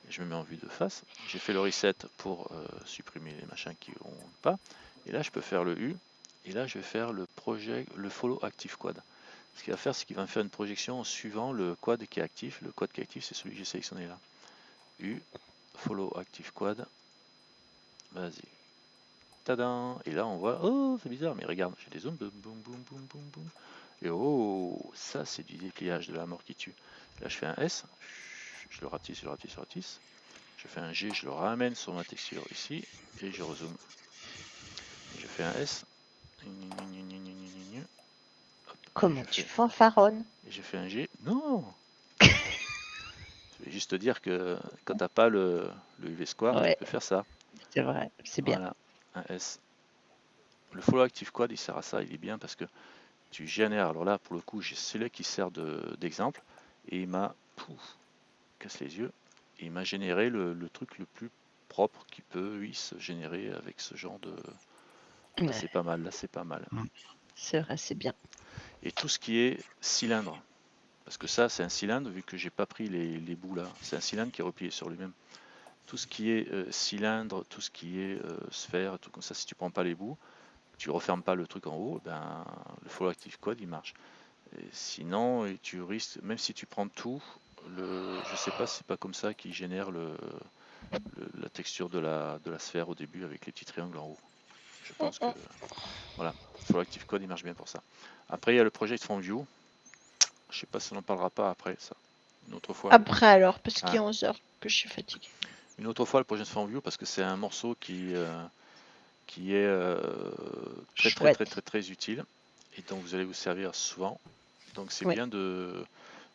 Et je me mets en vue de face. J'ai fait le reset pour supprimer les machins qui n'ont pas. Et là, je peux faire le U. Et là, je vais faire le follow active quad. Ce qu'il va faire, c'est qu'il va me faire une projection en suivant le quad qui est actif. Le quad qui est actif, c'est celui que j'ai sélectionné là. U, follow active quad. Vas-y. Tadam! Et là, on voit, oh, c'est bizarre, mais regarde, j'ai des zooms, boum, boum, boum, boum, boum, boum. Et oh, ça, c'est du dépliage de la mort qui tue. Là, je fais un S, je le ratisse, je le ratisse, je le ratisse. Je fais un G, je le ramène sur ma texture ici, et je rezoome. Je fais un S. Hop, Comment et tu fanfaronnes? et je fais un G. Non! Je vais juste te dire que quand t'as pas le UV Square, Ouais, tu peux faire ça. c'est vrai, c'est bien. Voilà, un S. Le Follow Active Quad, il sert à ça, il est bien parce que tu génères. Alors là, pour le coup, j'ai celui-là qui sert d'exemple et il m'a, casse les yeux, et il m'a généré le truc le plus propre qui peut, oui, se générer avec ce genre de. Là, Ouais, c'est pas mal, là, c'est pas mal. c'est vrai, c'est bien. Et tout ce qui est cylindre, parce que ça, c'est un cylindre, vu que j'ai pas pris les bouts là, c'est un cylindre qui est replié sur lui-même. Tout ce qui est cylindre, tout ce qui est sphère, tout comme ça, si tu prends pas les bouts, tu refermes pas le truc en haut, ben, le Follow Active Code il marche. Et sinon, et tu risques, même si tu prends tout, je sais pas si c'est pas comme ça qu'il génère la texture de la sphère au début avec les petits triangles en haut. Je pense que voilà, Follow Active Code il marche bien pour ça. Après il y a le Project from View. Je sais pas si on en parlera pas après ça. Une autre fois. Après alors, parce qu'il est Ah. 11h que je suis fatiguée. Une autre fois le Project from View parce que c'est un morceau qui est très utile et dont vous allez vous servir souvent. Donc c'est bien de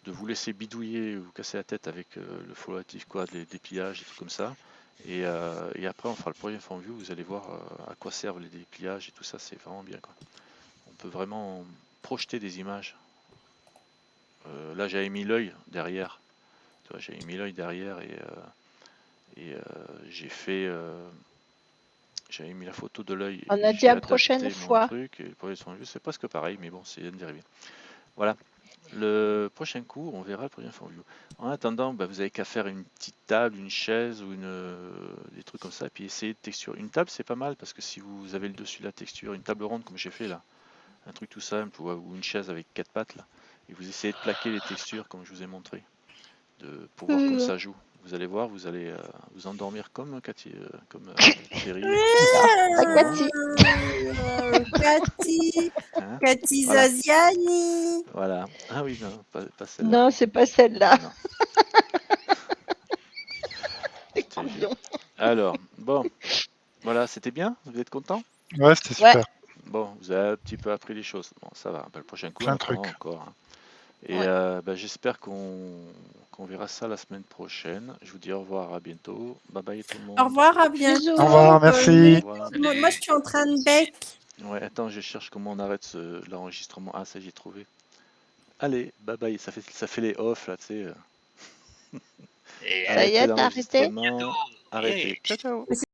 vous laisser bidouiller, vous casser la tête avec le Follow Active Quad, les dépliages et tout comme ça. Et après on fera le Project from View, vous allez voir à quoi servent les dépliages et tout ça, c'est vraiment bien quoi. On peut vraiment projeter des images. Là j'avais mis l'œil derrière. Tu vois, j'avais mis l'œil derrière et j'ai fait j'avais mis la photo de l'œil. On et a dit j'ai à la prochaine adapté mon fois. truc. Et le Project from View, c'est presque pareil, mais bon, c'est dérivé. Voilà. Le prochain coup, on verra le Project from View. En attendant, bah, vous avez qu'à faire une petite table, une chaise ou des trucs comme ça, et puis essayer de texturer. Une table, c'est pas mal parce que si vous avez le dessus de la texture, une table ronde comme j'ai fait là, un truc tout simple, ou une chaise avec 4 pattes là, et vous essayez de plaquer les textures comme je vous ai montré, pour voir comme ça joue. Vous allez voir, vous allez vous endormir comme Cathy, comme Thierry. Cathy, Hein, Cathy voilà. Zaziani. Voilà. Ah oui, non, pas celle-là. Non, c'est pas celle-là. Non. T'es Je te jure. couillon. Alors, bon, voilà, c'était bien. Vous êtes content? Ouais, c'était super. Bon, vous avez un petit peu appris les choses. Bon, ça va. Bah, le prochain coup, on Plein de apprendra trucs. encore. Hein. Et Ouais. bah, j'espère qu'on verra ça la semaine prochaine. Je vous dis au revoir, à bientôt. Bye bye tout le monde. Au revoir, à bientôt. Bisous. Au revoir, merci. Au revoir. Moi, je suis en train de bec. Ouais, attends, je cherche comment on arrête l'enregistrement. Ah, ça, j'ai trouvé. Allez, bye bye. Ça fait les off là, tu sais. Et Ça y est, t'as arrêté? l'enregistrement. Arrêtez. Ciao, ciao.